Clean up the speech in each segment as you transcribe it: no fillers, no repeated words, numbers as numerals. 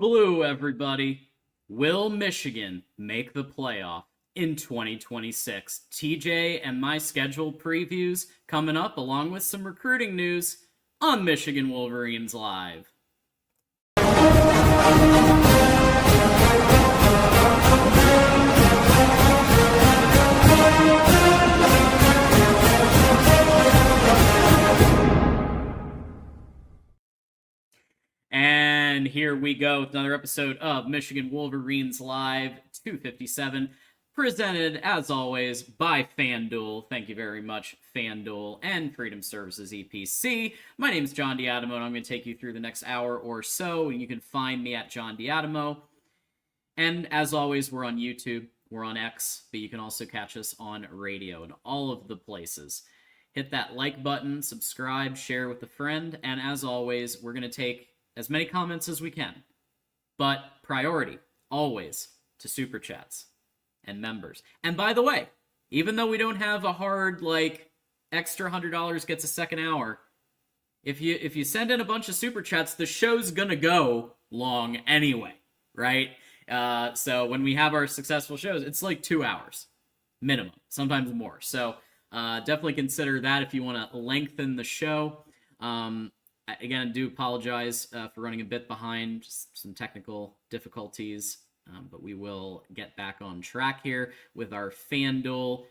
Blue, everybody. Will Michigan make the playoff in 2026? TJ and my schedule previews coming up, along with some recruiting news on Michigan Wolverines Live. And here we go with another episode of Michigan Wolverines Live 257, presented, as always, by FanDuel. Thank you very much, FanDuel and Freedom Services EPC. My name is John Diadamo, and I'm going to take you through the next hour or so, and you can find me at John Diadamo. And as always, we're on YouTube, we're on X, but you can also catch us on radio and all of the places. Hit that like button, subscribe, share with a friend, and as always, we're going to take as many comments as we can, but priority, always, to Super Chats and members. And by the way, even though we don't have a hard, extra $100 gets a second hour, if you send in a bunch of Super Chats, the show's gonna go long anyway, right? So when we have our successful shows, it's like 2 hours, minimum, sometimes more. So definitely consider that if you want to lengthen the show. Again, I do apologize for running a bit behind, just some technical difficulties, but we will get back on track here with our FanDuel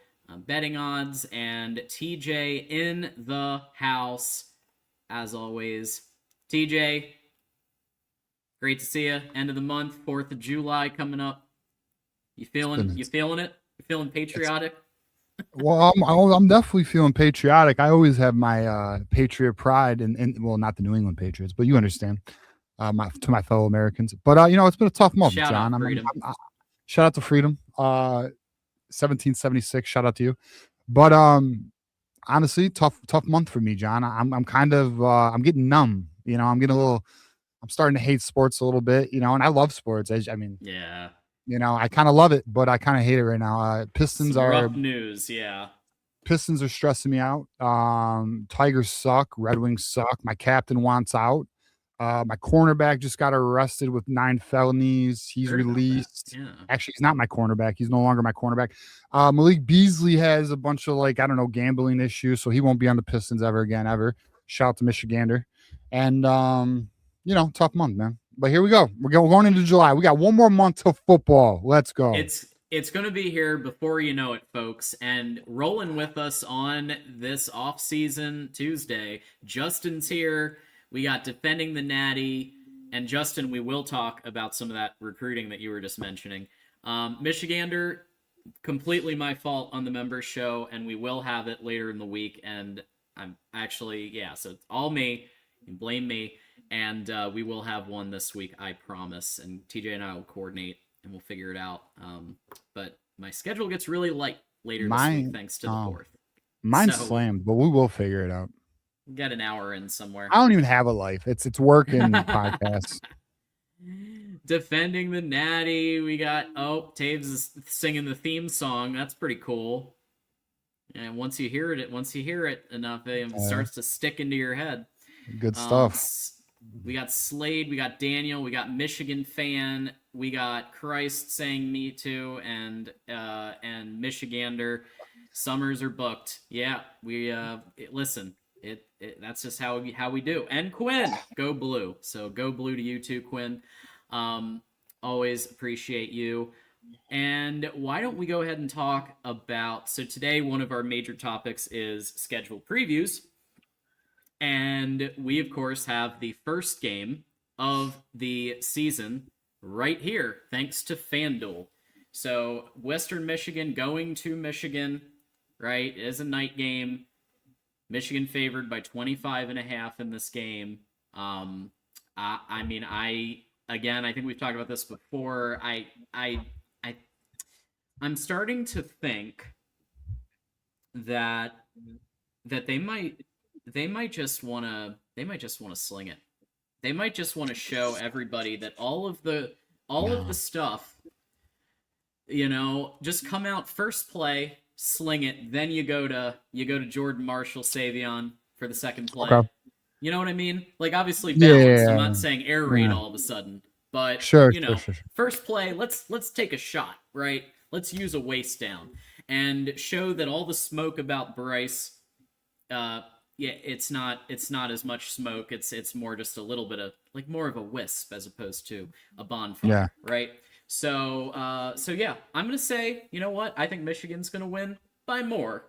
betting odds, and TJ in the house, as always. TJ, great to see you. End of the month, 4th of July coming up. You feeling it? You feeling patriotic? Well, I'm definitely feeling patriotic. I always have my patriot pride, and well, not the New England Patriots, but you understand, to my fellow Americans. But it's been a tough month, Shout John. out Freedom. Shout out to Freedom. 1776. Shout out to you. But honestly, tough month for me, John. I'm kind of I'm getting numb. I'm starting to hate sports a little bit. And I love sports. Yeah. I kind of love it, but I kind of hate it right now. Pistons Some are rough news, yeah. Pistons are stressing me out. Tigers suck. Red Wings suck. My captain wants out. My cornerback just got arrested with 9 felonies. He's released. Yeah. Actually, he's not my cornerback. He's no longer my cornerback. Malik Beasley has a bunch of gambling issues, so he won't be on the Pistons ever again, ever. Shout out to Michigander. And tough month, man. But here we go. We're going into July. We got one more month till football. Let's go. It's going to be here before you know it, folks. And rolling with us on this off-season Tuesday, Justin's here. We got Defending the Natty. And Justin, we will talk about some of that recruiting that you were just mentioning. Michigander, completely my fault on the members show, and we will have it later in the week. And I'm actually, so it's all me. You can blame me. And we will have one this week, I promise. And TJ and I will coordinate, and we'll figure it out. But my schedule gets really light later this week, thanks to the 4th. Mine's slammed, but we will figure it out. Get an hour in somewhere. I don't even have a life. It's work and podcasts. Defending the Natty. We got, Taves is singing the theme song. That's pretty cool. And once you hear it enough, it starts to stick into your head. Good stuff. We got Slade, we got Daniel, we got Michigan Fan, we got Christ saying me too, and Michigander. Summers are booked. Yeah, we listen. That's just how we do. And Quinn, go blue. So go blue to you too, Quinn. Always appreciate you. And why don't we go ahead and talk about? So today, one of our major topics is schedule previews. And we, of course, have the first game of the season right here, thanks to FanDuel. So Western Michigan going to Michigan, right? It is a night game. Michigan favored by 25.5 in this game. I think we've talked about this before. I'm starting to think that they might just want to sling it. They might just want to show everybody that all of the stuff, just come out first play, sling it, then you go to Jordan Marshall Savion for the second play. Okay. You know what I mean? Obviously balance. Yeah. I'm not saying air raid all of a sudden, But Sure. first play, let's take a shot, right? Let's use a waist down and show that all the smoke about Bryce, it's not as much smoke. It's more just a little bit of like more of a wisp as opposed to a bonfire, right? So yeah, I'm gonna say, you know what? I think Michigan's gonna win by more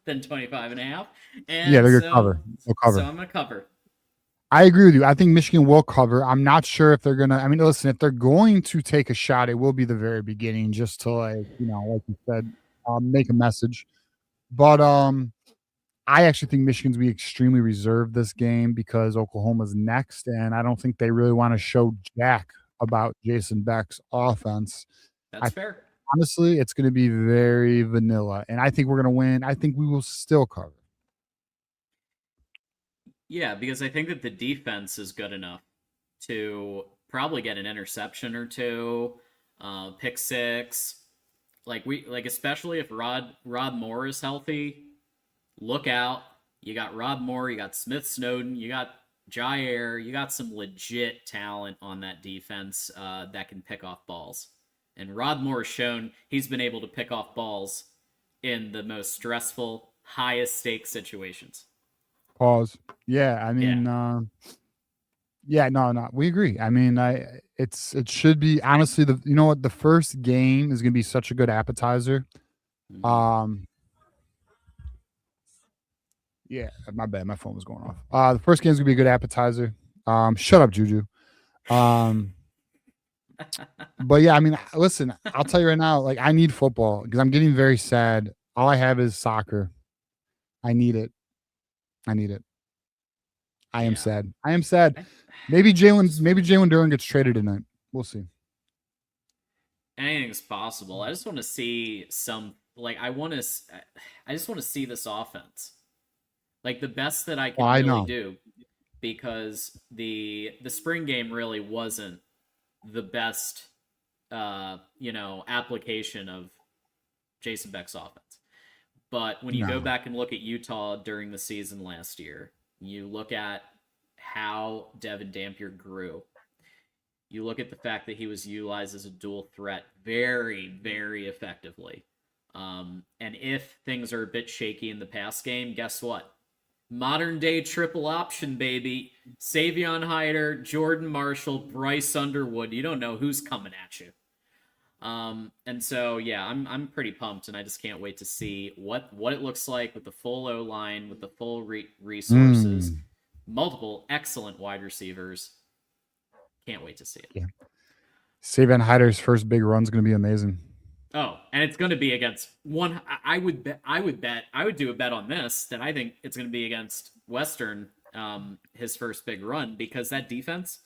than 25.5. And yeah, they're gonna cover. They'll cover. So I'm gonna cover. I agree with you. I think Michigan will cover. I'm not sure if they're gonna. I mean, listen, if they're going to take a shot, it will be the very beginning, just to like like you said, make a message. But I actually think Michigan's be extremely reserved this game because Oklahoma's next, and I don't think they really want to show jack about Jason Beck's offense. That's fair. Honestly, it's going to be very vanilla, and I think we're going to win. I think we will still cover. Yeah, because I think that the defense is good enough to probably get an interception or two, pick six. Like especially if Rod Moore is healthy, look out. You got Rod Moore, you got Smith Snowden, you got Jair, you got some legit talent on that defense that can pick off balls. And Rod Moore has shown he's been able to pick off balls in the most stressful, highest stakes situations. Pause. Yeah, I mean, no, we agree. I mean, it should be honestly the first game is gonna be such a good appetizer. Yeah, my bad, my phone was going off. The first game is gonna be a good appetizer. Shut up, Juju. But yeah, I mean, listen, I'll tell you right now, like I need football because I'm getting very sad. All I have is soccer. I need it. I am sad. Maybe Jalen Durham gets traded tonight. We'll see. Anything's possible. I just want to see I just want to see this offense. Like the best that I can do, because the spring game really wasn't the best application of Jason Beck's offense. But when you go back and look at Utah during the season last year, you look at how Devin Dampier grew. You look at the fact that he was utilized as a dual threat very, very effectively. And if things are a bit shaky in the pass game, guess what? Modern day triple option, baby. Savion Hyder, Jordan Marshall, Bryce Underwood. You don't know who's coming at you. And so, yeah, I'm pretty pumped, and I just can't wait to see what it looks like with the full O-line, with the full resources, multiple excellent wide receivers. Can't wait to see it. Yeah. Savion Hyder's first big run is going to be amazing. Oh, and it's going to be against one. I would do a bet on this that I think it's going to be against Western, his first big run, because that defense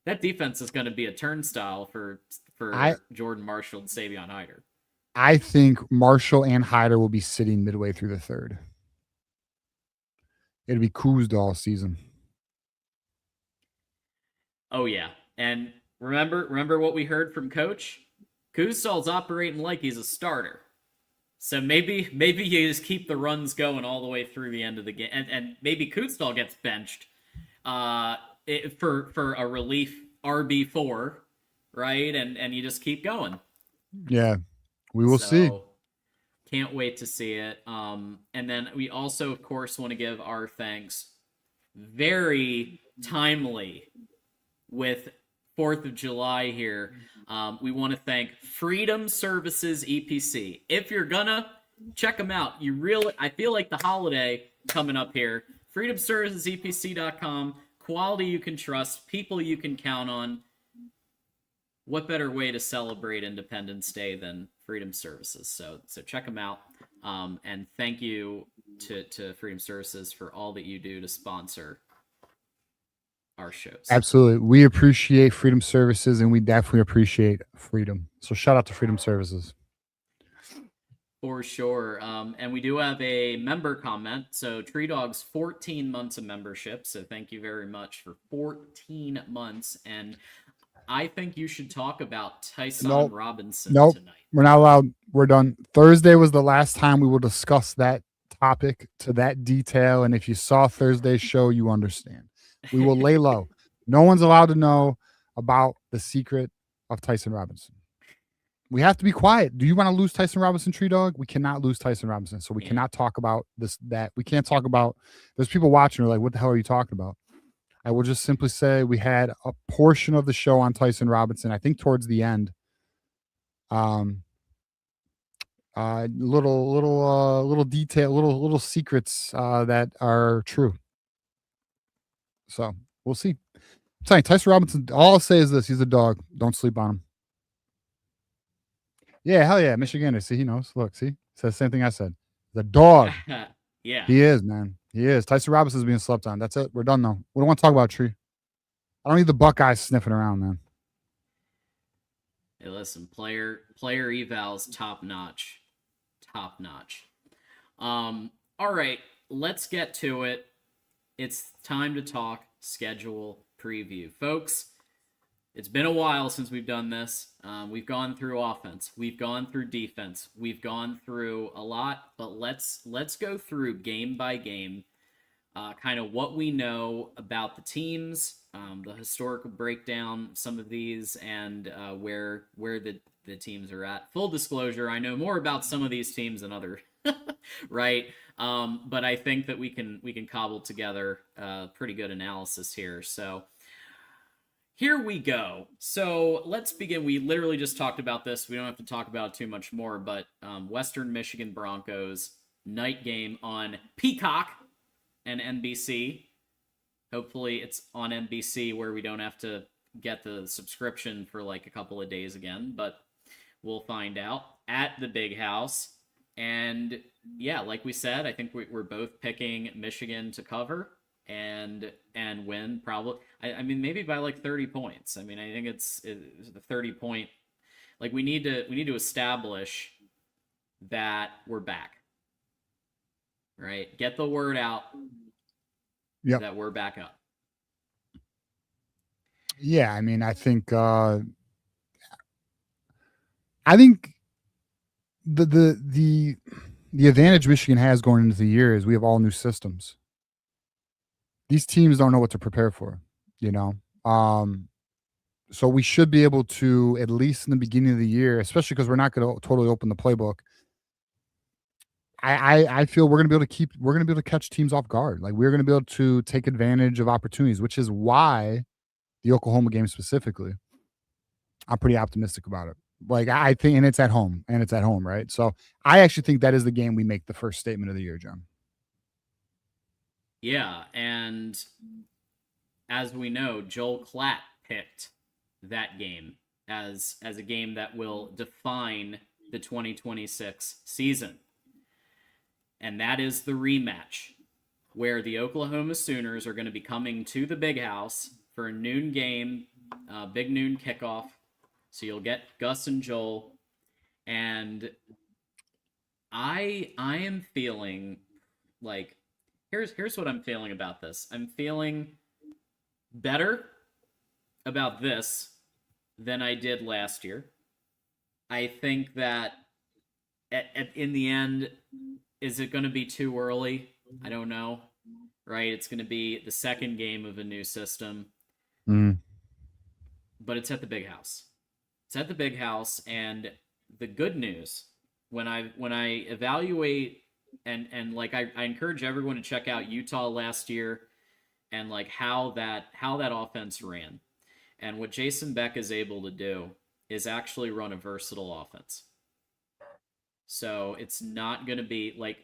is going to be a turnstile for Jordan Marshall and Savion Hyder. I think Marshall and Hyder will be sitting midway through the third. It'll be coozed all season. Oh yeah, and remember what we heard from Coach? Kuztal's operating like he's a starter. So maybe you just keep the runs going all the way through the end of the game, and maybe Kuztal gets benched for a relief RB4, right? And you just keep going. Yeah, we will see. Can't wait to see it. And then we also, of course, want to give our thanks, very timely, with 4th of July here. We want to thank Freedom Services EPC. If you're gonna check them out, I feel like the holiday coming up here. FreedomServicesEPC.com. Quality you can trust, people you can count on. What better way to celebrate Independence Day than Freedom Services? So check them out. And thank you to Freedom Services for all that you do to sponsor our shows. Absolutely. We appreciate Freedom Services, and we definitely appreciate freedom. So shout out to Freedom Services. For sure. And we do have a member comment. So Tree Dog's 14 months of membership. So thank you very much for 14 months. And I think you should talk about Tyson Robinson tonight. We're not allowed. We're done. Thursday was the last time we will discuss that topic to that detail. And if you saw Thursday's show, you understand. We will lay low. No one's allowed to know. about the secret of Tyson Robinson. We have to be quiet. Do you want to lose Tyson Robinson, Tree Dog? We cannot lose Tyson Robinson. So we cannot talk about this, that. We can't talk about, there's people watching who are like, what the hell are you talking about? I will just simply say we had a portion of the show on Tyson Robinson, I think towards the end. Little detail, little secrets that are true. So we'll see. I'm telling you, Tyson Robinson, all I'll say is this: he's a dog. Don't sleep on him. Yeah, hell yeah, Michigander. See, he knows. Look, see, says the same thing I said. The dog. Yeah, he is, man. He is. Tyson Robinson's being slept on. That's it. We're done though. We don't want to talk about Tree. I don't need the Buckeyes sniffing around, man. Hey, listen, player evals top notch. All right, let's get to it. It's time to talk schedule preview, folks. It's been a while since we've done this. We've gone through offense, we've gone through defense, we've gone through a lot, but let's go through game by game, kind of what we know about the teams, the historical breakdown of some of these, and where the teams are at. Full disclosure, I know more about some of these teams than other, right? But I think that we can cobble together pretty good analysis here. So here we go. So let's begin. We literally just talked about this. We don't have to talk about it too much more, but Western Michigan Broncos night game on Peacock and NBC. Hopefully it's on NBC where we don't have to get the subscription for like a couple of days again, but we'll find out at the Big House. And yeah, like we said, I think we're both picking Michigan to cover and win, probably. I mean, maybe by like 30 points. I mean, I think it's the 30-point. Like we need to establish that we're back, right? Get the word out. Yep. That we're back up. Yeah, I mean, I think the advantage Michigan has going into the year is we have all new systems. These teams don't know what to prepare for, you know. So we should be able to, at least in the beginning of the year, especially because we're not going to totally open the playbook. I feel we're going to be able to catch teams off guard. Like we're going to be able to take advantage of opportunities, which is why the Oklahoma game specifically, I'm pretty optimistic about it. Like I think, and it's at home, right? So I actually think that is the game we make the first statement of the year, John. Yeah, and as we know, Joel Klatt picked that game as a game that will define the 2026 season. And that is the rematch, where the Oklahoma Sooners are going to be coming to the Big House for a noon game, big noon kickoff. So you'll get Gus and Joel. And I am feeling like, here's what I'm feeling about this. I'm feeling better about this than I did last year. I think that in the end, is it going to be too early? I don't know. Right? It's going to be the second game of a new system. But it's at the Big House. It's at the Big House, and the good news, when I evaluate and like I encourage everyone to check out Utah last year and like how that offense ran. And what Jason Beck is able to do is actually run a versatile offense. So it's not going to be like,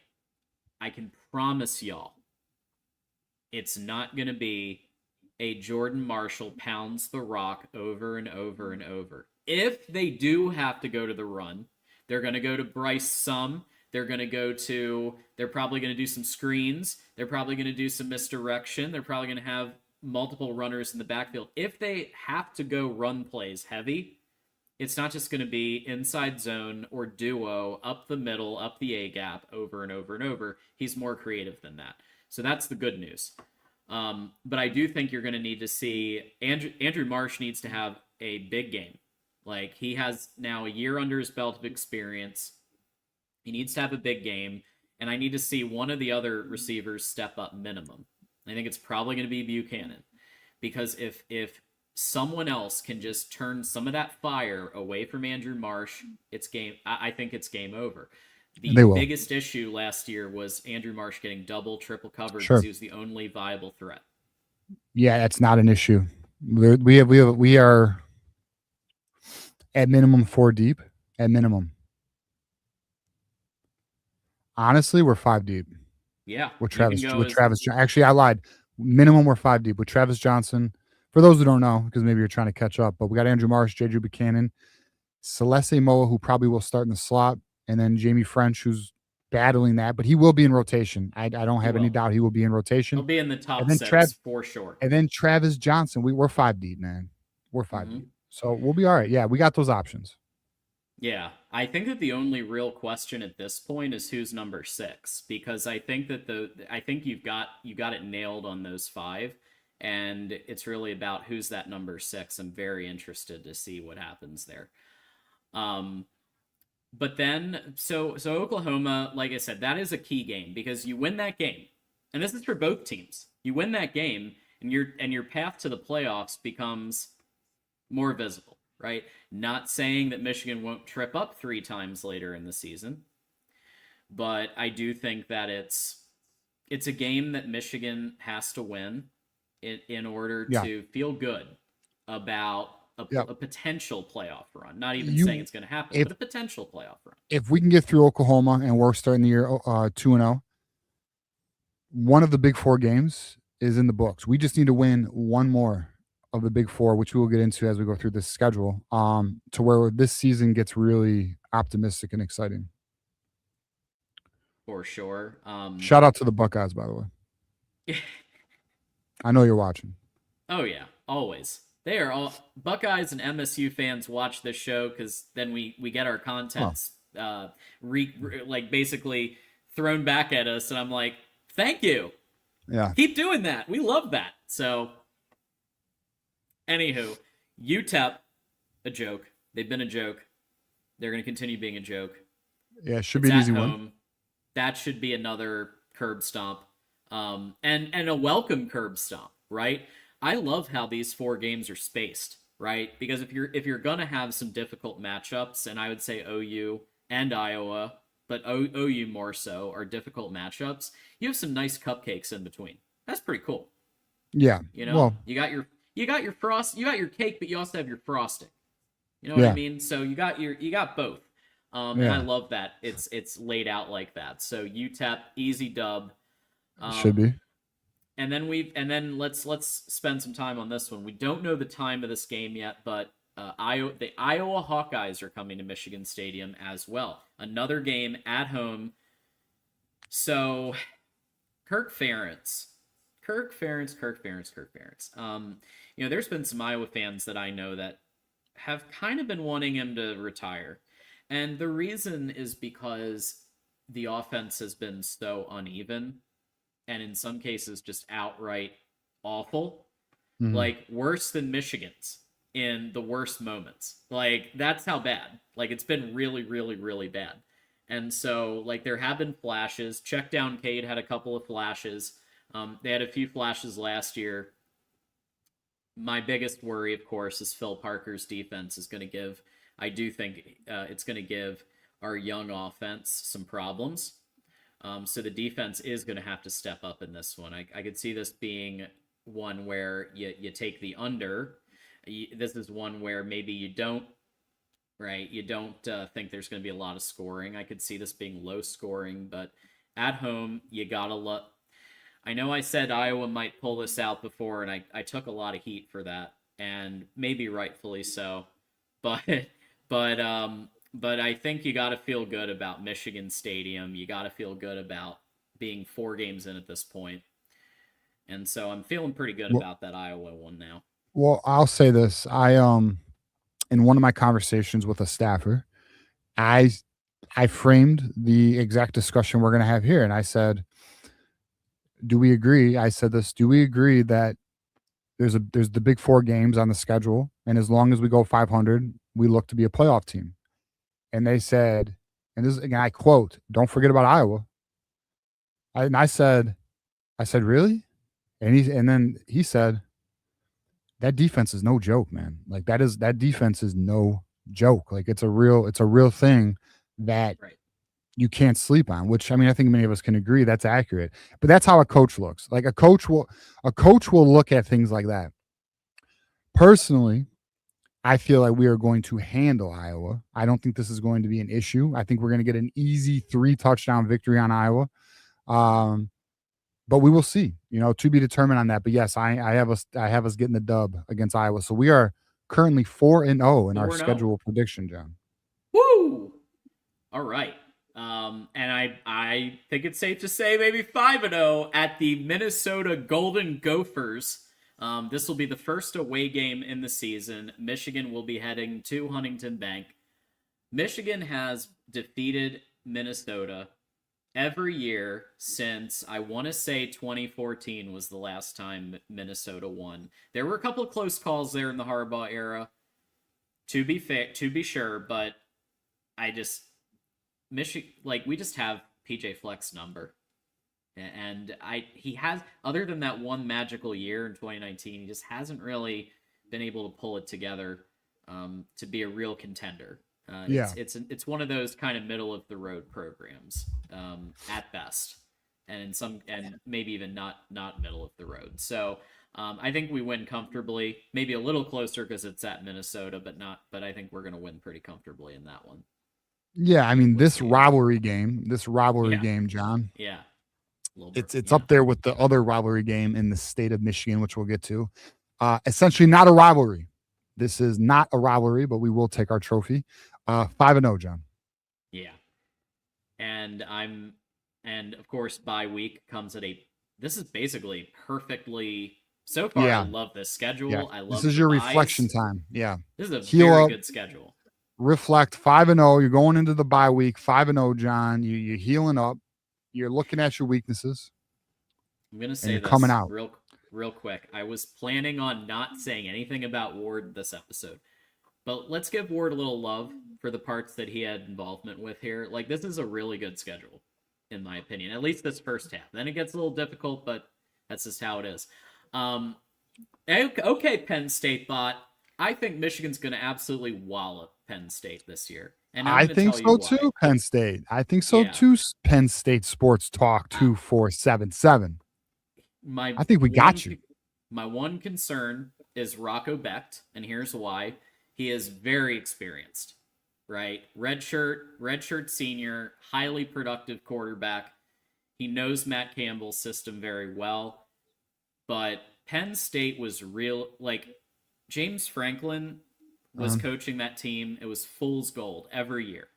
I can promise y'all, it's not going to be a Jordan Marshall pounds the rock over and over and over. If they do have to go to the run, they're going to go to Bryce some. They're probably going to do some screens. They're probably going to do some misdirection. They're probably going to have multiple runners in the backfield. If they have to go run plays heavy, it's not just going to be inside zone or duo, up the middle, up the A gap, over and over and over. He's more creative than that. So that's the good news. But I do think you're going to need to see Andrew Marsh needs to have a big game. Like he has now a year under his belt of experience. He needs to have a big game, and I need to see one of the other receivers step up minimum. I think it's probably going to be Buchanan, because if someone else can just turn some of that fire away from Andrew Marsh, it's game. I think it's game over. The They will. biggest issue last year was Andrew Marsh getting double, triple covered because Sure. he was the only viable threat. Yeah, that's not an issue. We are at minimum 4 deep. At minimum. Honestly, we're 5 deep. Yeah, With you can Travis. go With as Travis. Actually, I lied. Minimum, we're 5 deep with Travis Johnson. For those who don't know, because maybe you're trying to catch up, but we got Andrew Marsh, J.J. Buchanan, Celeste Moa, who probably will start in the slot, and then Jamie French, who's battling that, but he will be in rotation. I don't have any doubt he will be in rotation. he'll be in the top And then 6 for sure. And then Travis Johnson. We're 5 deep, man. We're 5 deep. So we'll be all right. Yeah, we got those options. Yeah, I think that the only real question at this point is who's number 6, because I think that I think you got it nailed on those 5, and it's really about who's that number 6. I'm very interested to see what happens there. But then so Oklahoma, like I said, that is a key game because you win that game, and this is for both teams. You win that game, and your path to the playoffs becomes more visible. Right? Not saying that Michigan won't trip up 3 times later in the season, but I do think that it's a game that Michigan has to win in order to feel good about a potential playoff run. Not even saying it's going to happen, but a potential playoff run. If we can get through Oklahoma and we're starting the year 2-0, one of the Big 4 games is in the books. We just need to win one more of the Big 4, which we will get into as we go through this schedule, to where this season gets really optimistic and exciting. For sure. Shout out to the Buckeyes, by the way. I know you're watching. Oh yeah, always. They are all Buckeyes and MSU fans watch this show because then we get our contents like basically thrown back at us, and I'm like, thank you. Yeah. Keep doing that. We love that. So. Anywho, UTEP, a joke. They've been a joke. They're going to continue being a joke. Yeah, it should be an easy one. That should be another curb stomp, and a welcome curb stomp, right? I love how these 4 games are spaced, right? Because if you're going to have some difficult matchups, and I would say OU and Iowa, but OU more so, are difficult matchups, you have some nice cupcakes in between. That's pretty cool. Yeah. You know, you got your cake, but you also have your frosting. You know what I mean? So you got both. And I love that it's laid out like that. So UTEP, easy dub. Should be. And then let's spend some time on this one. We don't know the time of this game yet, but the Iowa Hawkeyes are coming to Michigan Stadium as well. Another game at home. So Kirk Ferentz. There's been some Iowa fans that I know that have kind of been wanting him to retire. And the reason is because the offense has been so uneven and in some cases just outright awful. Mm-hmm. Like worse than Michigan's in the worst moments. Like that's how bad. Like it's been really, really, really bad. And so like there have been flashes. Check Down Cade had a couple of flashes. They had a few flashes last year. My biggest worry, of course, is Phil Parker's defense is going to give. I do think it's going to give our young offense some problems. So the defense is going to have to step up in this one. I could see this being one where you take the under. This is one where maybe you don't, right? You don't think there's going to be a lot of scoring. I could see this being low scoring, but at home, you got to look. I know I said Iowa might pull this out before, and I took a lot of heat for that, and maybe rightfully so. But I think you got to feel good about Michigan Stadium. You got to feel good about being 4 games in at this point. And so I'm feeling pretty good about that Iowa one now. Well, I'll say this. I in one of my conversations with a staffer, I framed the exact discussion we're going to have here, and I said, do we agree? I said this. Do we agree that there's the Big 4 games on the schedule, and as long as we go 500, we look to be a playoff team? And they said, and this again, I quote, "Don't forget about Iowa." I said, really? And then he said, that defense is no joke, man. Like that defense is no joke. Like it's a real thing that Right. you can't sleep on, which I mean, I think many of us can agree that's accurate. But that's how a coach looks. Like a coach will look at things like that. Personally, I feel like we are going to handle Iowa. I don't think this is going to be an issue. I think we're going to get an easy 3 touchdown victory on Iowa. Um, but we will see, to be determined on that. But yes, I have us getting the dub against Iowa. So we are currently 4-0 in our 4-0. schedule prediction, John. Woo! All right. And I think it's safe to say maybe 5-0 at the Minnesota Golden Gophers. This will be the first away game in the season. Michigan will be heading to Huntington Bank. Michigan has defeated Minnesota every year since, I want to say, 2014 was the last time Minnesota won. There were a couple of close calls there in the Harbaugh era, to be sure, but I just Michigan, like, we just have PJ Fleck's number. And he has, other than that one magical year in 2019, he just hasn't really been able to pull it together to be a real contender. Yeah. It's one of those kind of middle of the road programs at best, and maybe even not middle of the road. So I think we win comfortably, maybe a little closer because it's at Minnesota, but I think we're going to win pretty comfortably in that one. Yeah, I mean, We'll this see. rivalry game, Yeah. John, Yeah. it's up there with the other rivalry game in the state of Michigan, which we'll get to. Essentially not a rivalry. This is not a rivalry, but we will take our trophy. 5-0, John. Yeah. And of course bye week comes at this is basically perfectly, so far. I Yeah. love this schedule. Yeah. I love This is the your buys. reflection time. Yeah. This is a Heal very up, good schedule. reflect. 5-0. You're going into the bye week. 5-0, John. You're healing up. You're looking at your weaknesses. I'm gonna And say you're this coming out. real quick. I was planning on not saying anything about Ward this episode, but let's give Ward a little love for the parts that he had involvement with here. Like, this is a really good schedule, in my opinion. At least this first half. Then it gets a little difficult, but that's just how it is. Okay, Penn State bot. I think Michigan's going to absolutely wallop Penn State this year. And I'm I going to think tell you so why. too, Penn State. I think so Yeah. too, Penn State Sports Talk 2477. I think we got you. My one concern is Rocco Becht, and here's why. He is very experienced, right? Redshirt senior, highly productive quarterback. He knows Matt Campbell's system very well. But Penn State was real, like, James Franklin was coaching that team. It was fool's gold every year.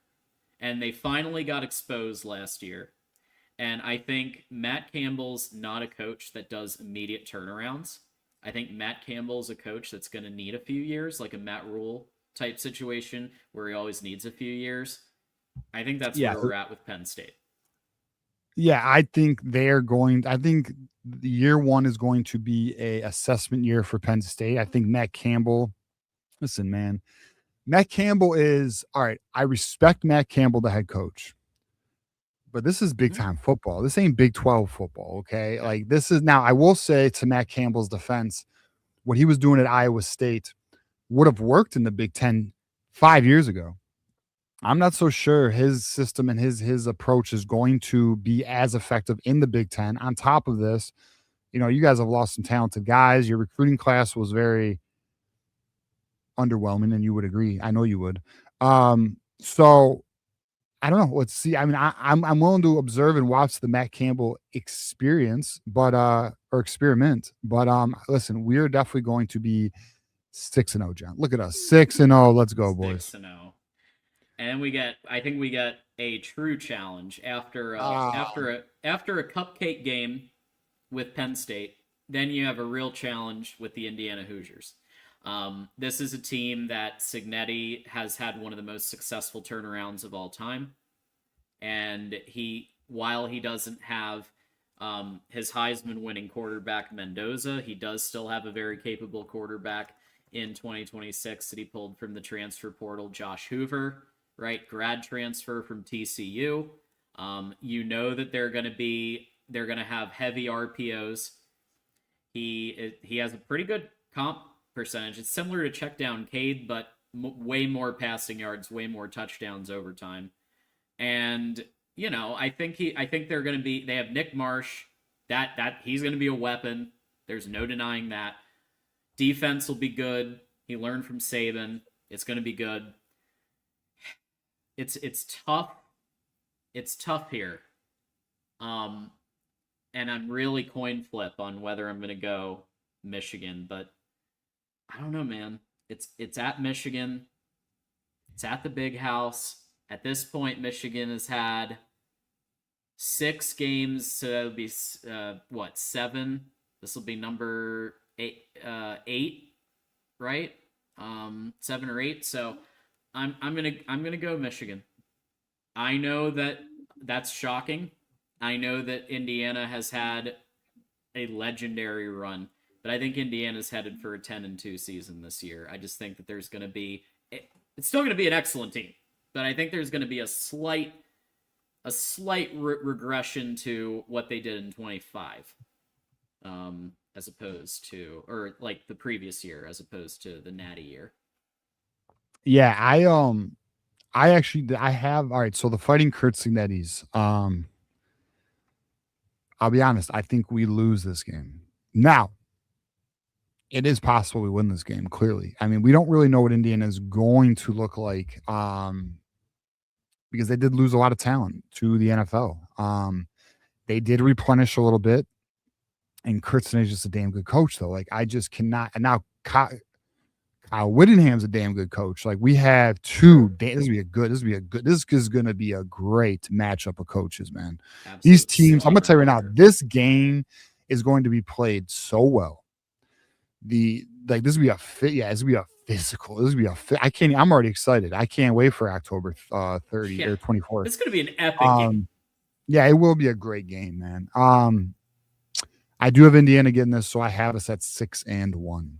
And they finally got exposed last year. And I think Matt Campbell's not a coach that does immediate turnarounds. I think Matt Campbell's a coach that's going to need a few years, like a Matt Rule type situation where he always needs a few years. I think that's where we're at with Penn State. Yeah, I think year one is going to be a assessment year for Penn State. I think Matt Campbell, listen, man, Matt Campbell is, all right, I respect Matt Campbell, the head coach, but this is big time football. This ain't Big 12 football, okay? Like, this is, now I will say, to Matt Campbell's defense, what he was doing at Iowa State would have worked in the Big 10 5 years ago. I'm not so sure his system and his approach is going to be as effective in the Big 10. On top of this, you guys have lost some talented guys. Your recruiting class was very underwhelming, and you would agree. I know you would. So I don't know. Let's see. I mean, I'm willing to observe and watch the Matt Campbell experience, or experiment. But listen, we are definitely going to be 6-0, John. Look at us, 6-0. Let's go, boys. 6-0. And I think we get a true challenge after a cupcake game with Penn State. Then you have a real challenge with the Indiana Hoosiers. This is a team that Cignetti has had one of the most successful turnarounds of all time. And while he doesn't have his Heisman winning quarterback Mendoza, he does still have a very capable quarterback in 2026 that he pulled from the transfer portal, Josh Hoover, right? Grad transfer from TCU. That they're going to have heavy RPOs. He has a pretty good percentage. It's similar to check down Cade, but way more passing yards, way more touchdowns over time. And I think they're going to be. They have Nick Marsh. That he's going to be a weapon. There's no denying that. Defense will be good. He learned from Saban. It's going to be good. It's tough. It's tough here. And I'm really coin flip on whether I'm going to go Michigan, but I don't know, man. It's at Michigan. It's at the Big House. At this point, Michigan has had 6 games, so that would be 7. This will be number 8, right? 7 or 8. So I'm gonna go Michigan. I know that's shocking. I know that Indiana has had a legendary run, but I think Indiana's headed for a 10-2 season this year. I just think that there's going to be it's still going to be an excellent team, but I think there's going to be a slight regression to what they did in 25, as opposed to, or like the previous year, as opposed to the Natty year. Yeah, I have, all right. So the Fighting Cincinnati's, I'll be honest. I think we lose this game. Now, it is possible we win this game. Clearly, I mean, we don't really know what Indiana is going to look like, because they did lose a lot of talent to the NFL. They did replenish a little bit, and Kurtzen is just a damn good coach, though. Like, I just cannot. And now Kyle Whittingham's a damn good coach. Like, we have two. This is going to be a great matchup of coaches, man. Absolutely. These teams, I'm going to tell you right now, this game is going to be played so well. This will be a fit. Yeah, this will be a physical. This will be a fit. I'm already excited. I can't wait for October 30 or 24th. It's going to be an epic game. Yeah, it will be a great game, man. I do have Indiana getting this, so I have us at 6-1.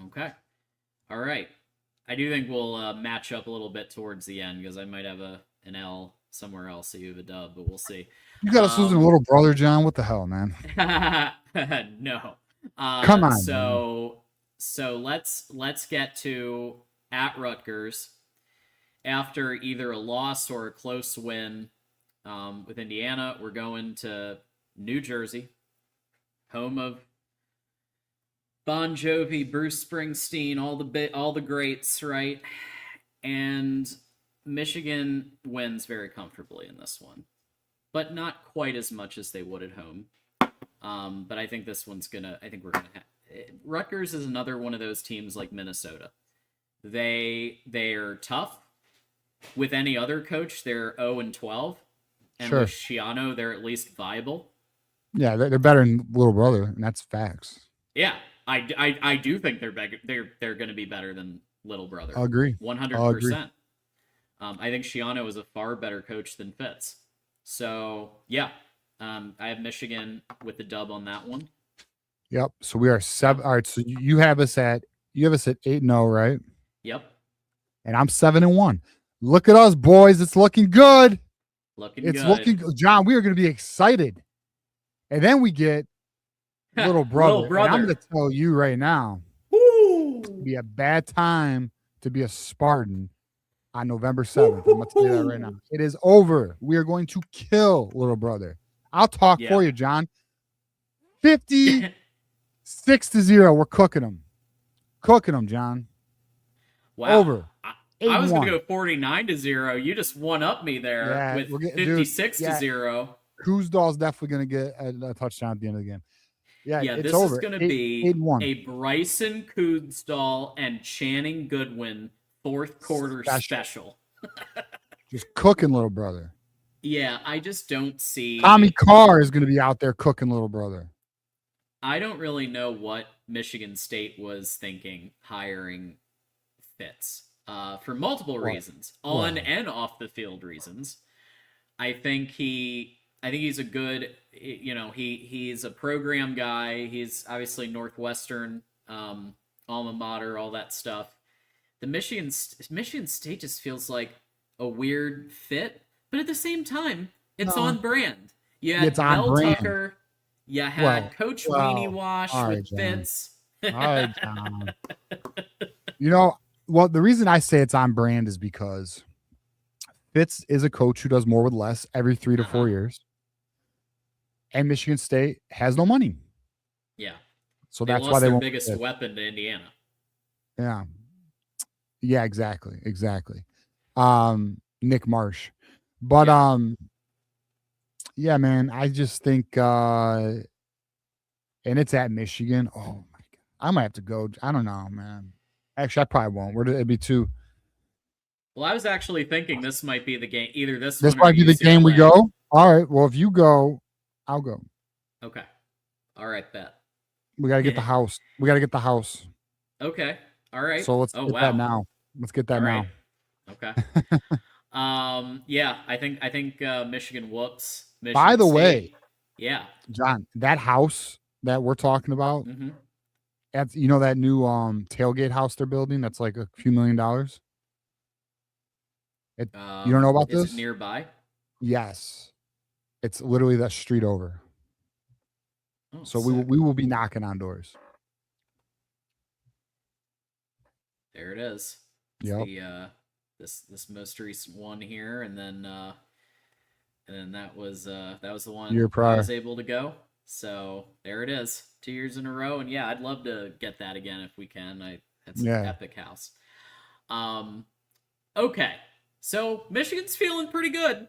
Okay. All right. I do think we'll match up a little bit towards the end because I might have an L somewhere else, so you have a dub, but we'll see. You got us losing a little brother, John. What the hell, man? No. Come on. So let's get to at Rutgers after either a loss or a close win with Indiana. We're going to New Jersey, home of Bon Jovi, Bruce Springsteen, all the greats, right? And Michigan wins very comfortably in this one, but not quite as much as they would at home. But I think this one's gonna. I think we're gonna. Rutgers is another one of those teams like Minnesota. They're tough. With any other coach, they're 0-12, and sure. With Schiano, they're at least viable. Yeah, they're better than Little Brother, and that's facts. Yeah, I do think they're going to be better than Little Brother. I agree. 100%. I think Schiano is a far better coach than Fitz. So yeah, I have Michigan with the dub on that one. Yep. So we are 7. All right. So you have us at 8-0, right? Yep. And I'm 7-1. Look at us, boys. It's looking good. It's looking good. John, we are going to be excited. And then we get Little Brother. Little Brother. And I'm going to tell you right now, it's going to be a bad time to be a Spartan on November 7th. I'm going to tell you that right now. It is over. We are going to kill Little Brother. I'll talk for you, John. 56-0. We're cooking them. John. Wow. Over. I was going to go 49-0. You just one-up me there with 56-0. Kuzdal's definitely going to get a touchdown at the end of the game. Yeah, it's this over. Is going to be 8-1. A Bryson Kuzdal and Channing Goodwin fourth quarter special. Just cooking Little Brother. Yeah, I just don't see. Tommy Carr is going to be out there cooking Little Brother. I don't really know what Michigan State was thinking hiring Fitz for multiple reasons, on and off the field reasons. I think he's a good, he's a program guy. He's obviously Northwestern alma mater, all that stuff. The Michigan State just feels like a weird fit, but at the same time, it's on brand. You had Mel Tucker, you had Coach Weenie Wash with Fitz. All right, John. Well, the reason I say it's on brand is because Fitz is a coach who does more with less every 3 to 4 years, and Michigan State has no money. Yeah. So They that's why lost they their won't. biggest weapon to Indiana. Yeah. Yeah, exactly. Nick Marsh. But yeah, man, I just think and it's at Michigan. Oh my god. I might have to go. I don't know, man. Actually, I probably won't. It'd be too. Well, I was actually thinking this might be the game, either this This one or might be the game we UCLA. go. All right. Well, if you go, I'll go. Okay. All right, bet. We got to get the house. Okay. All right. So let's Oh, get wow. that now. Let's get that All now. right. Okay. Yeah, I think Michigan whoops Michigan By the State. way, yeah, John, that house that we're talking about, mm-hmm. that's that new tailgate house they're building that's like a few $1 million. You don't know about this? Is it nearby? Yes, it's literally the street over. Oh, so we will be knocking on doors. There it is. Yep. This most recent one here, and then that was the one Year prior. I was able to go. So there it is, 2 years in a row, and yeah, I'd love to get that again if we can. It's an epic house. Okay, so Michigan's feeling pretty good.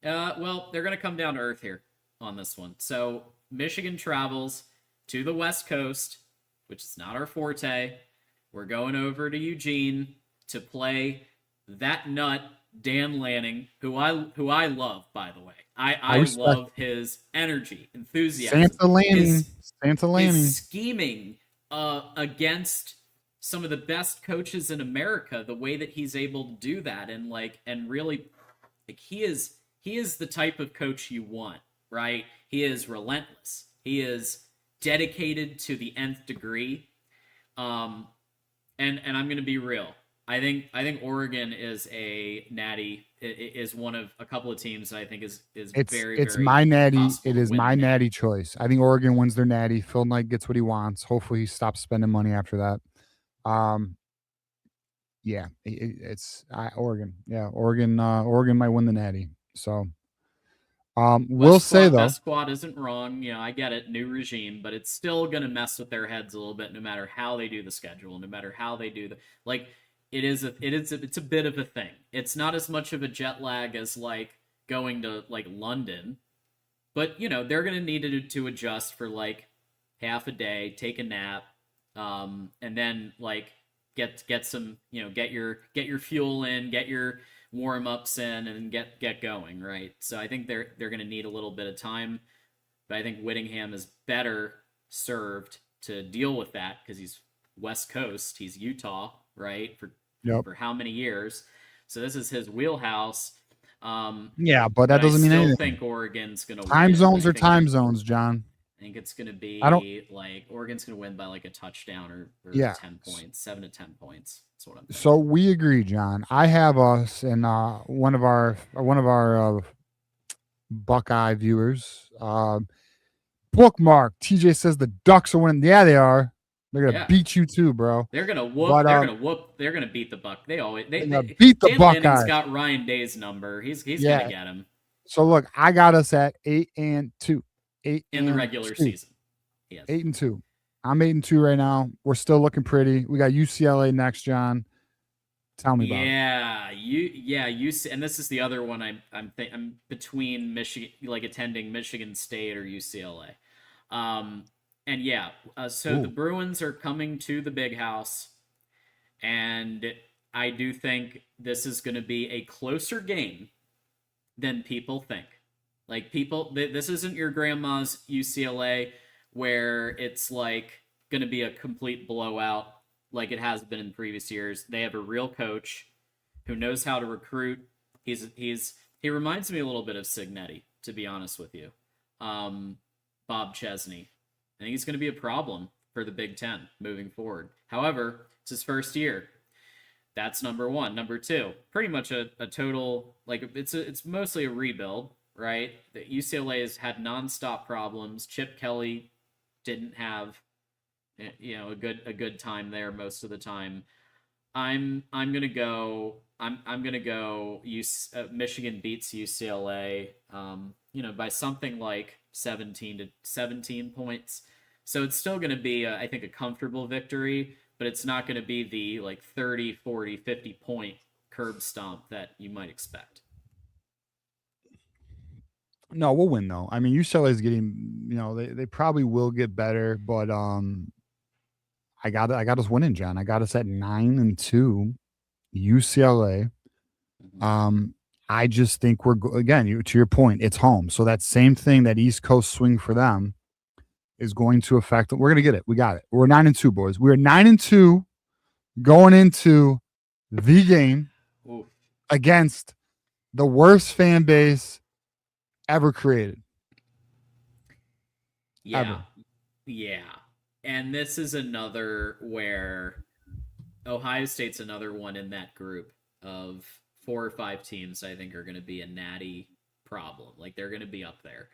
Well, they're gonna come down to earth here on this one. So Michigan travels to the West Coast, which is not our forte. We're going over to Eugene to play that nut Dan Lanning, who I love, by the way. I love his energy, enthusiasm, Santa Lanning, his scheming against some of the best coaches in America. The way that he's able to do that, and really, he is the type of coach you want, right? He is relentless. He is dedicated to the nth degree. And I'm going to be real. I think Oregon is a natty. Is one of a couple of teams that I think is very. It's my natty. It is my natty choice. I think Oregon wins their natty. Phil Knight gets what he wants. Hopefully, he stops spending money after that. Yeah, it's Oregon. Yeah, Oregon might win the natty. So, we'll say though, best squad isn't wrong. I get it, new regime, but it's still gonna mess with their heads a little bit, no matter how they do the schedule, no matter how they do it's a bit of a thing. It's not as much of a jet lag as going to London, but they're gonna need to adjust for half a day, take a nap, and then get some get your fuel in, get your warm-ups in, and get going, right? So I think they're going to need a little bit of time, but I think Whittingham is better served to deal with that because he's West Coast, he's Utah, right? For how many years? So this is his wheelhouse. Yeah, but that doesn't mean anything. I still think Oregon's going to win. Time zones are time zones, John. I think it's going to be Oregon's going to win by a touchdown or 10 points, 7 to 10 points. That's what I'm thinking. So we agree, John. I have us and one of our Buckeye viewers bookmark. TJ says the Ducks are winning. Yeah, they are. They're gonna beat you too, bro. They're gonna whoop. They're gonna beat the Buck. They beat the Dan Buckeyes. Lanning's got Ryan Day's number. He's gonna get him. So look, I got us at 8-2. 8 in the regular season. Yes. 8-2. I'm 8-2 right now. We're still looking pretty. We got UCLA next, John. Tell me about it. UC, and this is the other one. I'm between Michigan, attending Michigan State or UCLA. So the Bruins are coming to the Big House, and I do think this is going to be a closer game than people think. This isn't your grandma's UCLA where it's going to be a complete blowout like it has been in previous years. They have a real coach who knows how to recruit. He reminds me a little bit of Signetti, to be honest with you. Bob Chesney. I think he's going to be a problem for the Big Ten moving forward. However, it's his first year. That's number one. Number two, pretty much a total, it's mostly a rebuild, right? The UCLA has had nonstop problems. Chip Kelly didn't have a good time there most of the time. I'm gonna go. I'm gonna go. Michigan beats UCLA. By something like 17 points. So it's still gonna be, I think, a comfortable victory, but it's not gonna be the like 30, 40, 50 point curb stomp that you might expect. No, we'll win though. I mean, UCLA is getting, they probably will get better, but I got us winning, John. I got us at 9-2, UCLA. Mhm. I just think again, to your point, it's home. So that same thing, that East Coast swing for them is going to affect. We're gonna get it. We got it. We're 9-2, boys. We're 9-2 going into the game Oof. against the worst fan base ever created. Yeah. Ever. Yeah. And this is another where Ohio State's another one in that group of 4 or 5 teams I think are going to be a natty problem. Like they're going to be up there.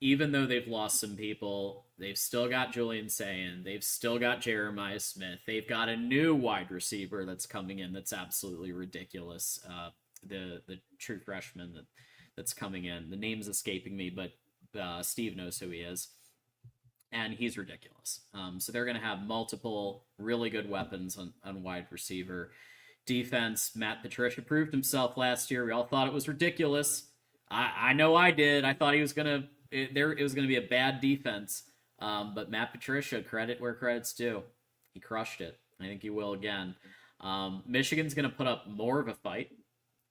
Even though they've lost some people, they've still got Julian Sayin. They've still got Jeremiah Smith. They've got a new wide receiver that's coming in that's absolutely ridiculous. The true freshman that's coming in. The name's escaping me, but Steve knows who he is. And he's ridiculous. So they're going to have multiple really good weapons on wide receiver. Defense, Matt Patricia proved himself last year. We all thought it was ridiculous. I know I did. I thought he was gonna it was gonna be a bad defense. But Matt Patricia, credit where credit's due. He crushed it. I think he will again. Michigan's gonna put up more of a fight.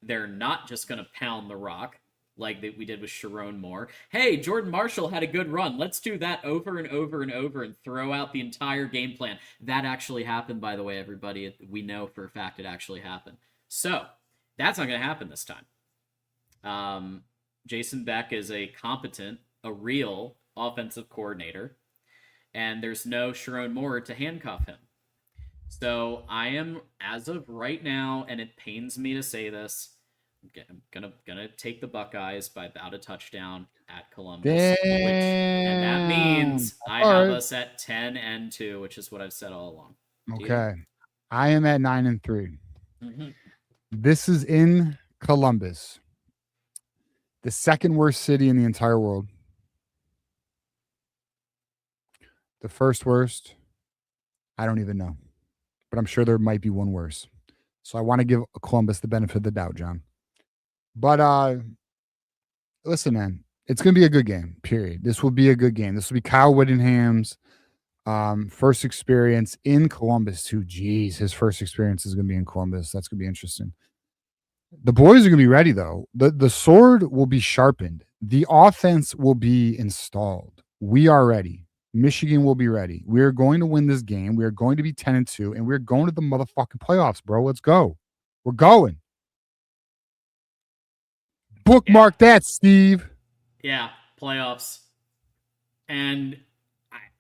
They're not just gonna pound the rock like we did with Sharon Moore. Hey, Jordan Marshall had a good run. Let's do that over and over and over and throw out the entire game plan. That actually happened, by the way, everybody. We know for a fact it actually happened. So that's not going to happen this time. Jason Beck is a real offensive coordinator, and there's no Sharon Moore to handcuff him. So I am, as of right now, and it pains me to say this, I'm gonna take the Buckeyes by about a touchdown at Columbus, and that means I have us at 10-2, which is what I've said all along. Okay, I am at 9-3. Mm-hmm. This is in Columbus, the second worst city in the entire world. The first worst, I don't even know, but I'm sure there might be one worse. So I want to give Columbus the benefit of the doubt, John. But listen, man, it's gonna be a good game. Period. This will be a good game. This will be Kyle Whittingham's first experience in Columbus too. Jeez, his first experience is gonna be in Columbus. That's gonna be interesting. The boys are gonna be ready though. The sword will be sharpened. The offense will be installed. We are ready. Michigan will be ready. We are going to win this game. We are going to be 10-2, and we're going to the motherfucking playoffs, bro. Let's go. We're going. Bookmark that, Steve. Yeah, playoffs. And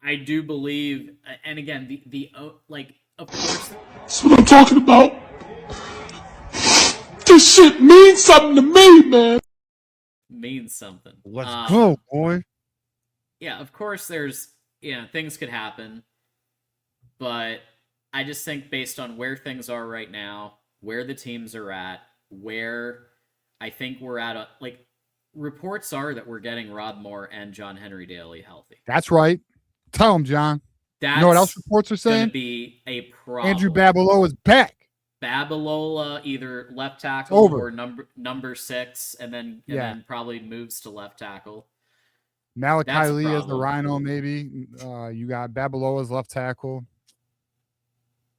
I do believe, and again, the like, of course. That's what I'm talking about. This shit means something to me, man. Means something. Let's go, boy. Yeah, of course there's, things could happen. But I just think based on where things are right now, where the teams are at, where I think we're at, reports are that we're getting Rod Moore and John Henry Daly healthy. That's right. Tell him, John. That's you know what else reports are saying? Going to be a problem. Andrew Babalola is back. Babalola either left tackle or number 6, and then probably moves to left tackle. Malachi Lee is the Rhino, maybe. You got Babalola's left tackle.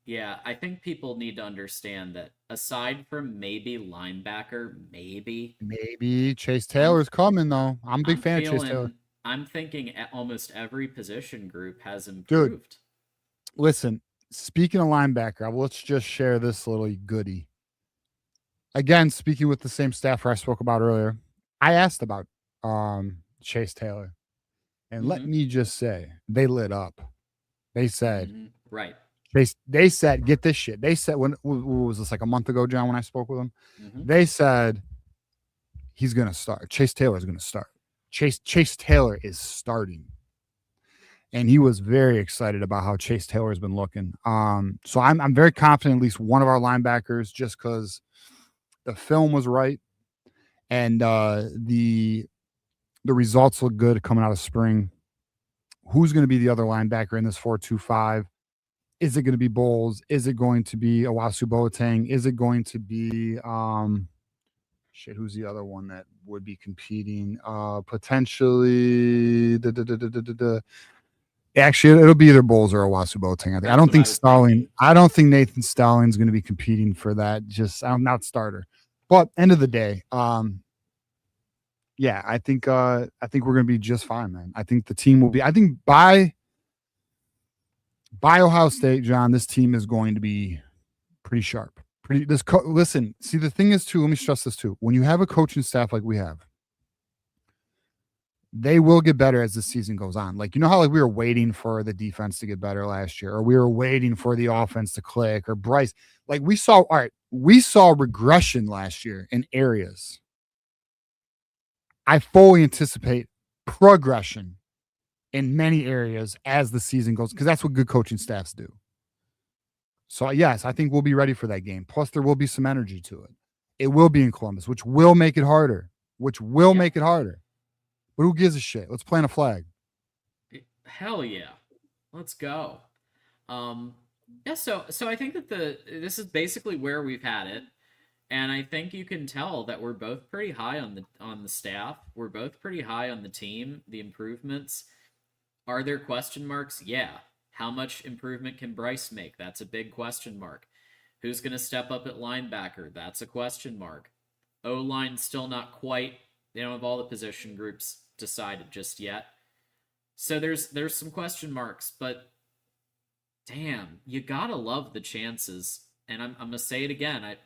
Yeah, I think people need to understand that aside from maybe linebacker, maybe Chase Taylor's coming though. I'm a big fan of Chase Taylor. I'm thinking almost every position group has improved. Dude, listen, speaking of linebacker, let's just share this little goodie. Again, speaking with the same staffer I spoke about earlier, I asked about Chase Taylor. And let me just say, they lit up. They said, right. They said, get this shit. They said, when was this, like a month ago, John, when I spoke with them? They said, he's going to start. Chase Taylor is going to start. Chase Taylor is starting. and he was very excited about how Chase Taylor has been looking. So I'm very confident at least one of our linebackers, just because the film was right and the results look good coming out of spring. Who's going to be the other linebacker in this 4-2-5? Is it going to be Bowles? Is it going to be Owasu Boateng? Is it going to be who's the other one that would be competing? Potentially actually it'll be either Bowles or Owasu Boateng. I think. I don't think Stalling. I don't think Nathan Stalling's going to be competing for that. Just I'm not starter. But end of the day, yeah, I think we're going to be just fine, man. I think the team will be. I think by Ohio State, John, this team is going to be pretty sharp. Listen, see, the thing is too, let me stress this too. When you have a coaching staff like we have, they will get better as the season goes on. Like, you know how like we were waiting for the defense to get better last year, or we were waiting for the offense to click, or Bryce. Like we saw regression last year in areas. I fully anticipate progression in many areas as the season goes, because that's what good coaching staffs do. So, yes, I think we'll be ready for that game. Plus, there will be some energy to it. It will be in Columbus, which will make it harder. But who gives a shit? Let's plant a flag. Hell yeah. Let's go. Yeah, so I think that this is basically where we've had it. And I think you can tell that we're both pretty high on the staff. We're both pretty high on the team, the improvements. Are there question marks? Yeah. How much improvement can Bryce make? That's a big question mark. Who's going to step up at linebacker? That's a question mark. O-line still not quite. They don't have all the position groups decided just yet. So there's some question marks, but damn, you gotta love the chances. And I'm gonna say it again. I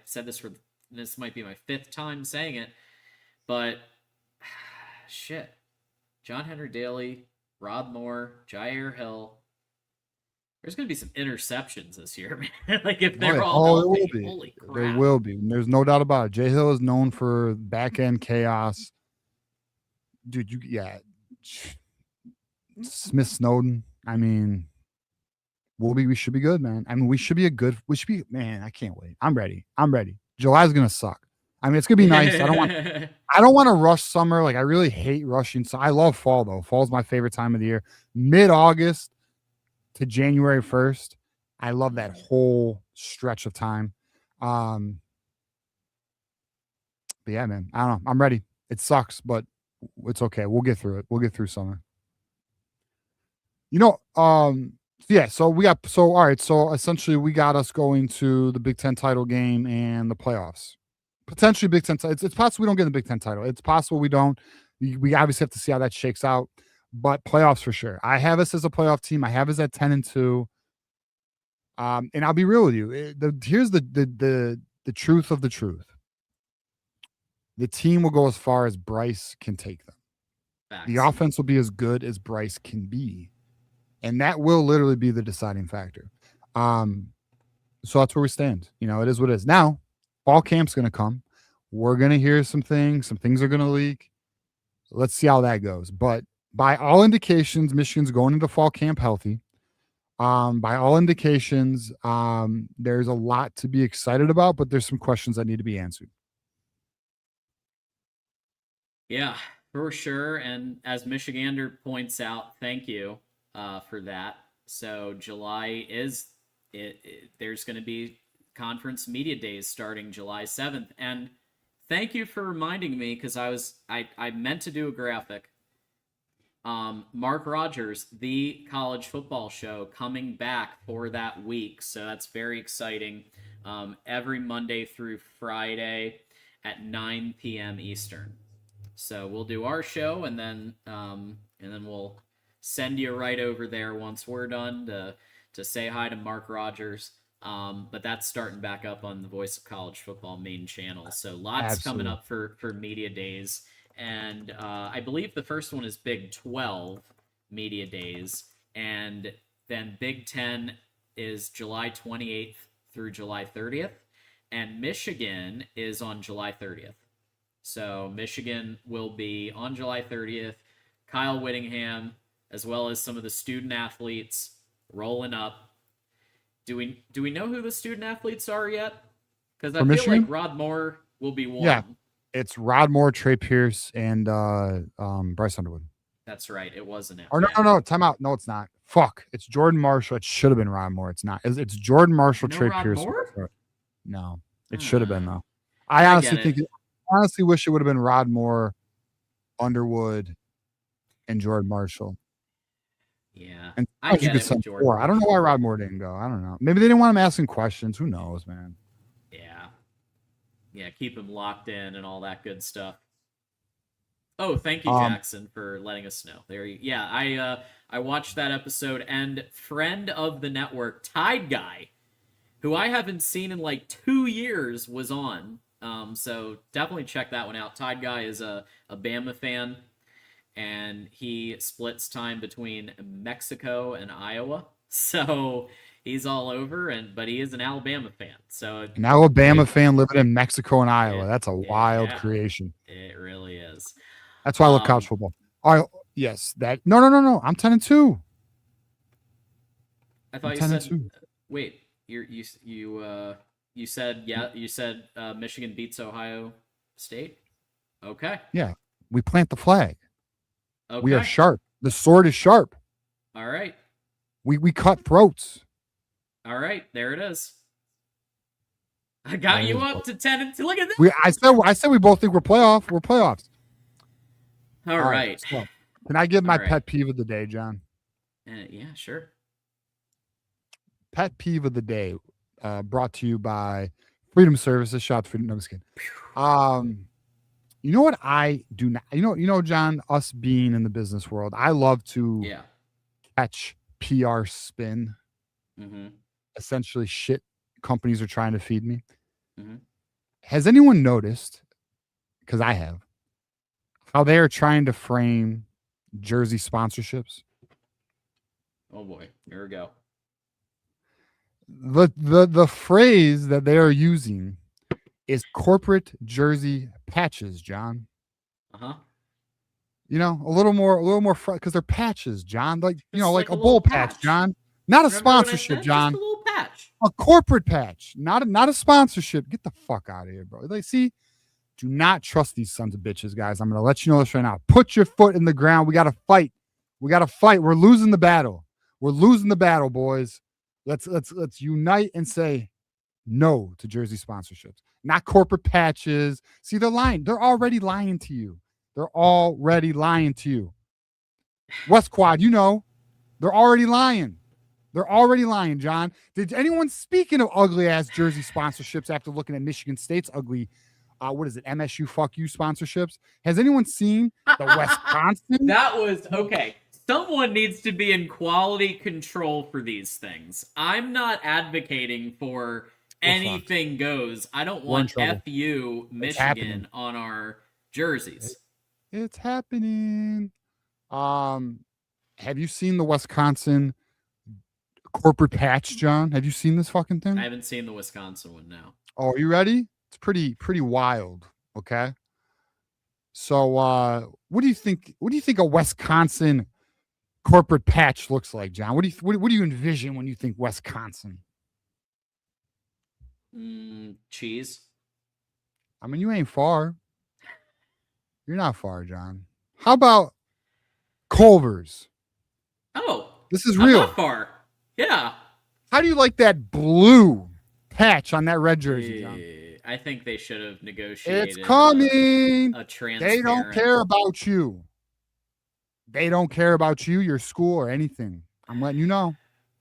said this might be my 5th time saying it, but shit. John Henry Daly, Rob Moore, Jair Hill. There's going to be some interceptions this year, man. Like if they're all healthy, holy crap. There will be. There's no doubt about it. Jay Hill is known for back end chaos. Dude, Smith Snowden. I mean, we should be good, man. I mean, man, I can't wait. I'm ready. July's going to suck. I mean, it's going to be nice. I don't want to rush summer. Like I really hate rushing. So I love fall though. Fall's my favorite time of the year. Mid-August to January 1st. I love that whole stretch of time. But yeah, man, I don't know. I'm ready. It sucks, but it's okay. We'll get through it. We'll get through summer. Yeah, all right. So essentially we got us going to the Big Ten title game and the playoffs. Potentially Big Ten. It's possible we don't get the Big Ten title. It's possible we don't. We obviously have to see how that shakes out. But playoffs for sure. I have us as a playoff team. I have us at 10-2. And I'll be real with you. Here's the truth of the truth. The team will go as far as Bryce can take them. Facts. The offense will be as good as Bryce can be. And that will literally be the deciding factor. So that's where we stand. It is what it is. Now, fall camp's going to come. We're going to hear some things. Some things are going to leak. Let's see how that goes. But by all indications, Michigan's going into fall camp healthy. By all indications, there's a lot to be excited about, but there's some questions that need to be answered. Yeah, for sure. And as Michigander points out, thank you for that. So July there's going to be conference media days starting July 7th. And thank you for reminding me, because I meant to do a graphic. Mark Rogers, the college football show, coming back for that week. So that's very exciting. Every Monday through Friday at 9 p.m. Eastern. So we'll do our show, and then we'll send you right over there once we're done to say hi to Mark Rogers. But that's starting back up on the Voice of College Football main channel. So lots coming up for media days. And I believe the first one is Big 12 media days. And then Big 10 is July 28th through July 30th. And Michigan is on July 30th. So Michigan will be on July 30th. Kyle Whittingham, as well as some of the student athletes rolling up. Do we know who the student athletes are yet? Because I For feel Michigan? like Rod Moore will be one. Yeah. It's Rod Moore, Trey Pierce, and Bryce Underwood. That's right. It wasn't it. Or no, time out. No, it's not. Fuck. It's Jordan Marshall. It should have been Rod Moore. It's not. It's Jordan Marshall, No Trey Rod Pierce. Moore? No, it should have been though. I I honestly get think. it. Honestly, wish it would have been Rod Moore, Underwood, and Jordan Marshall. Yeah, And I get it with Jordan. I don't know why Rod Moore didn't go. I don't know. Maybe they didn't want him asking questions. Who knows, man? Yeah, keep him locked in and all that good stuff. Oh, thank you, Jackson, for letting us know. I watched that episode, and friend of the network, Tide Guy, who I haven't seen in like 2 years, was on. So definitely check that one out. Tide Guy is a Bama fan, and he splits time between Mexico and Iowa. So he's all over, but he is an Alabama fan. So An Alabama fan living in Mexico and Iowa. That's a wild yeah. creation. It really is. That's why I love college football. All right. Yes. That. No. I'm 10-2. I thought you said. Wait. You said You said Michigan beats Ohio State. Okay. Yeah. We plant the flag. Okay. We are sharp. The sword is sharp. All right. We cut throats. All right. There it is. I got you up to 10-2. Look at this. I said we both think we're playoffs. We're playoffs. All right. So, can I give my pet peeve of the day, John? Yeah, sure. Pet peeve of the day, brought to you by Freedom Services. Shout out to Freedom. No, I'm just kidding. You know what I do not? You know, John. Us being in the business world, I love to catch PR spin. Mm-hmm. Essentially, shit companies are trying to feed me. Mm-hmm. Has anyone noticed? Because I have. How they are trying to frame jersey sponsorships. Oh boy, here we go. The phrase that they are using is corporate jersey patches, John. Uh-huh. You know, a little more because they're patches, John. Like, you know, like a bowl patch, John. Not a sponsorship, John. Just a little patch. A corporate patch, not a sponsorship. Get the fuck out of here, bro. Like, see. Do not trust these sons of bitches, guys. I'm going to let you know this right now. Put your foot in the ground. We got to fight. We're losing the battle. We're losing the battle, boys. Let's unite and say no to jersey sponsorships. Not corporate patches. See, they're lying. They're already lying to you. West Quad, you know. They're already lying. John. Did anyone, speaking of ugly ass jersey sponsorships after looking at Michigan State's ugly what is it? MSU fuck you sponsorships. Has anyone seen the Wisconsin? That was okay. Someone needs to be in quality control for these things. I'm not advocating for anything goes. I don't want FU Michigan on our jerseys. It's happening. Have you seen the Wisconsin corporate patch, John? Have you seen this fucking thing? I haven't seen the Wisconsin one now. Oh, are you ready? It's pretty wild. Okay. So what do you think a Wisconsin corporate patch looks like, John? What do you envision when you think Wisconsin? Cheese. I mean, you ain't far. You're not far, John. How about Culver's? Oh, this is real. I'm not far. Yeah. How do you like that blue patch on that red jersey, John? I think they should have negotiated. It's coming. A transparent. They don't care about you. They don't care about you, your school, or anything. I'm letting you know.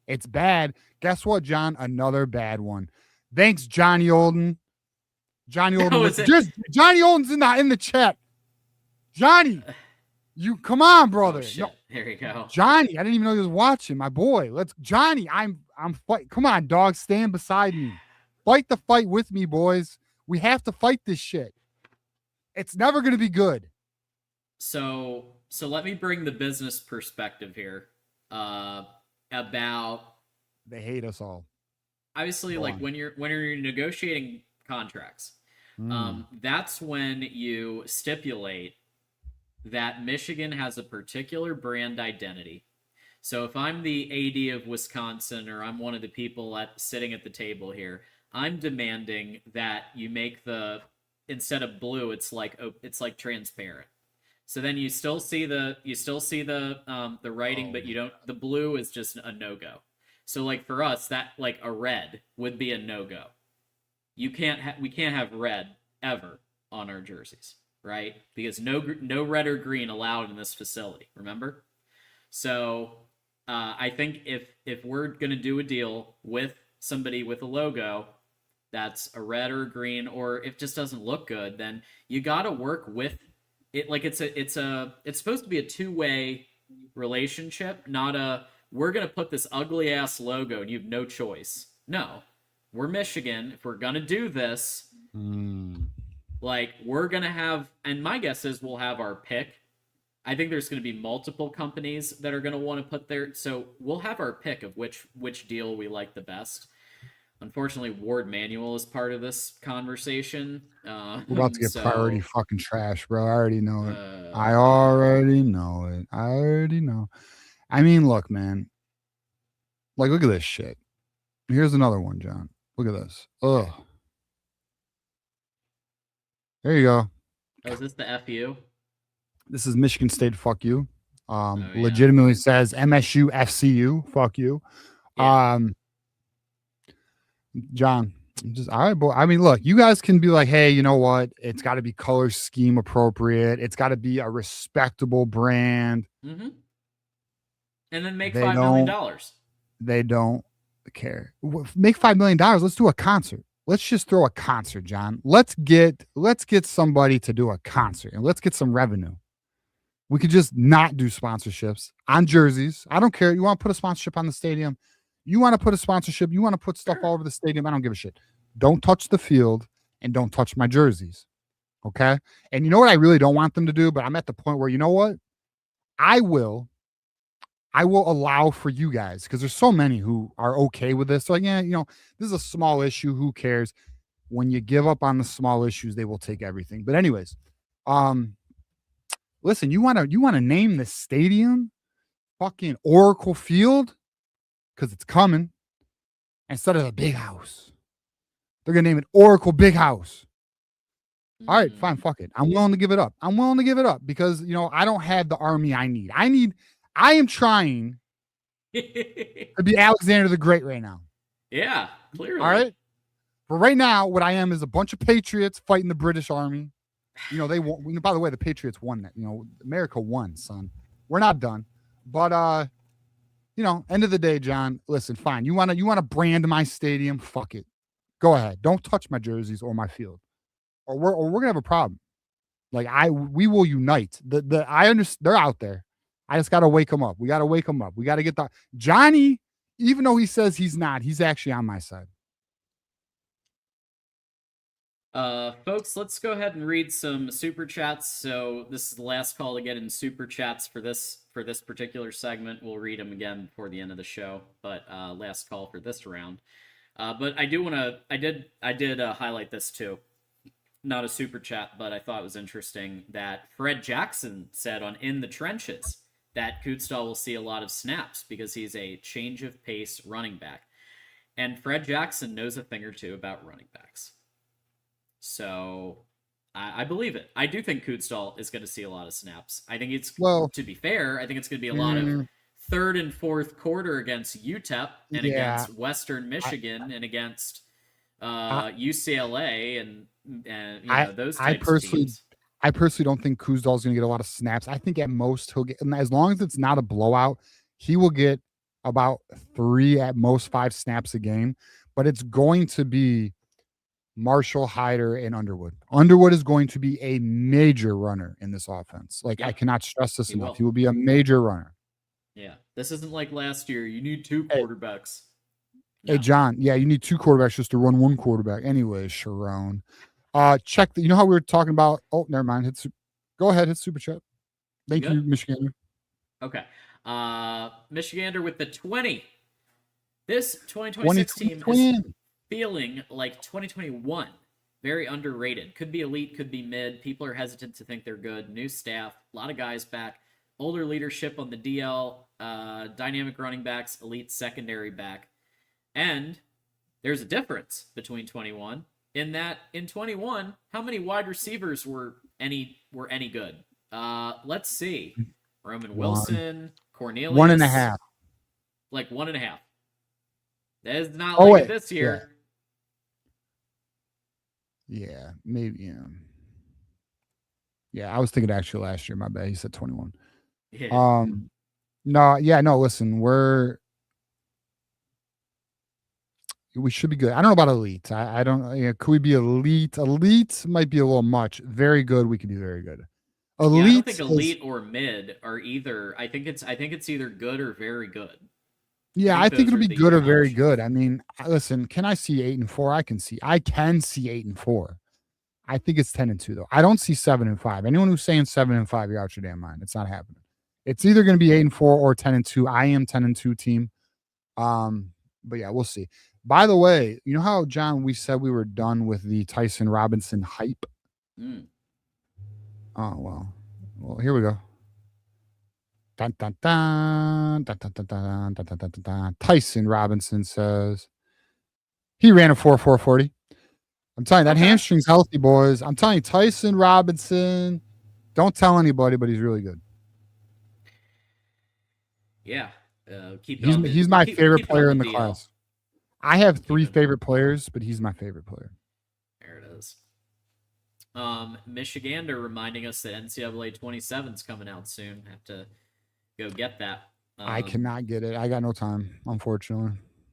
It's bad. Guess what, John? Another bad one. Thanks, Johnny Olden. Johnny Olden. Johnny Olden's in the chat. Johnny, you come on, brother. Oh, no, there you go. Johnny, I didn't even know he was watching. My boy. Johnny, I'm fight. Come on, dog. Stand beside me. Fight the fight with me, boys. We have to fight this shit. It's never going to be good. So let me bring the business perspective here about. They hate us all. Obviously, when you're negotiating contracts, that's when you stipulate that Michigan has a particular brand identity. So if I'm the AD of Wisconsin, or I'm one of the people sitting at the table here, I'm demanding that you make instead of blue, it's like transparent. So then you still see the writing, but you don't. The blue is just a no go. So like for us, that like a red would be a no go. We can't have red ever on our jerseys, right? Because no red or green allowed in this facility. Remember? So I think if we're gonna do a deal with somebody with a logo that's a red or a green, or if it just doesn't look good, then you gotta work with it. Like it's supposed to be a two-way relationship, not a we're gonna put this ugly ass logo and you have no choice. No, we're Michigan. If we're gonna do this, like we're gonna have, and my guess is we'll have our pick. I think there's going to be multiple companies that are going to want to put their, so we'll have our pick of which deal we like the best. Unfortunately, Ward Manual is part of this conversation. We're about to get priority fucking trash, bro. I already know it. I already know it. I already know. I mean, look, man. Like, look at this shit. Here's another one, John. Look at this. Ugh. There you go. Oh, is this the FU? This is Michigan State. Fuck you. Yeah. Legitimately says MSU FCU. Fuck you. Yeah. John, just all right, boy. I mean, look, you guys can be like, hey, you know what? It's got to be color scheme appropriate. It's got to be a respectable brand. Mm-hmm. And then make $5 million. They don't care. Make $5 million. Let's do a concert. Let's just throw a concert, John. Let's get somebody to do a concert and let's get some revenue. We could just not do sponsorships on jerseys. I don't care. You want to put a sponsorship on the stadium? You want to put a sponsorship? You want to put stuff all over the stadium? I don't give a shit. Don't touch the field and don't touch my jerseys. Okay? And you know what I really don't want them to do? But I'm at the point where, you know what? I will allow for you guys, because there's so many who are okay with this. So like, yeah, you know, this is a small issue. Who cares? When you give up on the small issues, they will take everything. But anyways, listen, you want to name the stadium fucking Oracle Field, because it's coming, instead of the Big House. They're gonna name it Oracle Big House. All right, fine, fuck it. I'm willing to give it up. I'm willing to give it up because, you know, I don't have the army I need. I am trying to be Alexander the Great right now. Yeah, clearly. All right. But right now, what I am is a bunch of patriots fighting the British army. You know, they won. By the way, the Patriots won that. You know, America won, son. We're not done. But you know, end of the day, John, listen, fine. You wanna brand my stadium? Fuck it. Go ahead. Don't touch my jerseys or my field. Or we're gonna have a problem. Like we will unite. I understand they're out there. I just gotta wake them up. We gotta wake them up. We gotta get Johnny, even though he says he's not, he's actually on my side. Folks, let's go ahead and read some super chats. So this is the last call to get in super chats for this particular segment. We'll read them again before the end of the show, but last call for this round. But I did highlight this too. Not a super chat, but I thought it was interesting that Fred Jackson said on In the Trenches that Kutzdahl will see a lot of snaps because he's a change of pace running back. And Fred Jackson knows a thing or two about running backs. So I believe it. I do think Kutzdahl is going to see a lot of snaps. I think to be fair, I think it's going to be a lot of third and fourth quarter against UTEP and against Western Michigan and against UCLA and you know, those types of teams. I personally don't think Kutzdahl is going to get a lot of snaps. I think at most he'll get, and as long as it's not a blowout, he will get about 3 at most 5 snaps a game. But it's going to be Marshall, Hyder, and Underwood. Underwood is going to be a major runner in this offense. Like, I cannot stress this enough. He will be a major runner. Yeah. This isn't like last year. You need 2 quarterbacks. Hey, John. Yeah, you need 2 quarterbacks just to run 1 quarterback. Anyways, Sharon. Check you know how we were talking about? Oh, never mind. Go ahead. Hit super chat. Thank you, Michigander. Okay. Michigander with the 20. This 2026 team is feeling like 2021. very underrated. Could be elite, could be mid. People are hesitant to think they're good. New staff, a lot of guys back. Older leadership on the DL, dynamic running backs, elite secondary back. And there's a difference between 21 in that in 21, how many wide receivers were any good? Let's see. Roman Wilson, Cornelius. 1.5. Like 1.5. That is not like it this year. Yeah, maybe. Yeah, I was thinking actually last year. My bad. He said 21. Yeah. No. Listen, we should be good. I don't know about elite. I don't. Could we be elite? Elite might be a little much. Very good. We could be very good. Elite. I don't think elite or mid are either. I think it's either good or very good. Yeah, I think it'll be good or very good. I mean, listen, can I see 8-4? I can see 8-4. I think it's 10-2 though. I don't see 7-5. Anyone who's saying 7-5, you're out your damn mind. It's not happening. It's either going to be 8-4 or 10-2. I am 10-2 team. But yeah, we'll see. By the way, you know how, John, we said we were done with the Tyson Robinson hype? Oh, well, here we go. Dun, dun, dun, dun, dun, dun, dun, dun, dun, dun, dun, dun. Tyson Robinson says he ran a 4.40. I'm telling you, that hamstring's healthy, boys. I'm telling you, Tyson Robinson, don't tell anybody, but he's really good. Yeah. He's my favorite player in the class. I have 3 favorite players, but he's my favorite player. There it is. Michigander reminding us that NCAA 27 is coming out soon. Have to go get that. I cannot get it. I got no time, unfortunately.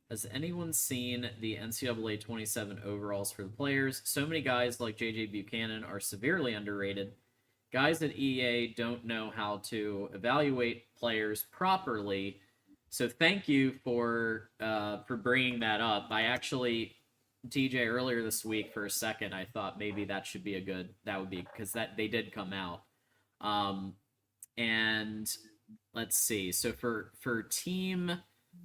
Has anyone seen the NCAA 27 overalls for the players? So many guys like JJ Buchanan are severely underrated. Guys at EA don't know how to evaluate players properly. So thank you for bringing that up. I actually, TJ, earlier this week for a second, I thought maybe that would be because they did come out. And let's see. So for team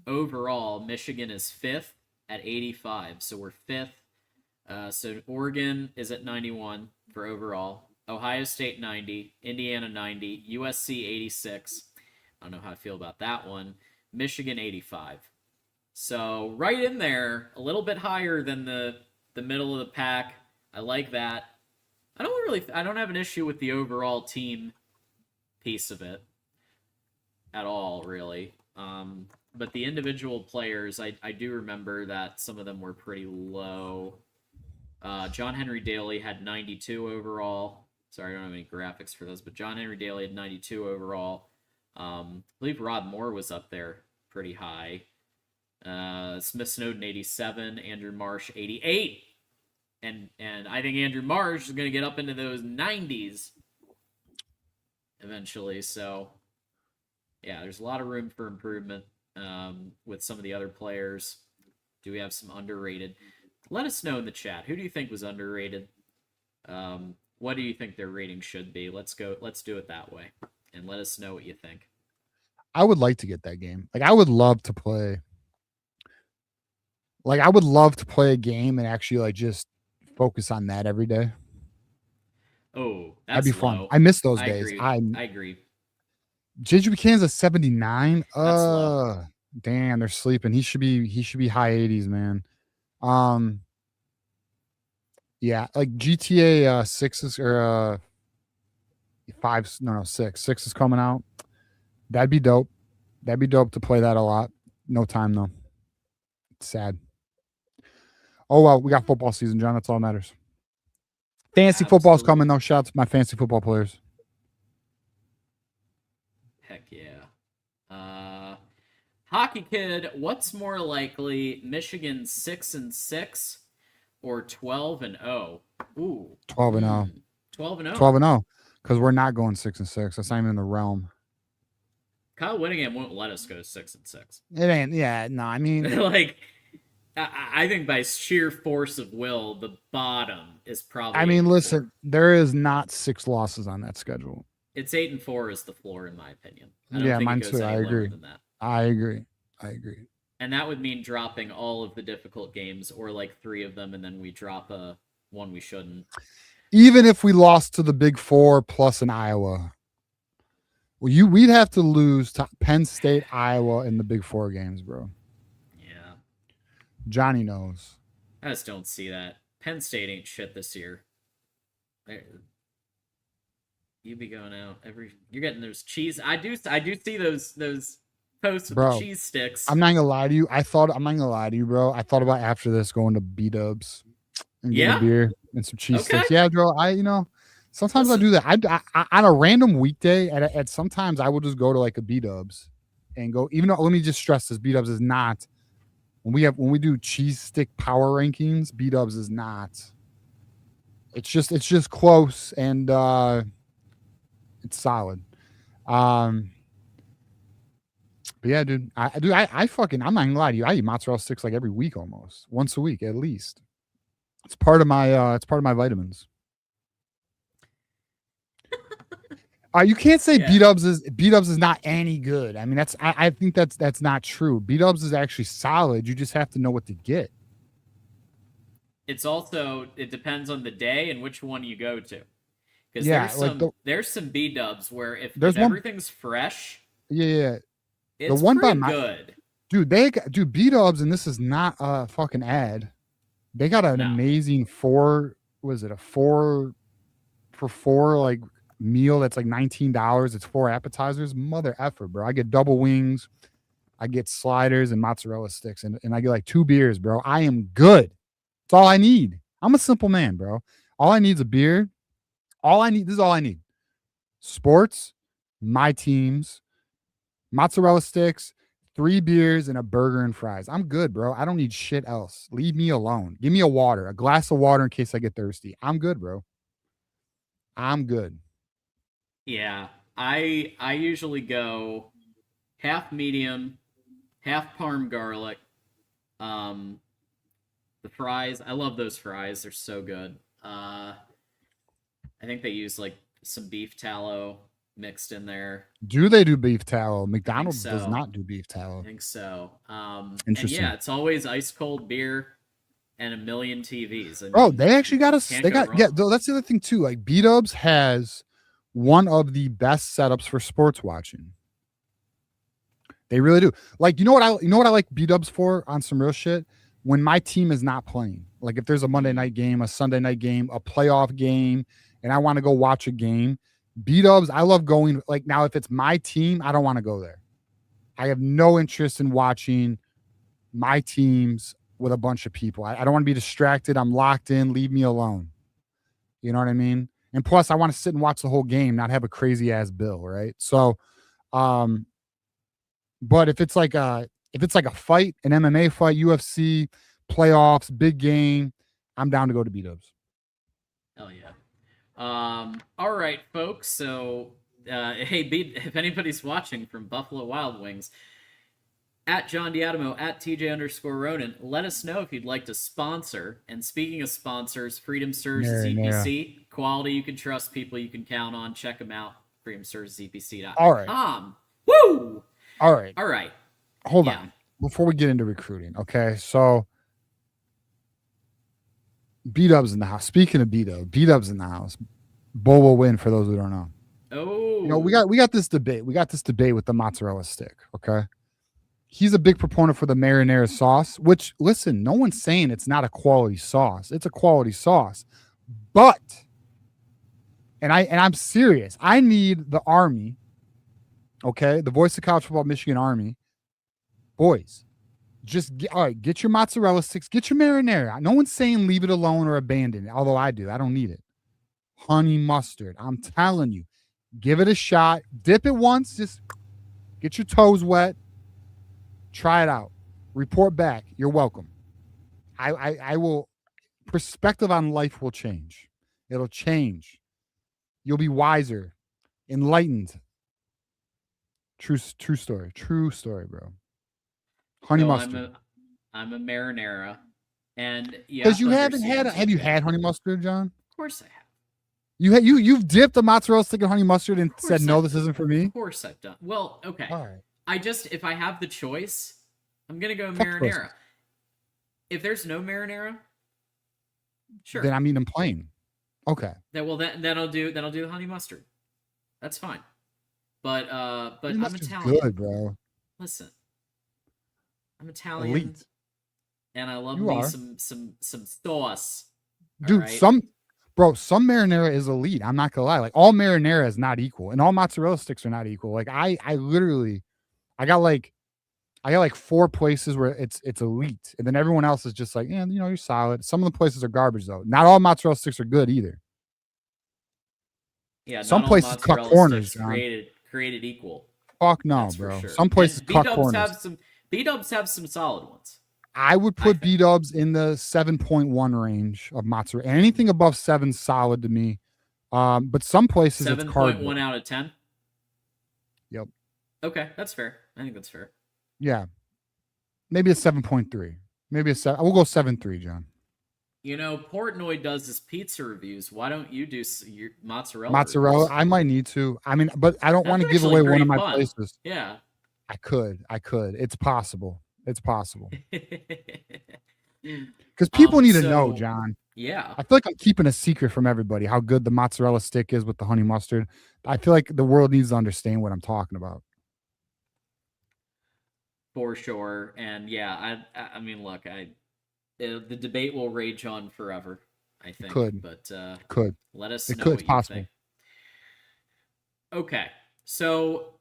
overall, Michigan is 5th at 85. So we're 5th. So Oregon is at 91 for overall. Ohio State 90, Indiana 90, USC 86. I don't know how I feel about that one. Michigan 85. So right in there, a little bit higher than the middle of the pack. I like that. I don't have an issue with the overall team piece of it at all, really. But the individual players, I do remember that some of them were pretty low. John Henry Daly had 92 overall. Sorry, I don't have any graphics for those, but John Henry Daly had 92 overall. I believe Rod Moore was up there pretty high. Smith Snowden 87, Andrew Marsh 88, and I think Andrew Marsh is going to get up into those 90s eventually. So yeah, there's a lot of room for improvement with some of the other players. Do we have some underrated? Let us know in the chat. Who do you think was underrated? What do you think their rating should be? Let's do it that way, and let us know what you think. I would like to get that game. I would love to play. I would love to play a game and actually just focus on that every day. Oh, that'd be fun. I miss those days. Agree. I agree. JJ Buchanan's a 79. That's low. Damn, they're sleeping. He should be high 80s, man. Yeah, GTA 6s or 5s. No, 6. 6 is coming out. That'd be dope. That'd be dope to play that a lot. No time though. It's sad. Oh well, we got football season, John. That's all that matters. Fantasy football's coming though. Shout out to my fantasy football players. Heck yeah. Hockey Kid, what's more likely, Michigan 6-6 or 12-0? Ooh. 12-0. 12-0. 12-0. Because we're not going 6-6. That's not even in the realm. Kyle Whittingham won't let us go 6-6. It ain't. Yeah. No. I mean, I think by sheer force of will, the bottom is probably. I mean, listen, there is not 6 losses on that schedule. It's 8-4 is the floor, in my opinion. Yeah, mine too. I agree. I agree. And that would mean dropping all of the difficult games, or 3 of them, and then we drop a one we shouldn't. Even if we lost to the Big Four plus an Iowa, we'd have to lose to Penn State, Iowa in the Big Four games, bro. Yeah. Johnny knows. I just don't see that. Penn State ain't shit this year. You be going out you're getting those cheese. I do see those posts with Bro, the cheese sticks. I'm not gonna lie to you. I'm not gonna lie to you, bro. I thought about after this going to B-Dubs and getting a beer and some cheese sticks. Yeah, bro. Sometimes I do that. I on a random weekday at sometimes I will just go to like a B-Dubs and go. Even though, let me just stress this: B-Dubs is not when we do cheese stick power rankings. B-Dubs is not. It's just close and it's solid. But yeah, dude, I fucking, I'm not gonna lie to you. I eat mozzarella sticks like every week, almost once a week at least. It's part of my vitamins. You can't say B-Dubs is not any good. I mean, I think that's not true. B-Dubs is actually solid. You just have to know what to get. It's also, it depends on the day and which one you go to. Because there's some B-Dubs where if everything's fresh, it's the one pretty good. Dude, B-Dubs, and this is not a fucking ad. They got an amazing 4 for 4 like meal that's like $19. It's 4 appetizers. Mother effer, bro. I get double wings, I get sliders and mozzarella sticks, and I get like 2 beers, bro. I am good. That's all I need. I'm a simple man, bro. All I need is a beer. This is all I need. Sports, my teams, mozzarella sticks, 3 beers, and a burger and fries. I'm good, bro. I don't need shit else. Leave me alone. Give me a glass of water in case I get thirsty. I'm good, bro. I'm good. Yeah. I usually go half medium, half parm garlic. The fries, I love those fries. They're so good. I think they use like some beef tallow mixed in there. Do they do beef tallow? McDonald's does not do beef tallow. I think so. Interesting. And yeah, it's always ice cold beer and a million TVs. They actually got us. That's the other thing too. Like B-Dubs has one of the best setups for sports watching. They really do. Like, you know what I like B-Dubs for on some real shit? When my team is not playing, like if there's a Monday night game, a Sunday night game, a playoff game, and I want to go watch a game, B-Dubs, I love going. Like now, if it's my team, I don't want to go there. I have no interest in watching my teams with a bunch of people. I don't want to be distracted. I'm locked in. Leave me alone. You know what I mean? And plus, I want to sit and watch the whole game, not have a crazy ass bill, right? So, but if it's like a fight, an MMA fight, UFC, playoffs, big game, I'm down to go to B-Dubs. Hell yeah. All right, folks. So, hey, if anybody's watching from Buffalo Wild Wings, at John Diadamo, at TJ_Ronin, let us know if you'd like to sponsor. And speaking of sponsors, Freedom Services EPC, quality you can trust, people you can count on. Check them out. FreedomServicesEPC.com. All right. Woo! All right. Hold Yeah. on. Before we get into recruiting, okay? So B-Dubs in the house. Speaking of B-Dubs in the house. Bull will win for those who don't know. Oh. You know, we got this debate. We got this debate with the mozzarella stick, okay? He's a big proponent for the marinara sauce, which, listen, no one's saying it's not a quality sauce. It's a quality sauce. But, and I'm serious, I need the Army, okay? The Voice of College Football Michigan Army. Boys, get your mozzarella sticks, get your marinara. No one's saying leave it alone or abandon it, although I do. I don't need it. Honey mustard. I'm telling you, give it a shot. Dip it once. Just get your toes wet. Try it out. Report back. You're welcome. I will. Perspective on life will change. It'll change. You'll be wiser, enlightened. True story. True story, bro. Honey mustard. I'm a marinara, and because you haven't had. Have you had honey mustard, John? Of course I have. You've dipped a mozzarella stick in honey mustard and said no, this isn't for me. Of course I've done. Well, okay. All right. If I have the choice, I'm gonna go marinara. If there's no marinara, Sure. then I'm eating them plain. Okay. Then I'll do the honey mustard. That's fine. But Honey I'm mustard's Italian. good, bro. Listen, I'm Italian, Elite. and I love You me are. some sauce. Dude, right? some marinara is elite. I'm not gonna lie. Like all marinara is not equal, and all mozzarella sticks are not equal. Like I literally, I got like 4 places where it's elite, and then everyone else is just like, yeah, you're solid. Some of the places are garbage though. Not all mozzarella sticks are good either. Yeah, Some not all places cut mozzarella corners, sticks John. created equal. Fuck no, That's for bro. sure. Some places And cut corners. B-dubs have some solid ones. I would put B-dubs in the 7.1 range of mozzarella. Anything above 7 solid to me. But some places it's 7.1 out of 10. Yep. Okay, that's fair. I think that's fair. Yeah. Maybe a 7.3. Maybe a 7. We'll go 7.3, John. Portnoy does his pizza reviews. Why don't you do your mozzarella? Mozzarella, reviews? I might need to. I mean, but I don't want to give actually away one of great my fun. places. Yeah. I could. It's possible. It's possible. Because people need to know, John. Yeah. I feel like I'm keeping a secret from everybody how good the mozzarella stick is with the honey mustard. I feel like the world needs to understand what I'm talking about. For sure. And yeah, I mean, look, the debate will rage on forever, I think. But let us know what you think. Okay. So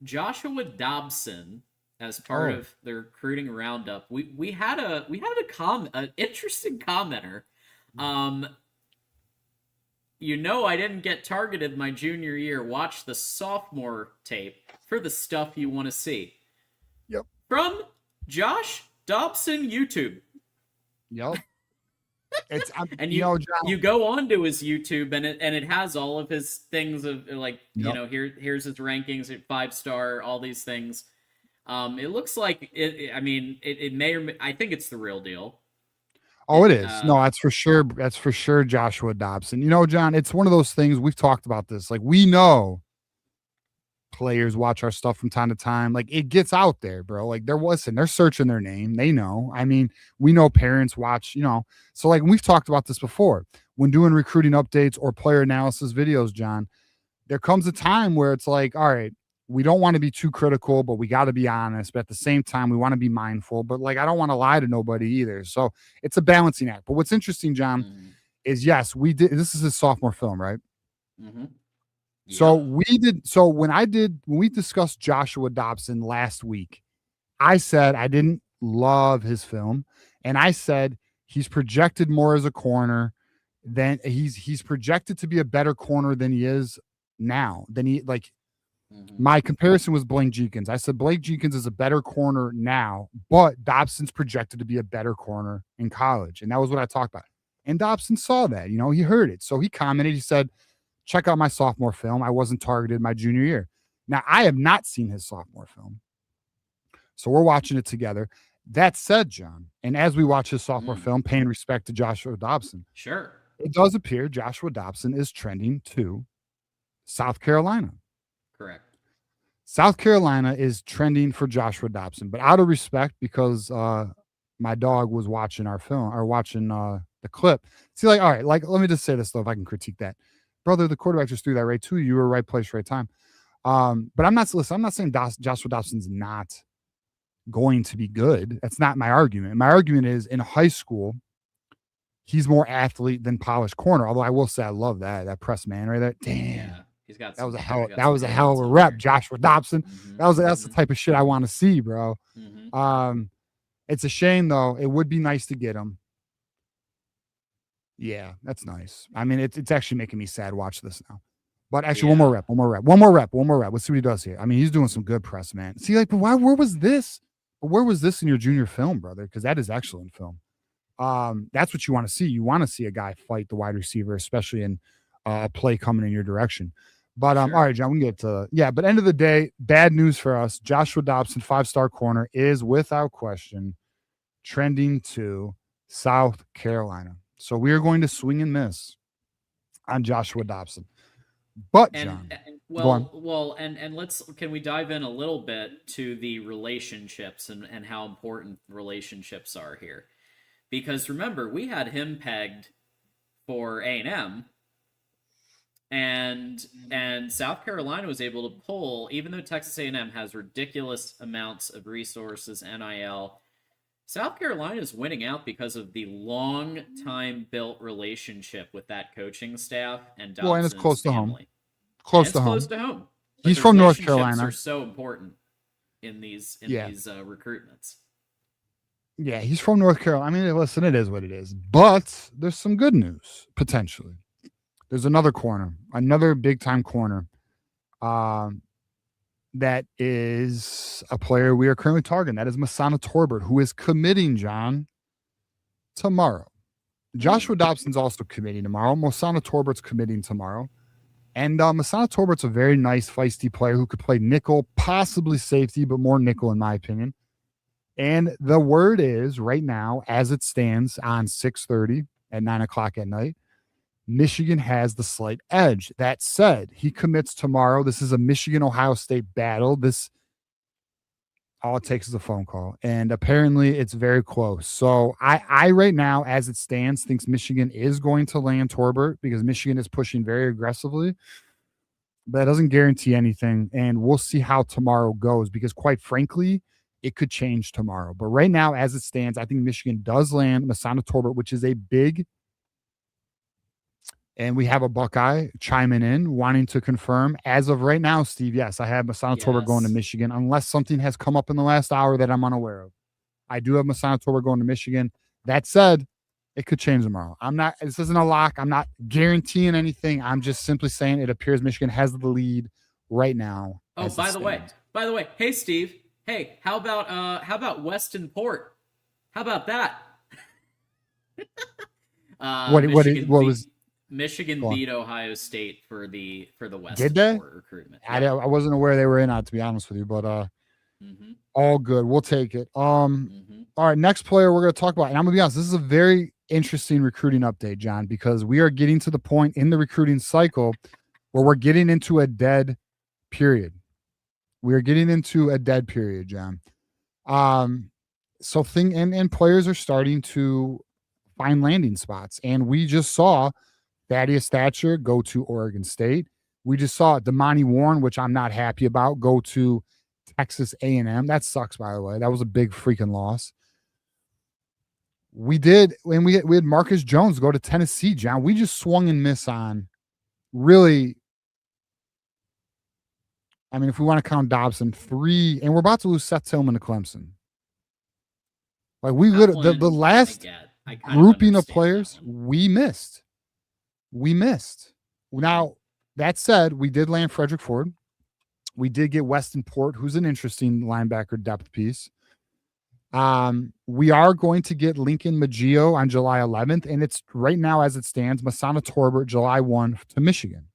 Joshua Dobson, as part of the recruiting roundup, we had an interesting commenter. I didn't get targeted my junior year. Watch the sophomore tape for the stuff you want to see. Yep. From Josh Dobson YouTube. Yep. It's and you go onto his YouTube and it has all of his things of like here's his rankings at 5-star, all these things. It looks like it. I mean, it may or may, I think it's the real deal. Oh, it is. No, that's for sure. That's for sure. Joshua Dobson. John, it's one of those things we've talked about this. Like we know players watch our stuff from time to time. Like it gets out there, bro. Like they're searching their name. They know. I mean, we know parents watch, so like we've talked about this before when doing recruiting updates or player analysis videos, John, there comes a time where it's like, all right, we don't want to be too critical, but we got to be honest. But at the same time, we want to be mindful, but like, I don't want to lie to nobody either. So it's a balancing act. But what's interesting, John, is yes, we did. This is his sophomore film, right? Mm-hmm. So we did. So when we discussed Joshua Dobson last week, I said I didn't love his film, and I said he's projected more as a corner than he's projected to be a better corner than he is now. My comparison was Blake Jenkins. I said Blake Jenkins is a better corner now, but Dobson's projected to be a better corner in college, and that was what I talked about. And Dobson saw that, he heard it, so he commented. He said, check out my sophomore film. I wasn't targeted my junior year. Now, I have not seen his sophomore film, so we're watching it together. That said, John, and as we watch his sophomore film, paying respect to Joshua Dobson, sure, it does appear Joshua Dobson is trending to South Carolina. Correct. South Carolina is trending for Joshua Dobson, but out of respect, because my dog was watching our film or watching the clip. See, like, all right, like, let me just say this though, if I can critique that. Brother, the quarterback just threw that right to you. You were right place, right time. But I'm not saying Joshua Dobson's not going to be good. That's not my argument. My argument is in high school, he's more athlete than polished corner. Although I will say I love that press man right there. Damn. Yeah. He's got that was a hell of a rep, Joshua Dobson. That's the type of shit I want to see, bro. It's a shame though. It would be nice to get him. Yeah, that's nice. I mean, it's actually making me sad watch this now. But actually, one more rep. Let's see what he does here. I mean, he's doing some good press, man. See, like, but where was this? But where was this in your junior film, brother? Because that is excellent film. That's what you want to see. You want to see a guy fight the wide receiver, especially in a play coming in your direction. But all right, John, we can get to but end of the day, bad news for us. Joshua Dobson, 5-star corner, is without question trending to South Carolina. So we are going to swing and miss on Joshua Dobson. But John, can we dive in a little bit to the relationships and how important relationships are here? Because remember, we had him pegged for A&M. And South Carolina was able to pull, even though Texas A&M has ridiculous amounts of resources, NIL, South Carolina is winning out because of the long time built relationship with that coaching staff and Dobson's and it's close to home. family. Close to home. But He's the from North relationships Carolina. are so important in these recruitments. Yeah, he's from North Carolina. I mean, listen, it is what it is. But there's some good news, potentially. There's another corner, another big-time corner that is a player we are currently targeting. That is Masana Torbert, who is committing, John, tomorrow. Joshua Dobson's also committing tomorrow. Masana Torbert's committing tomorrow. And Masana Torbert's a very nice, feisty player who could play nickel, possibly safety, but more nickel in my opinion. And the word is right now, as it stands on 6:30 at 9 o'clock at night, Michigan has the slight edge. That said, he commits tomorrow. This is a Michigan-Ohio State battle. All it takes is a phone call. And apparently it's very close. So I right now, as it stands, thinks Michigan is going to land Torbert because Michigan is pushing very aggressively. But that doesn't guarantee anything. And we'll see how tomorrow goes because, quite frankly, it could change tomorrow. But right now, as it stands, I think Michigan does land Masana Torbert, which is a big. And we have a Buckeye chiming in, wanting to confirm. As of right now, Steve, yes, I have Masana Torbert going to Michigan, unless something has come up in the last hour that I'm unaware of. I do have Masana Torbert going to Michigan. That said, it could change tomorrow. This isn't a lock. I'm not guaranteeing anything. I'm just simply saying it appears Michigan has the lead right now. Oh, by the way, hey, Steve. Hey, how about Weston Port? How about that? Michigan beat Ohio State for the Western Port recruitment. Yeah. I wasn't aware they were in on, to be honest with you, but all good. We'll take it. All right, next player we're going to talk about, and I'm going to be honest, this is a very interesting recruiting update, John, because we are getting to the point in the recruiting cycle where we're getting into a dead period. We are getting into a dead period, John. So players are starting to find landing spots, and we just saw Thaddeus Thatcher go to Oregon State. We just saw Damani Warren, which I'm not happy about, go to Texas A&M. That sucks, by the way. That was a big freaking loss. We had Marcus Jones go to Tennessee, John. We just swung and miss on really. I mean, if we want to count Dobson, 3, and we're about to lose Seth Tillman to Clemson. Like the last grouping of players, we missed. Now, that said, we did land Frederick Ford. We did get Weston Port, who's an interesting linebacker depth piece. We are going to get Lincoln Maggio on July 11th, and it's right now as it stands, Masana Torbert, July 1 to Michigan.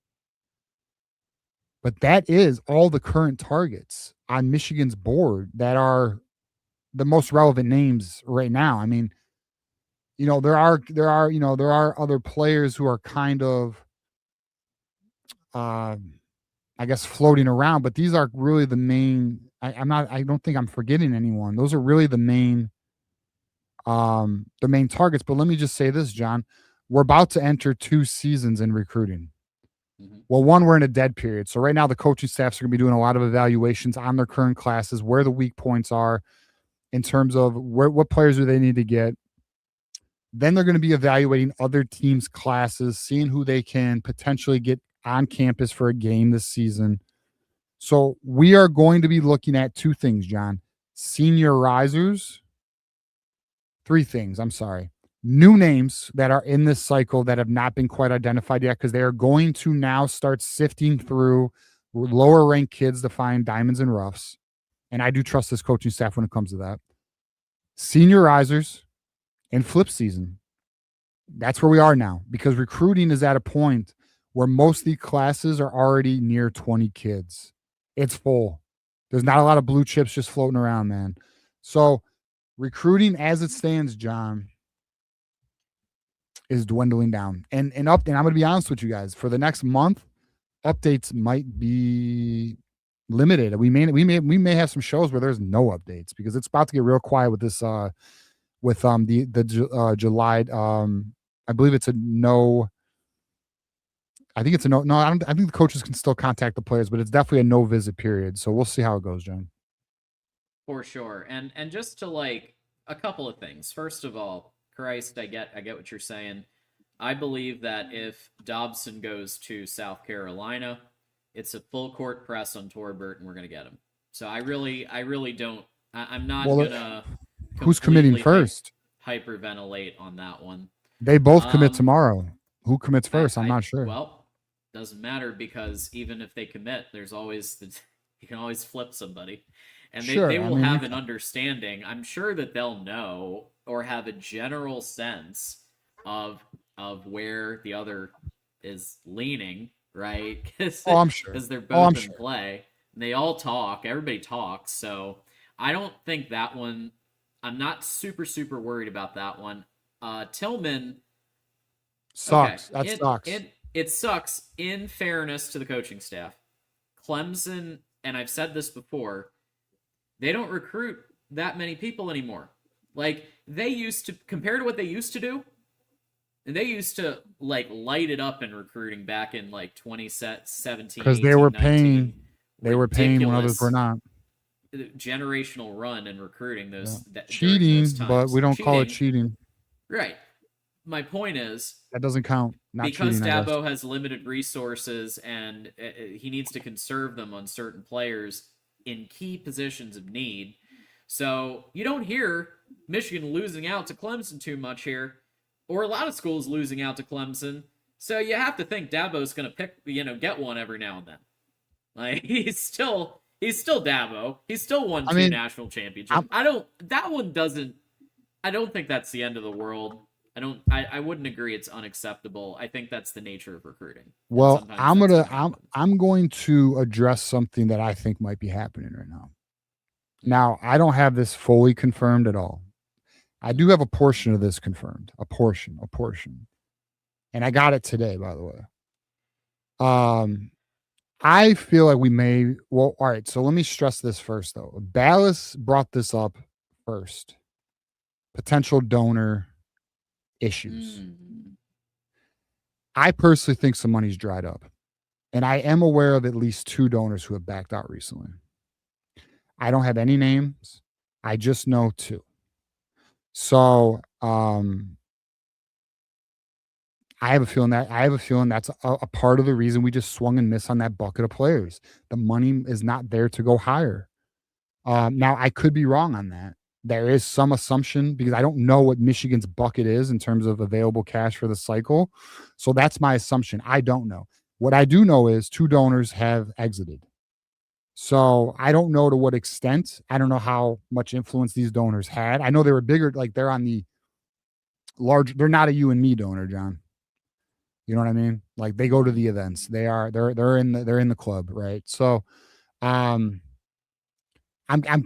But that is all the current targets on Michigan's board that are the most relevant names right now. I mean, there are other players who are kind of, I guess, floating around, but these are really the main. I don't think I'm forgetting anyone. Those are really the main targets. But let me just say this, John, we're about to enter 2 seasons in recruiting. Well, one, we're in a dead period. So right now the coaching staffs are going to be doing a lot of evaluations on their current classes, where the weak points are in terms of what players do they need to get. Then they're going to be evaluating other teams' classes, seeing who they can potentially get on campus for a game this season. So we are going to be looking at 2 things, John. Senior risers. 3 things, I'm sorry. New names that are in this cycle that have not been quite identified yet, because they are going to now start sifting through lower ranked kids to find diamonds and roughs. And I do trust this coaching staff when it comes to that. Senior risers and flip season. That's where we are now, because recruiting is at a point where most of the classes are already near 20 kids. It's full. There's not a lot of blue chips just floating around, man. So recruiting as it stands, John, is dwindling down. And I'm going to be honest with you guys, for the next month, updates might be limited. We may have some shows where there's no updates because it's about to get real quiet with this July I believe it's a no. I think it's a no. No, I don't. I think the coaches can still contact the players, but it's definitely a no visit period. So we'll see how it goes, John. For sure. And just to like a couple of things. First of all, Christ, I get what you're saying. I believe that if Dobson goes to South Carolina, it's a full court press on Torbert, and we're gonna get him. So I really don't. I'm not gonna. Who's committing first? Hyperventilate on that one. They both commit tomorrow. Who commits first? I'm not sure. Well, doesn't matter because even if they commit, there's always you can always flip somebody, and they will have an understanding. I'm sure that they'll know or have a general sense of where the other is leaning, right? I'm sure because they're both in play. And they all talk. Everybody talks. So I don't think that one. I'm not super worried about that one. Tillman sucks. Okay. That sucks. It sucks in fairness to the coaching staff. Clemson, and I've said this before, they don't recruit that many people anymore. Like they used to, compared to what they used to do, and they used to like light it up in recruiting back in like 2017 because they were paying. They were paying when others were not. Generational run in recruiting cheating, but we don't call it cheating. Right. My point is that doesn't count. Not because cheating, Dabo has limited resources and he needs to conserve them on certain players in key positions of need. So you don't hear Michigan losing out to Clemson too much here, or a lot of schools losing out to Clemson. So you have to think Dabo's going to get one every now and then. Like he's still Dabo. He's still won two national championships. I don't think that's the end of the world. I wouldn't agree it's unacceptable. I think that's the nature of recruiting. Well, I'm going to address something that I think might be happening right now. Now, I don't have this fully confirmed at all. I do have a portion of this confirmed. A portion. And I got it today, by the way. I feel like we may. Well, all right. So let me stress this first, though. Ballas brought this up first. Potential donor issues. I personally think some money's dried up, and I am aware of at least 2 donors who have backed out recently. I don't have any names. I just know 2. So, I have a feeling that's a part of the reason we just swung and missed on that bucket of players. The money is not there to go higher. Now I could be wrong on that. There is some assumption because I don't know what Michigan's bucket is in terms of available cash for the cycle. So that's my assumption. I don't know. What I do know is 2 donors have exited. So I don't know to what extent. I don't know how much influence these donors had. I know they were bigger, like they're on the large, they're not a you and me donor, John. You know what I mean? Like they go to the events. They're in the club, right? So I'm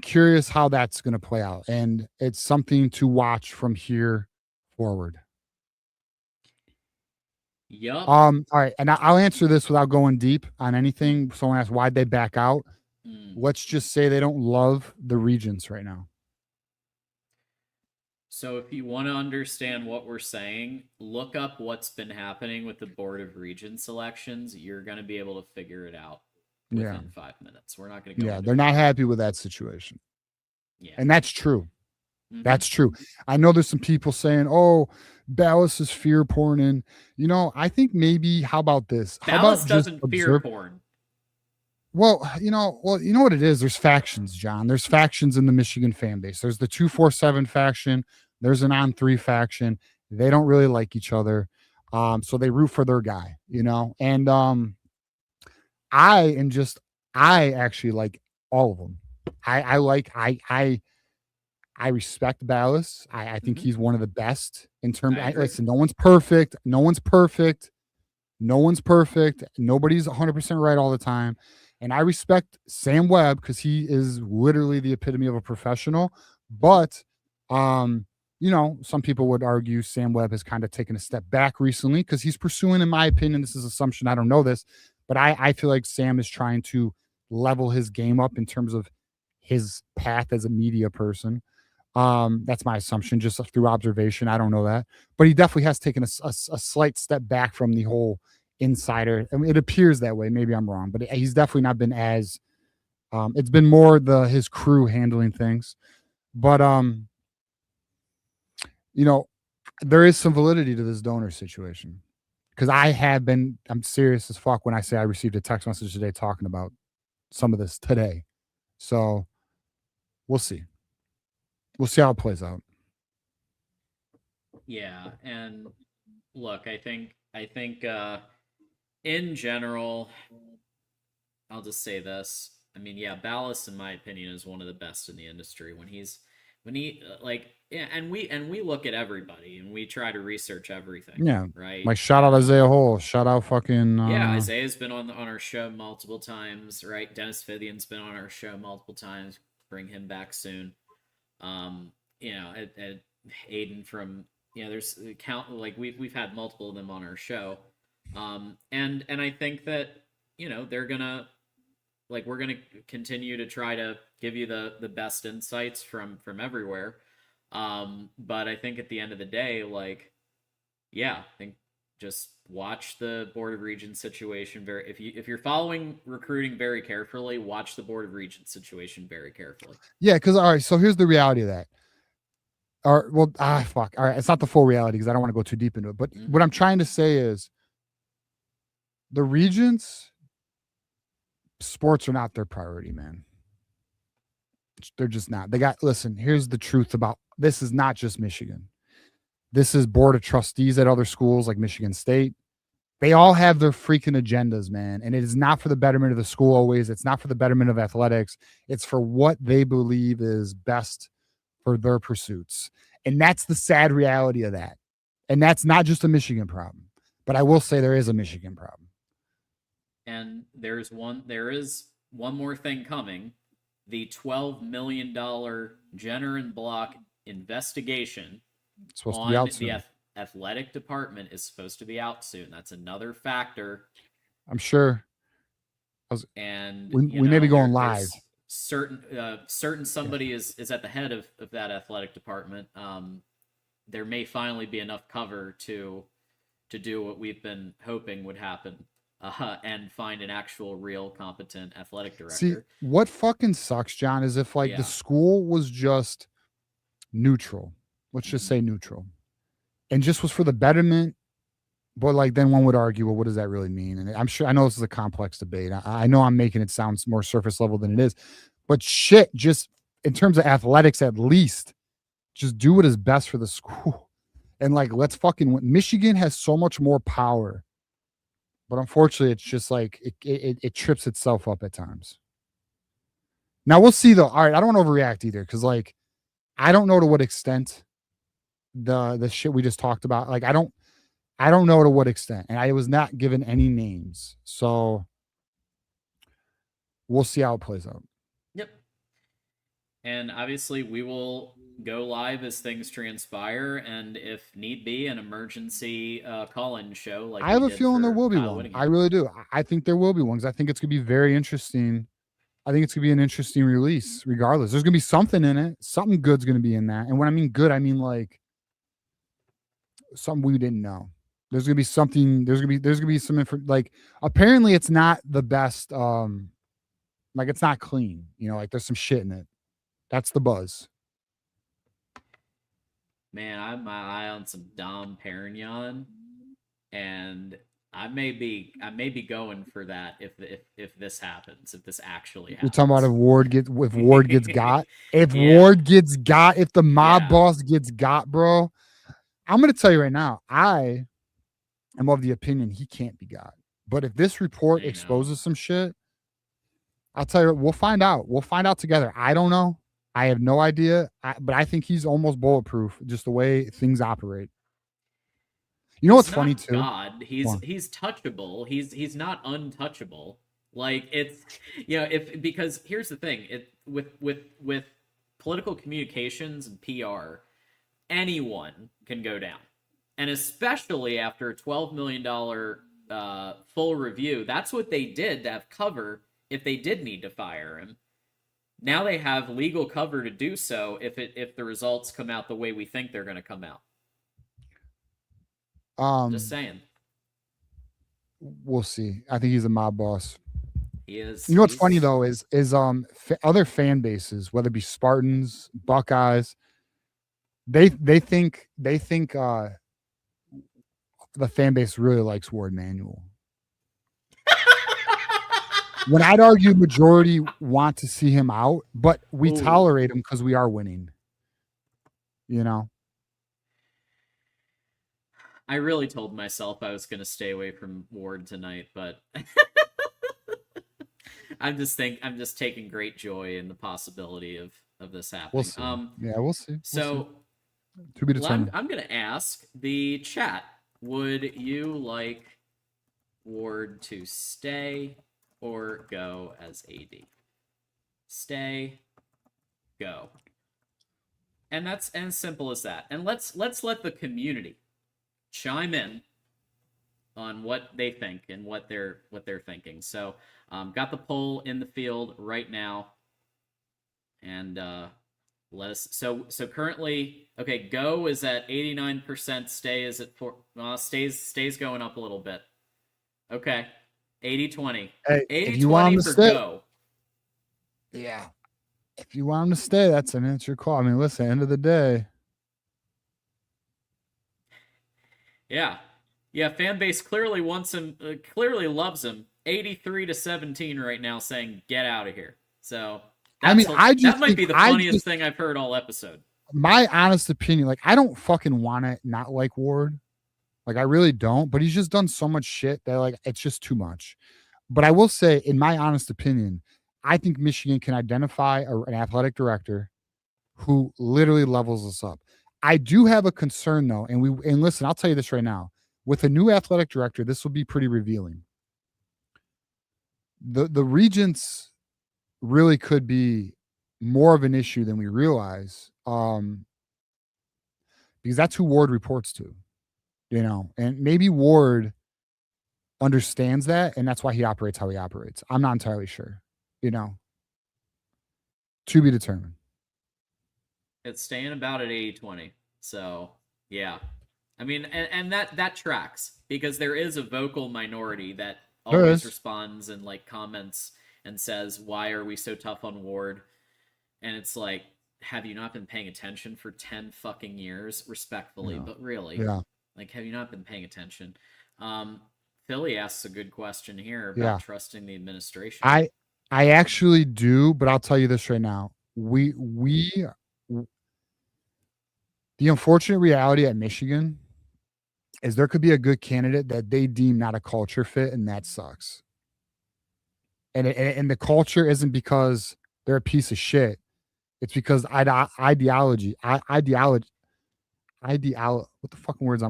curious how that's going to play out, and it's something to watch from here forward. Yep. All right, and I'll answer this without going deep on anything. Someone asked why'd they back out. Let's just say they don't love the Regents right now. So if you want to understand what we're saying, look up what's been happening with the Board of Regents elections. You're going to be able to figure it out within 5 minutes. We're not going to go. Yeah, they're not happy with that situation. Yeah. And that's true. Mm-hmm. That's true. I know there's some people saying, oh, Ballas is fear porn. And, I think maybe, how about this? Ballas doesn't fear porn. Well, you know what it is? There's factions, John. There's factions in the Michigan fan base. There's the 247 faction. There's an On3 faction. They don't really like each other. So they root for their guy, and I actually like all of them. I respect Ballas. I think he's one of the best in terms. Listen, no one's perfect. Nobody's 100% right all the time. And I respect Sam Webb because he is literally the epitome of a professional. But, some people would argue Sam Webb has kind of taken a step back recently because he's pursuing, in my opinion, this is assumption, I don't know this, but I feel like Sam is trying to level his game up in terms of his path as a media person. That's my assumption, just through observation. I don't know that, but he definitely has taken a slight step back from the whole insider. I mean, it appears that way. Maybe I'm wrong, but he's definitely not been as. It's been more his crew handling things, but you know, there is some validity to this donor situation because I'm serious as fuck when I say I received a text message today talking about some of this today. So we'll see. We'll see how it plays out. Yeah, and look, I think in general, I'll just say this. I mean, yeah, Ballas, in my opinion, is one of the best in the industry. When he like, yeah, and we look at everybody and we try to research everything. Yeah, right. like shout out Isaiah Hole, shout out fucking. Yeah, Isaiah's been on our show multiple times, right? Dennis Fithian's been on our show multiple times. Bring him back soon. At Aiden from there's count like we've had multiple of them on our show, and I think that they're gonna we're gonna continue to try to give you the best insights from everywhere, but I think at the end of the day, I think just watch the Board of Regents situation if you're following recruiting very carefully, watch the Board of Regents situation very carefully. Yeah, because all right, so here's the reality of that. Fuck. All right, it's not the full reality because I don't want to go too deep into it. But what I'm trying to say is the Regents sports are not their priority, man. They're just not. Listen, here's the truth about this is not just Michigan. This is board of trustees at other schools like Michigan State. They all have their freaking agendas, man. And it is not for the betterment of the school always. It's not for the betterment of athletics. It's for what they believe is best for their pursuits. And that's the sad reality of that. And that's not just a Michigan problem. But I will say there is a Michigan problem. And there is one more thing coming. The $12 million Jenner and Block investigation it's supposed to be out soon. The athletic department is supposed to be out soon. That's another factor. I'm sure. And we may be going live. Certain somebody is at the head of that athletic department. There may finally be enough cover to do what we've been hoping would happen. And find an actual real competent athletic director. See, what fucking sucks, John, is if the school was just neutral. Let's just say neutral. And just was for the betterment. But then one would argue, well, what does that really mean? And I know this is a complex debate. I know I'm making it sound more surface level than it is. But shit, just in terms of athletics, at least, just do what is best for the school. And let's fucking win. Michigan has so much more power. But unfortunately, it's just it trips itself up at times. Now we'll see though. All right, I don't want to overreact either because I don't know to what extent the shit we just talked about. I don't know to what extent, and I was not given any names, so we'll see how it plays out. Yep. And obviously, we will go live as things transpire, and if need be, an emergency call-in show. I have a feeling there will be one. I really do. I think there will be one because I think it's going to be very interesting. I think it's going to be an interesting release, regardless. There's going to be something in it. Something good's going to be in that. And when I mean good, I mean something we didn't know. There's going to be something. There's going to be some info. Apparently, it's not the best. It's not clean. There's some shit in it. That's the buzz. Man, I have my eye on some Dom Perignon, and I may be going for that if this happens, if this actually happens. You're talking about if Ward gets got, if the mob boss gets got, bro. I'm gonna tell you right now, I am of the opinion he can't be got. But if this report exposes some shit, I'll tell you, we'll find out. We'll find out together. I don't know. I have no idea, but I think he's almost bulletproof, just the way things operate. You know what's funny too? God, he's touchable. He's not untouchable. Because here's the thing: with political communications and PR, anyone can go down, and especially after a $12 million full review. That's what they did to have cover if they did need to fire him. Now they have legal cover to do so if the results come out the way we think they're going to come out. Just saying. We'll see. I think he's a mob boss. He is. You know what's funny though is other fan bases, whether it be Spartans, Buckeyes, they think the fan base really likes Ward Manuel. When I'd argue majority want to see him out, but we tolerate him because we are winning. You know? I really told myself I was going to stay away from Ward tonight, but I'm just taking great joy in the possibility of this happening. We'll see. We'll see. So to be determined. I'm going to ask the chat, would you like Ward to stay or go as AD? Stay, go. And that's as simple as that. And let's let the community chime in on what they think and what they're thinking. So got the poll in the field right now. And let us so currently, okay, go is at 89%, stay is at 4, stays going up a little bit. Okay. 80-20. Hey, 80-20 for go. Yeah. If you want him to stay, that's your call. I mean, listen, end of the day. Yeah. Fan base clearly wants him, clearly loves him. 83-17 right now, saying get out of here. So that might be the funniest thing I've heard all episode. My honest opinion, like I don't fucking want to not like Ward. Like I really don't, but he's just done so much shit that like it's just too much. But I will say, in my honest opinion, I think Michigan can identify an athletic director who literally levels us up. I do have a concern though, and listen, I'll tell you this right now. With a new athletic director, this will be pretty revealing. The regents really could be more of an issue than we realize, because that's who Ward reports to. You know, and maybe Ward understands that, and that's why he operates how he operates. I'm not entirely sure, you know. To be determined. It's staying about at 80-20. So, yeah. I mean, and that tracks, because there is a vocal minority that always responds and like comments and says, why are we so tough on Ward? And it's like, have you not been paying attention for 10 fucking years? Respectfully, but really. Yeah. Like, have you not been paying attention? Philly asks a good question here about trusting the administration. I actually do, but I'll tell you this right now. The unfortunate reality at Michigan is there could be a good candidate that they deem not a culture fit, and that sucks. And the culture isn't because they're a piece of shit. It's because ideology. What the fucking words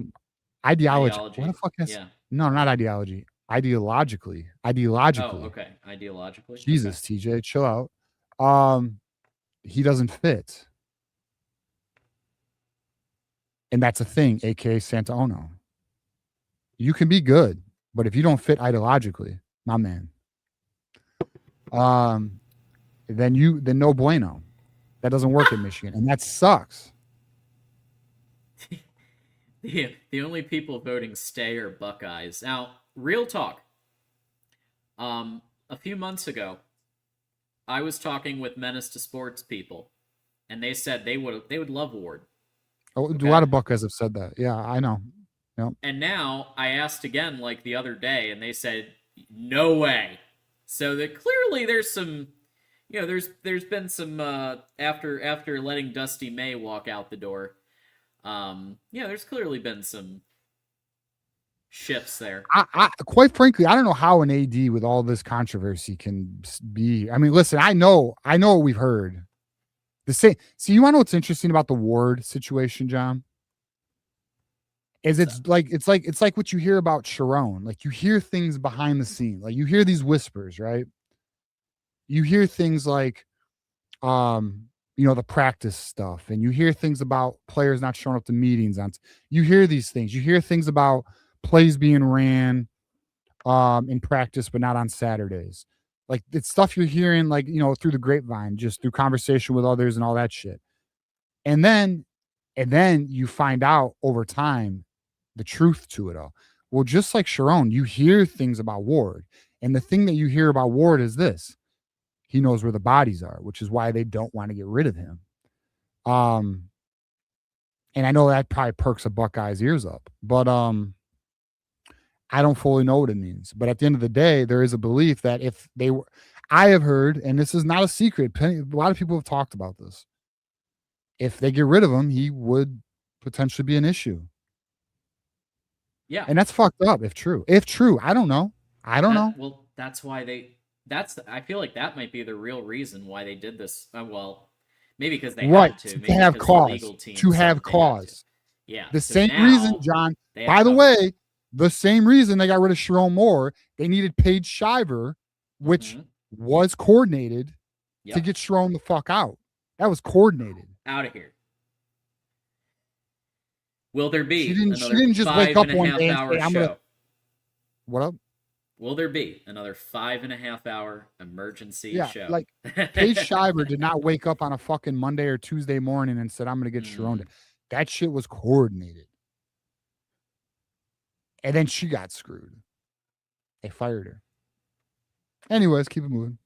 ideology. What the fuck is no, not ideology. Ideologically. Oh, okay. Ideologically. Jesus, okay. TJ, chill out. He doesn't fit. And that's a thing, aka Santa Ono. You can be good, but if you don't fit ideologically, my man, then no bueno. That doesn't work in Michigan, and that sucks. The only people voting stay are Buckeyes. Now, real talk. A few months ago, I was talking with Menace to Sports people, and they said they would love Ward. Oh, okay. A lot of Buckeyes have said that. Yeah, I know. Yep. And now I asked again, like the other day, and they said no way. So that clearly there's some, there's been some after letting Dusty May walk out the door. There's clearly been some shifts there. I quite frankly, I don't know how an AD with all this controversy can be. I mean, listen, I know what we've heard. See, you want to know what's interesting about the Ward situation, John? Is it's like what you hear about Sharon. Like you hear things behind the scenes. Like you hear these whispers, right? You hear things like the practice stuff, and you hear things about players not showing up to meetings. You hear these things. You hear things about plays being ran in practice, but not on Saturdays. Like, it's stuff you're hearing, like, through the grapevine, just through conversation with others and all that shit. And then you find out over time the truth to it all. Well, just like Sharon, you hear things about Ward. And the thing that you hear about Ward is this: he knows where the bodies are, which is why they don't want to get rid of him. And I know that probably perks a Buckeye's ears up, but I don't fully know what it means. But at the end of the day, there is a belief that if they were, I have heard, and this is not a secret, a lot of people have talked about this. If they get rid of him, he would potentially be an issue. Yeah. And that's fucked up if true. If true, I don't know. Well, that's why I feel like that might be the real reason why they did this. Well, maybe because they had to. Maybe to have cause. To have cause. Yeah. The same reason, John. By the way, the same reason they got rid of Sharon Moore, they needed Paige Shiver, which was coordinated to get Sharon the fuck out. That was coordinated. Out of here. Will there be she didn't just wake up one day and say, I'm gonna... What up? Will there be another 5.5-hour emergency show? Like, Paige Shiver did not wake up on a fucking Monday or Tuesday morning and said, I'm going to get Sharon. That shit was coordinated. And then she got screwed. They fired her. Anyways, keep it moving.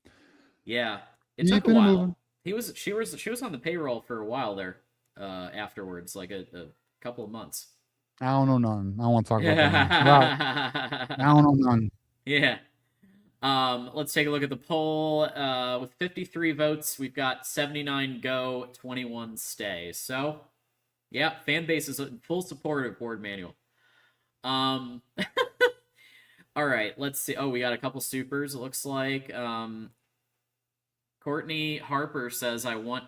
Yeah. It took a while. She was on the payroll for a while there afterwards, like a couple of months. I don't know none. I don't want to talk about that. I don't know none. Yeah. Let's take a look at the poll. With 53 votes, we've got 79 go, 21 stay. So, yeah, fan base is in full support of Ward Manuel. All right, let's see. Oh, we got a couple supers, it looks like. Courtney Harper says, I want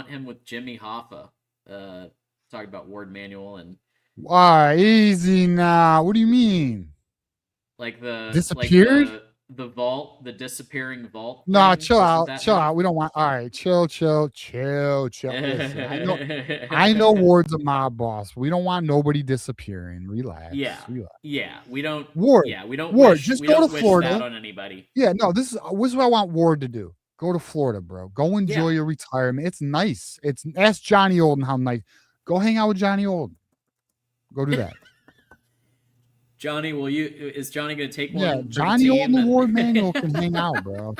him with Jimmy Hoffa. Talking about Ward Manuel and... Why, easy now. What do you mean? Like the disappeared? Like the vault, the disappearing vault. No, chill out. We don't want. All right, chill. Listen, I know Ward's a mob boss. We don't want nobody disappearing. Relax. Yeah. We don't. Ward. Yeah, we don't. Ward, wish, just we go don't to wish Florida. That on anybody. Yeah, no. This is what I want Ward to do. Go to Florida, bro. Go enjoy your retirement. It's nice. Ask Johnny Olden how nice. Go hang out with Johnny Olden. Go do that. Johnny, is Johnny going to take one? Yeah, Johnny Olden, the Ward Manual can hang out, bro.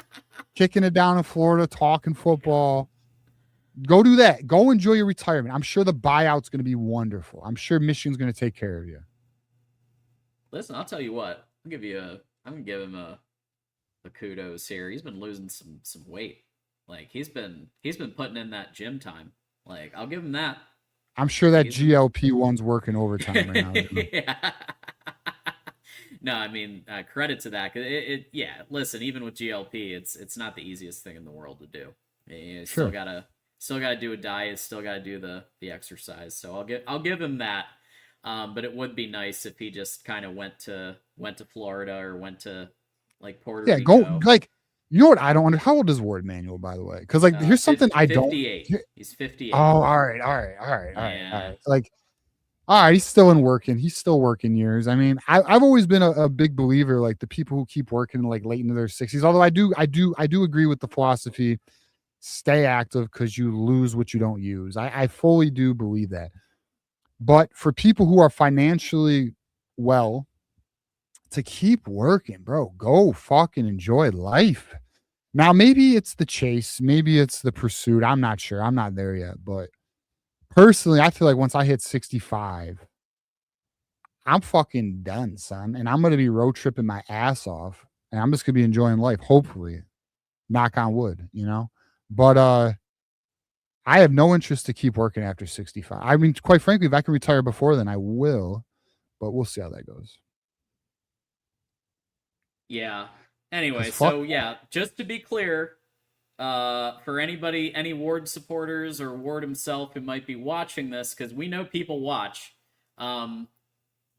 Kicking it down in Florida, talking football. Go do that. Go enjoy your retirement. I'm sure the buyout's going to be wonderful. I'm sure Michigan's going to take care of you. Listen, I'll tell you what. I'm going to give him a kudos here. He's been losing some weight. Like he's been putting in that gym time. Like I'll give him that. I'm sure that GLP-1's working overtime right now. Yeah. No, I mean, credit to that. Listen, even with GLP, it's not the easiest thing in the world to do. You still gotta do a diet, still gotta do the exercise. So I'll give him that. But it would be nice if he just kind of went to Florida or went to like Puerto Rico. Yeah, go like. You know what I don't understand? How old is Ward Manuel, by the way? Because like, here's something 58. I don't. 58. He's 58. Oh, all right. Like, all right, he's still working years. I mean, I've always been a big believer, like the people who keep working like late into their 60s. Although I do agree with the philosophy, stay active because you lose what you don't use. I fully do believe that. But for people who are financially well, to keep working, bro, go fucking enjoy life. Now, maybe it's the chase, maybe it's the pursuit. I'm not sure. I'm not there yet. But personally, I feel like once I hit 65, I'm fucking done, son. And I'm going to be road tripping my ass off. And I'm just going to be enjoying life, hopefully. Knock on wood, But I have no interest to keep working after 65. I mean, quite frankly, if I can retire before then, I will. But we'll see how that goes. Yeah. Anyway, so yeah, just to be clear, for any Ward supporters or Ward himself who might be watching this, because we know people watch,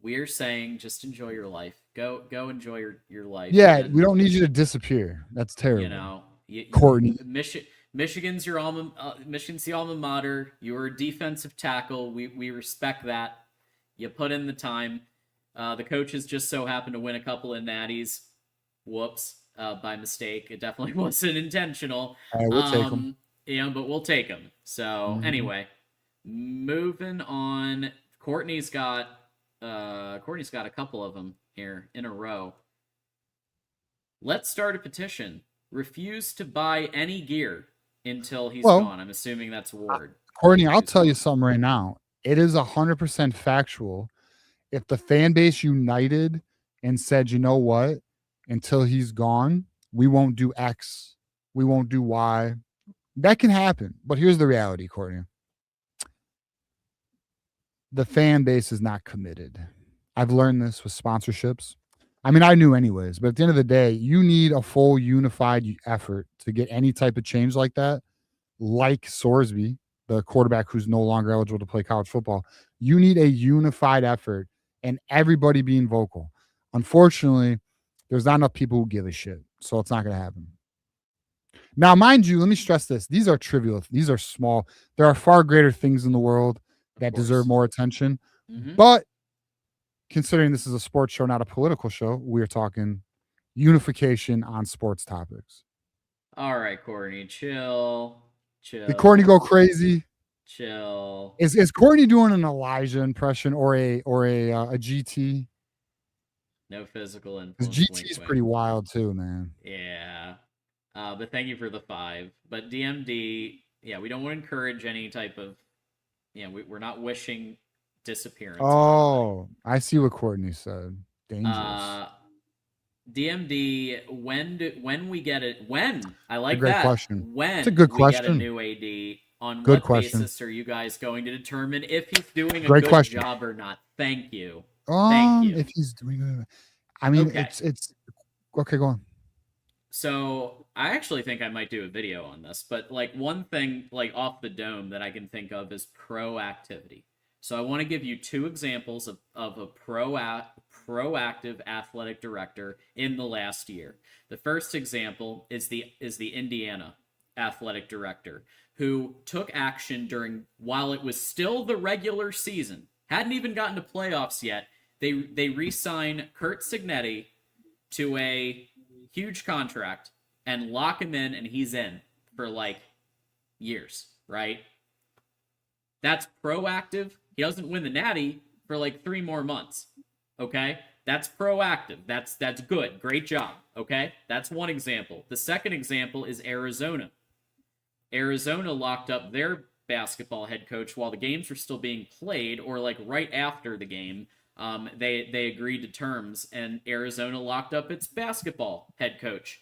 we are saying just enjoy your life. Go enjoy your life. Yeah, we don't need you to disappear. That's terrible. Courtney. Michigan's Michigan's the alma mater. You're a defensive tackle. We respect that. You put in the time. The coaches just so happen to win a couple of natties. Whoops. by mistake. It definitely wasn't intentional. We'll take them. But we'll take them. So anyway, moving on. Courtney's got a couple of them here in a row. Let's start a petition. Refuse to buy any gear until he's gone. I'm assuming that's Ward. Courtney, I'll tell you something right now. It is 100% factual. If the fan base united and said, you know what, until he's gone, we won't do X, we won't do Y, that can happen. But here's the reality, Courtney. The fan base is not committed. I've learned this with sponsorships. I mean, I knew anyways, but at the end of the day, you need a full unified effort to get any type of change like that, like Sorsby, the quarterback who's no longer eligible to play college football. You need a unified effort and everybody being vocal. Unfortunately, there's not enough people who give a shit, so it's not going to happen. Now, mind you, let me stress this. These are trivial. These are small. There are far greater things in the world that deserve more attention. But considering this is a sports show, not a political show, we're talking unification on sports topics. All right, Courtney, chill. Did Courtney go crazy? Chill. Is Courtney doing an Elijah impression or a GT? No physical influence. GT is pretty wild too, man. Yeah. But thank you for the 5. But DMD, yeah, we don't want to encourage any type of, we're not wishing disappearance. Oh, I see what Courtney said. Dangerous. DMD, when we get it, I like great that. Question. When it's a good we question. Get a new AD, on good what question. basis are you guys going to determine if he's doing a good job or not? Thank you. Thank you. If he's doing, I mean, okay. it's okay. Go on. So I actually think I might do a video on this, but like one thing like off the dome that I can think of is proactivity. So I want to give you 2 examples of a proactive athletic director in the last year. The first example is the Indiana athletic director who took action while it was still the regular season, hadn't even gotten to playoffs yet. They re-sign Curt Cignetti to a huge contract and lock him in, and he's in for like years, right? That's proactive. He doesn't win the Natty for like 3 more months. Okay? That's proactive. That's good. Great job. Okay? That's one example. The second example is Arizona. Arizona locked up their basketball head coach while the games were still being played, or like right after the game. They agreed to terms, and Arizona locked up its basketball head coach.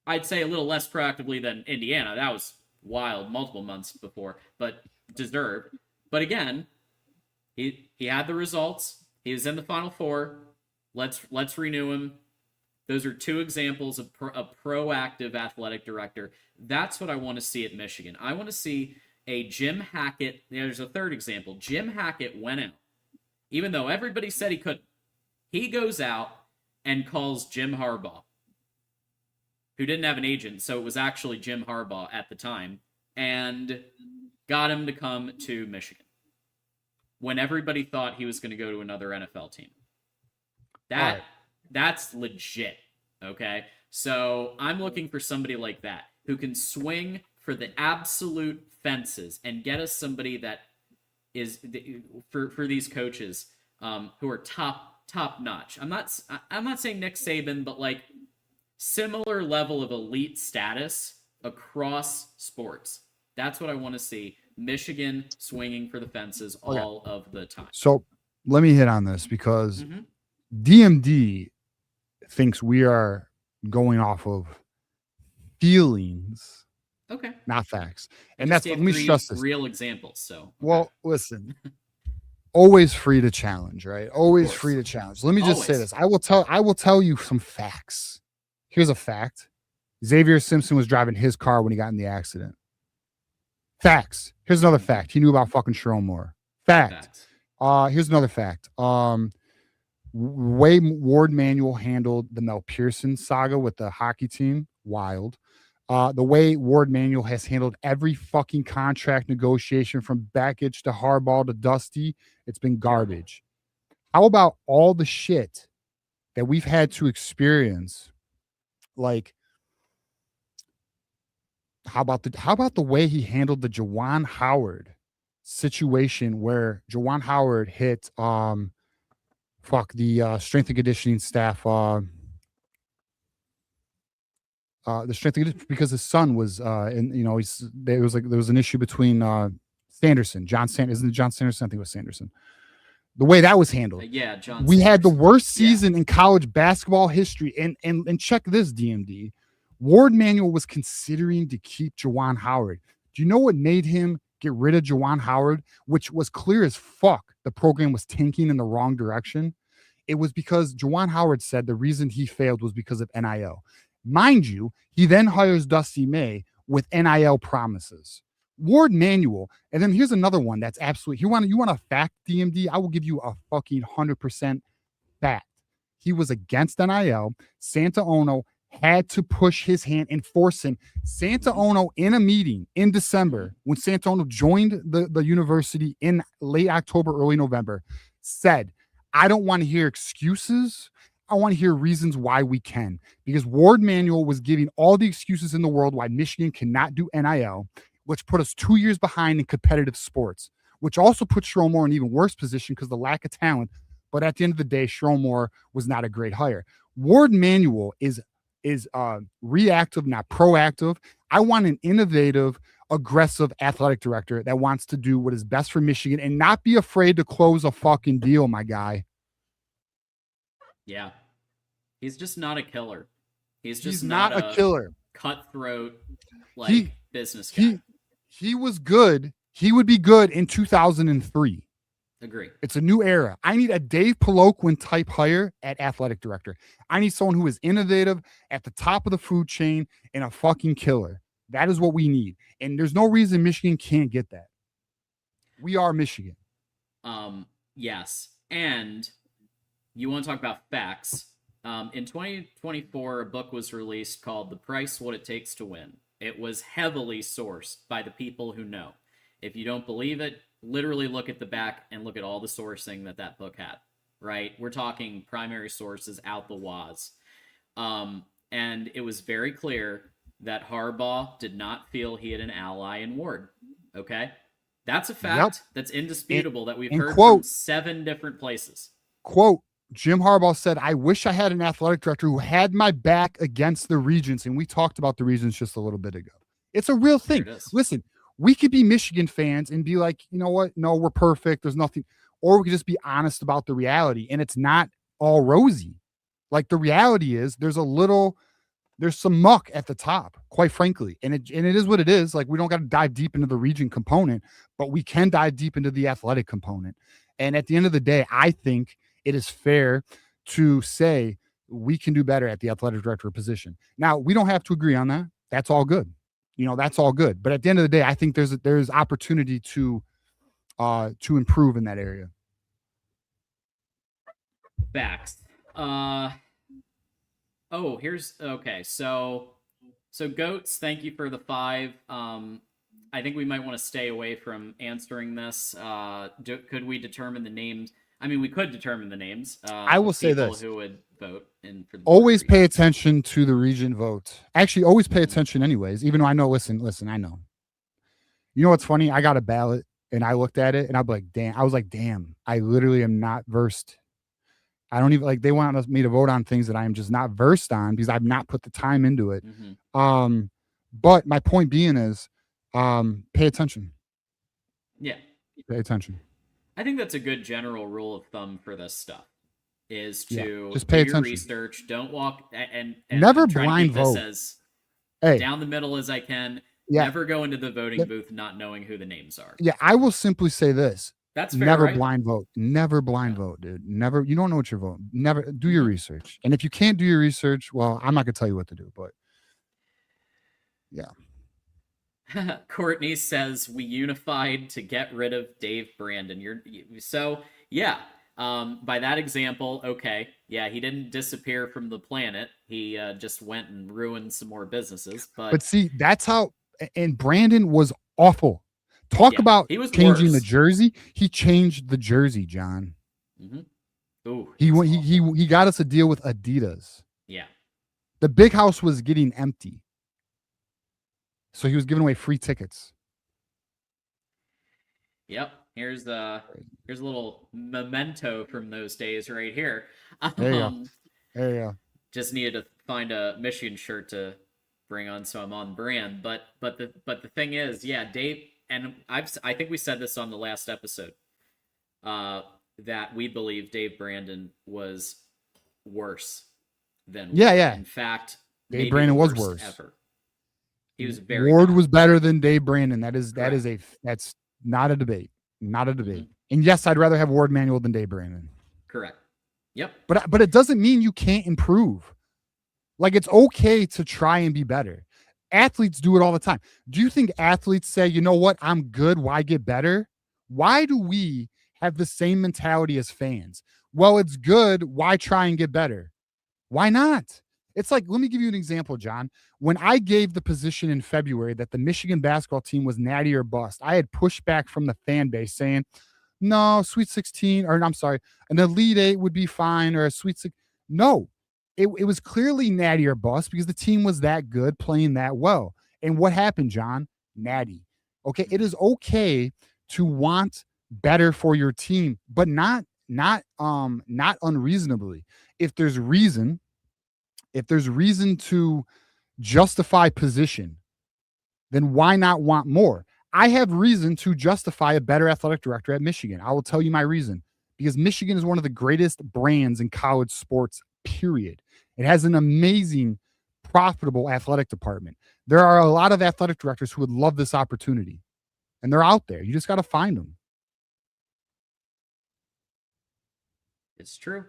I'd say a little less proactively than Indiana. That was wild, multiple months before, but deserved. But again, he had the results. He was in the Final Four. Let's renew him. Those are 2 examples of a proactive athletic director. That's what I want to see at Michigan. I want to see a Jim Hackett. There's a third example. Jim Hackett went out, even though everybody said he couldn't. He goes out and calls Jim Harbaugh, who didn't have an agent, so it was actually Jim Harbaugh at the time, and got him to come to Michigan when everybody thought he was going to go to another NFL team. That's legit, okay? So I'm looking for somebody like that who can swing for the absolute fences and get us somebody that is for these coaches who are top notch. I'm not saying Nick Saban, but like similar level of elite status across sports. That's what I want to see. Michigan swinging for the fences all of the time. So let me hit on this because DMD thinks we are going off of feelings, not facts, and that's let me stress this. Real examples. So listen, always free to challenge, right? Always free to challenge. Let me just say this. I will tell you some facts. Here's a fact: Xavier Simpson was driving his car when he got in the accident. Facts. Here's another fact. He knew about fucking Sharon Moore. Fact. Here's another fact. Way Ward Manuel handled the Mel Pearson saga with the hockey team. Wild. The way Ward Manuel has handled every fucking contract negotiation from Bakich to Harbaugh to Dusty, it's been garbage. How about all the shit that we've had to experience like, how about the way he handled the Juwan Howard situation, where Juwan Howard hit the strength and conditioning staff, the strength and conditioning, because his son was there was an issue between Sanderson, isn't it John Sanderson? I think it was Sanderson. The way that was handled. Yeah, John. We had the worst season in college basketball history. And check this, DMD. Ward Manuel was considering to keep Juwan Howard. Do you know what made him get rid of Juwan Howard, which was clear as fuck the program was tanking in the wrong direction? It was because Juwan Howard said the reason he failed was because of NIL. Mind you, he then hires Dusty May with NIL promises. Ward Manuel, and then here's another one that's absolutely, you want a fact, DMD? I will give you a fucking 100% fact. He was against NIL. Santa Ono had to push his hand and force him. Santa Ono, in a meeting in December, when Santa Ono joined the university in late October, early November, said, I don't want to hear excuses. I want to hear reasons why we can. Because Ward Manuel was giving all the excuses in the world why Michigan cannot do NIL, which put us 2 years behind in competitive sports, which also put Sherrone in an even worse position because of the lack of talent. But at the end of the day, Sherrone was not a great hire. Ward Manuel is reactive, not proactive. I want an innovative, aggressive athletic director that wants to do what is best for Michigan and not be afraid to close a fucking deal, my guy. Yeah. He's just not a killer. He's not a killer. Cutthroat, business guy. He was good. He would be good in 2003. Agree. It's a new era. I need a Dave Poloquin type hire at athletic director. I need someone who is innovative, at the top of the food chain, and a fucking killer. That is what we need. And there's no reason Michigan can't get that. We are Michigan. Yes. And you want to talk about facts. In 2024, a book was released called The Price, What It Takes to Win. It was heavily sourced by the people who know. If you don't believe it, literally look at the back and look at all the sourcing that book had, right? We're talking primary sources out the waz. And it was very clear that Harbaugh did not feel he had an ally in Ward, okay? That's a fact. That's indisputable that we've heard from 7 different places. Quote, Jim Harbaugh said, I wish I had an athletic director who had my back against the Regents. And we talked about the Regents just a little bit ago. It's a real thing. Listen, we could be Michigan fans and be like, you know what? No, we're perfect. There's nothing. Or we could just be honest about the reality. And it's not all rosy. Like, the reality is there's some muck at the top, quite frankly. And it is what it is. Like, we don't got to dive deep into the region component, but we can dive deep into the athletic component. And at the end of the day, I think it is fair to say we can do better at the athletic director position. Now, we don't have to agree on that. That's all good. That's all good. But at the end of the day, I think there's opportunity to improve in that area. Facts. Okay. So Goats, thank you for the 5. I think we might want to stay away from answering this. Could we determine the names? I mean, we could determine the names. I will say this: who would vote always pay attention to the region vote. Actually, always pay attention, anyways. Even though I know, listen, I know. You know what's funny? I got a ballot and I looked at it and I was like, damn, I literally am not versed. I don't even they want me to vote on things that I am just not versed on because I've not put the time into it. Mm-hmm. But my point being is, pay attention. Yeah, pay attention. I think that's a good general rule of thumb for this stuff is to just pay attention. Your research. Don't walk and never blind vote. As hey, down the middle as I can. Yeah. Never go into the voting booth not knowing who the names are. Yeah, I will simply say this. That's fair, never right? blind vote. Never blind vote, dude. Never. You don't know what you're voting. Never do your research. And if you can't do your research, well, I'm not gonna tell you what to do. But yeah. Courtney says we unified to get rid of Dave Brandon. By that example, okay, yeah, he didn't disappear from the planet. He just went and ruined some more businesses. But see, that's how. And Brandon was awful. Talk about changing the jersey. He changed the jersey, John. Mm-hmm. Ooh, he got us a deal with Adidas. Yeah. The big house was getting empty. So he was giving away free tickets. Yep. Here's a little memento from those days right here. There you go. There you go. Just needed to find a Michigan shirt to bring on, so I'm on brand. But the thing is, yeah, Dave, and I think we said this on the last episode, that we believe Dave Brandon was worse than Ward. Yeah. In fact, Dave Brandon was worse ever. He was very Ward bad. was better than Dave Brandon. That's not a debate. Not a debate. Mm-hmm. And yes, I'd rather have Ward Manuel than Dave Brandon. Correct. Yep. But it doesn't mean you can't improve. Like, it's okay to try and be better. Athletes do it all the time. Do you think athletes say, you know what, I'm good, why get better? Why do we have the same mentality as fans? Well, it's good, why try and get better? Why not? It's like, let me give you an example, John. When I gave the position in February that the Michigan basketball team was natty or bust, I had pushback from the fan base saying, no, Sweet 16, or I'm sorry, an Elite 8 would be fine, or a Sweet 6. No, it was clearly natty or bust because the team was that good, playing that well. And what happened, John? Natty. Okay, it is okay to want better for your team, but not unreasonably. If there's reason to justify position, then why not want more? I have reason to justify a better athletic director at Michigan. I will tell you my reason. Because Michigan is one of the greatest brands in college sports, period. It has an amazing, profitable athletic department. There are a lot of athletic directors who would love this opportunity. And they're out there. You just got to find them. It's true.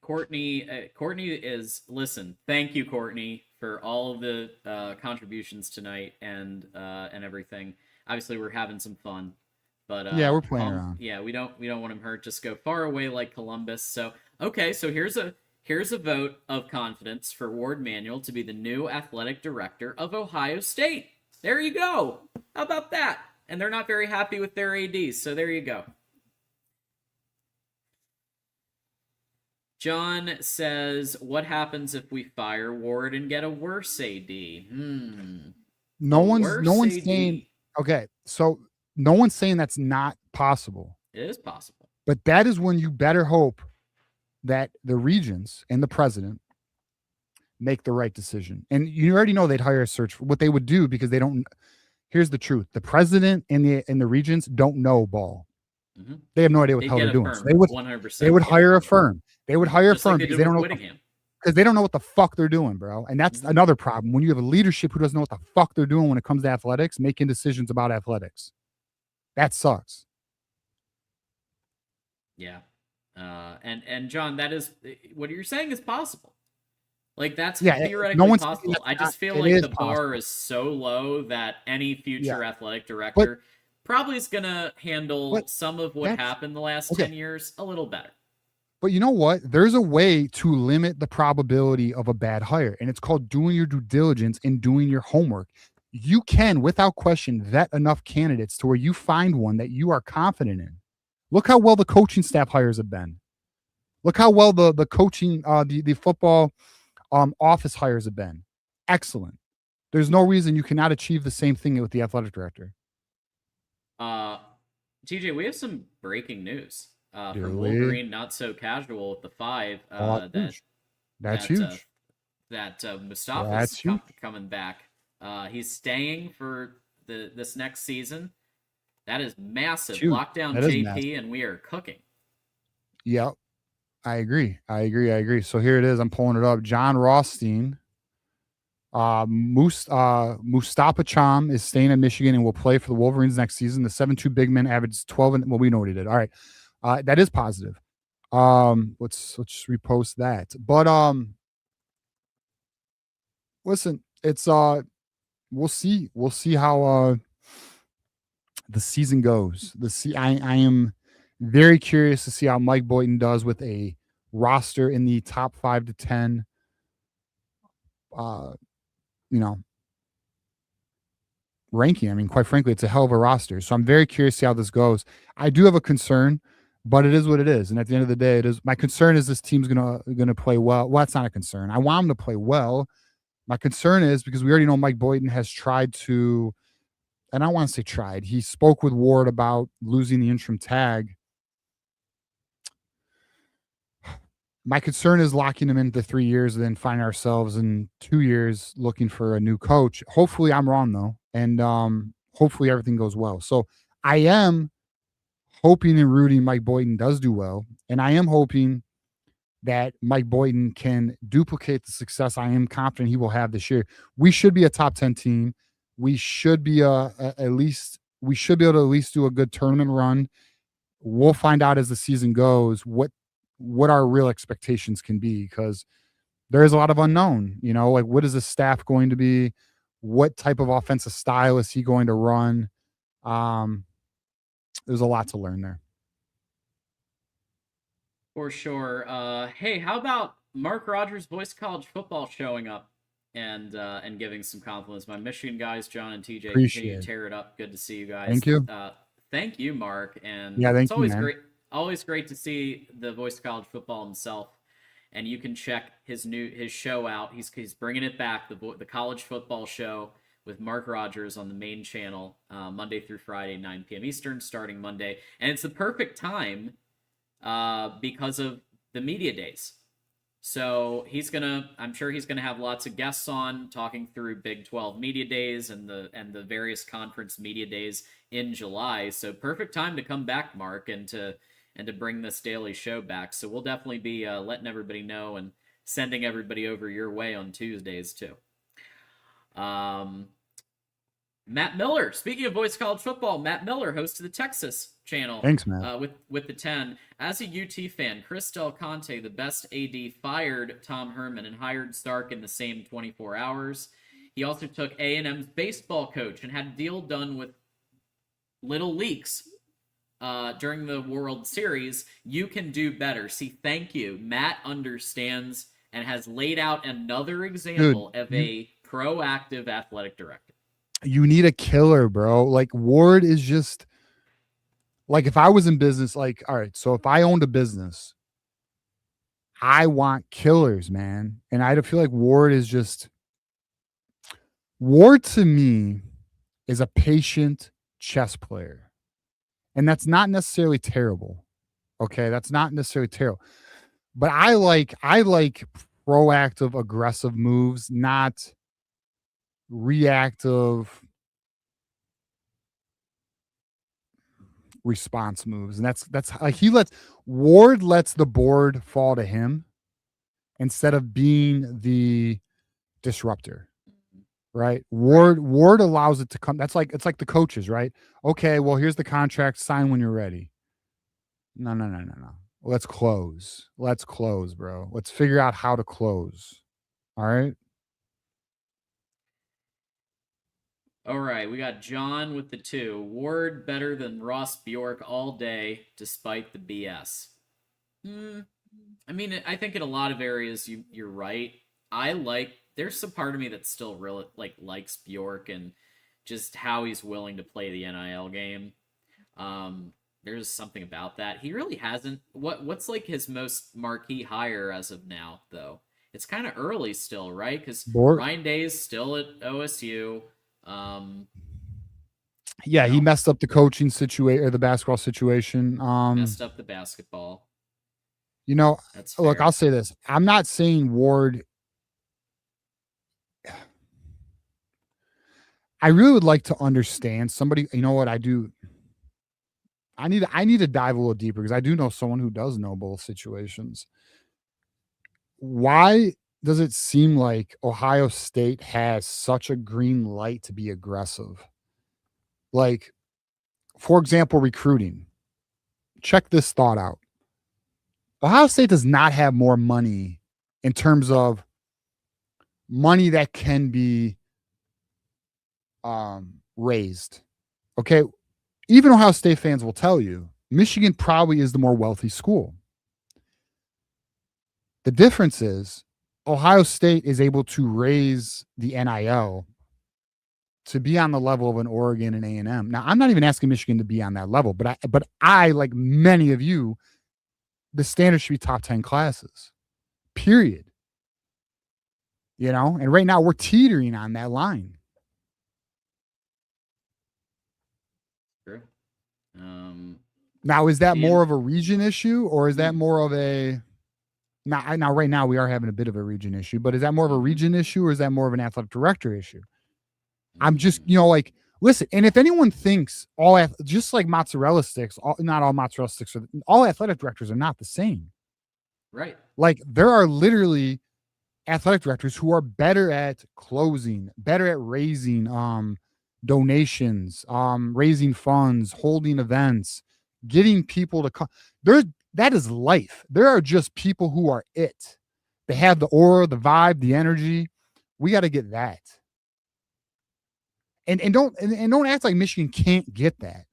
Courtney is, listen, thank you, Courtney, for all of the contributions tonight and everything. Obviously, we're having some fun, but yeah, we're playing around. Yeah, we don't want him hurt. Just go far away like Columbus. So okay, so here's a vote of confidence for Ward Manuel to be the new athletic director of Ohio State. There you go. How about that? And they're not very happy with their ADs, so there you go. John says, what happens if we fire Ward and get a worse AD? No one's saying, okay, so no one's saying that's not possible. It is possible. But that is when you better hope that the regents and the president make the right decision. And you already know they'd hire a search for what they would do, because they don't. Here's the truth. The president and the regents don't know ball. Mm-hmm. They have no idea what the hell they're doing. So they would 100%. They would hire a firm. They would hire a firm because they don't know. Because they don't know what the fuck they're doing, bro. And that's another problem. When you have a leadership who doesn't know what the fuck they're doing when it comes to athletics, making decisions about athletics. That sucks. Yeah. And John, that is what you're saying is possible. Like, that's theoretically possible. I just feel like the bar is so low that any future athletic director probably is going to handle some of what happened the last 10 years a little better. But you know what? There's a way to limit the probability of a bad hire, and it's called doing your due diligence and doing your homework. You can, without question, vet enough candidates to where you find one that you are confident in. Look how well the coaching staff hires have been. Look how well the coaching, the football office hires have been. Excellent. There's no reason you cannot achieve the same thing with the athletic director. TJ, we have some breaking news. From Wolverine, not so casual with the 5. That's huge. Mustafa's coming back. He's staying for this next season. That is massive. Lockdown JP, and we are cooking. Yep, I agree. So here it is. I'm pulling it up. John Rothstein. Mustafa Cham is staying at Michigan and will play for the Wolverines next season. The 7'2" big man averages 12. Well, we know what he did. All right. That is positive. Let's just repost that. But listen, it's we'll see how the season goes. I am very curious to see how Mike Boynton does with a roster in the top 5 to 10. Ranking. I mean, quite frankly, it's a hell of a roster. So I'm very curious to see how this goes. I do have a concern But it is what it is. And at the end of the day, it is my concern is this team's gonna play well. Well, that's not a concern. I want them to play well. My concern is because we already know Mike Boynton has tried to, and I don't want to say tried. He spoke with Ward about losing the interim tag. My concern is locking him into 3 years and then finding ourselves in 2 years looking for a new coach. Hopefully, I'm wrong though, and hopefully everything goes well. So I am hoping and rooting Mike Boynton does do well, and I am hoping that Mike Boynton can duplicate the success I am confident he will have this year. We should be a top 10 team. We should be at least we should be able to at least do a good tournament run. We'll find out as the season goes what our real expectations can be, because there is a lot of unknown. Like, what is the staff going to be? What type of offensive style is he going to run? There's a lot to learn there. For sure. Hey, how about Mark Rogers' Voice College Football showing up and giving some compliments? My Michigan guys, John and TJ, continue to tear it up. Good to see you guys. Thank you. Thank you, Mark. And yeah, it's always great. Always great to see the Voice of College Football himself. And you can check his show out. He's bringing it back, the college football show with Mark Rogers on the main channel, Monday through Friday, 9 p.m. Eastern, starting Monday. And it's the perfect time because of the media days. So I'm sure he's gonna have lots of guests on talking through Big 12 media days and the various conference media days in July. So perfect time to come back, Mark, and to bring this daily show back. So we'll definitely be letting everybody know and sending everybody over your way on Tuesdays too. Matt Miller, speaking of Voice College Football, Matt Miller, host of the Texas channel. Thanks, Matt. With the 10. As a UT fan, Chris Del Conte, the best AD, fired Tom Herman and hired Stark in the same 24 hours. He also took A&M's baseball coach and had a deal done with little leaks during the World Series. You can do better. See, thank you. Matt understands and has laid out another example of a proactive athletic director. You need a killer, bro. Like, Ward is just like, if I was in business, like, all right, so if I owned a business, I want killers, man. And I feel like Ward to me is a patient chess player. And that's not necessarily terrible. Okay, that's not necessarily terrible. But I like proactive, aggressive moves, not reactive response moves. And that's like Ward lets the board fall to him instead of being the disruptor. Right? Ward allows it to come. It's like the coaches, right? Okay, well, here's the contract, sign when you're ready. No. Let's close, bro. Let's figure out how to close. All right. All right, we got John with the 2. Ward better than Ross Bjork all day, despite the BS. I mean, I think in a lot of areas you're right. There's some part of me that still really likes Bjork and just how he's willing to play the NIL game. There's something about that. He really hasn't. What's like his most marquee hire as of now, though? It's kind of early still, right? Because Ryan Day's still at OSU. Yeah, he messed up the coaching situation or the basketball situation. Messed up the basketball. That's fair. Look, I'll say this. I'm not saying Ward. I really would like to understand somebody. You know what I do? I need to dive a little deeper because I do know someone who does know both situations. Why does it seem like Ohio State has such a green light to be aggressive? Like, for example, recruiting. Check this thought out. Ohio State does not have more money in terms of money that can be raised. Okay. Even Ohio State fans will tell you Michigan probably is the more wealthy school. The difference is Ohio State is able to raise the NIL to be on the level of an Oregon and A&M. Now, I'm not even asking Michigan to be on that level, but I, like many of you, the standard should be top 10 classes, period. You know, and right now we're teetering on that line. True. Now, is that more of a region issue, or is that more of a now right now we are having a bit of a region issue, but is that more of a region issue, or is that more of an athletic director issue? I'm just, like, listen, and if anyone thinks just like mozzarella sticks, not all mozzarella sticks all athletic directors are not the same. Right. Like, there are literally athletic directors who are better at closing, better at raising donations, raising funds, holding events, getting people to come. That is life. There are just people who are it. They have the aura, the vibe, the energy. We got to get that. And don't act like Michigan can't get that.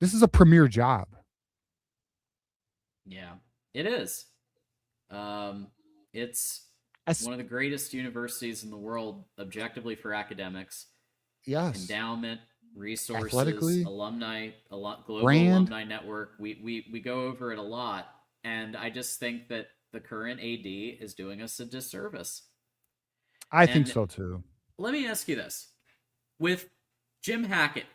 This is a premier job. Yeah, it is. It's one of the greatest universities in the world, objectively, for academics. Yes. Endowment, resources, athletically, alumni, global brand. alumni network. We go over it a lot, and I just think that the current AD is doing us a disservice. I think so too. Let me ask you this: with Jim Hackett,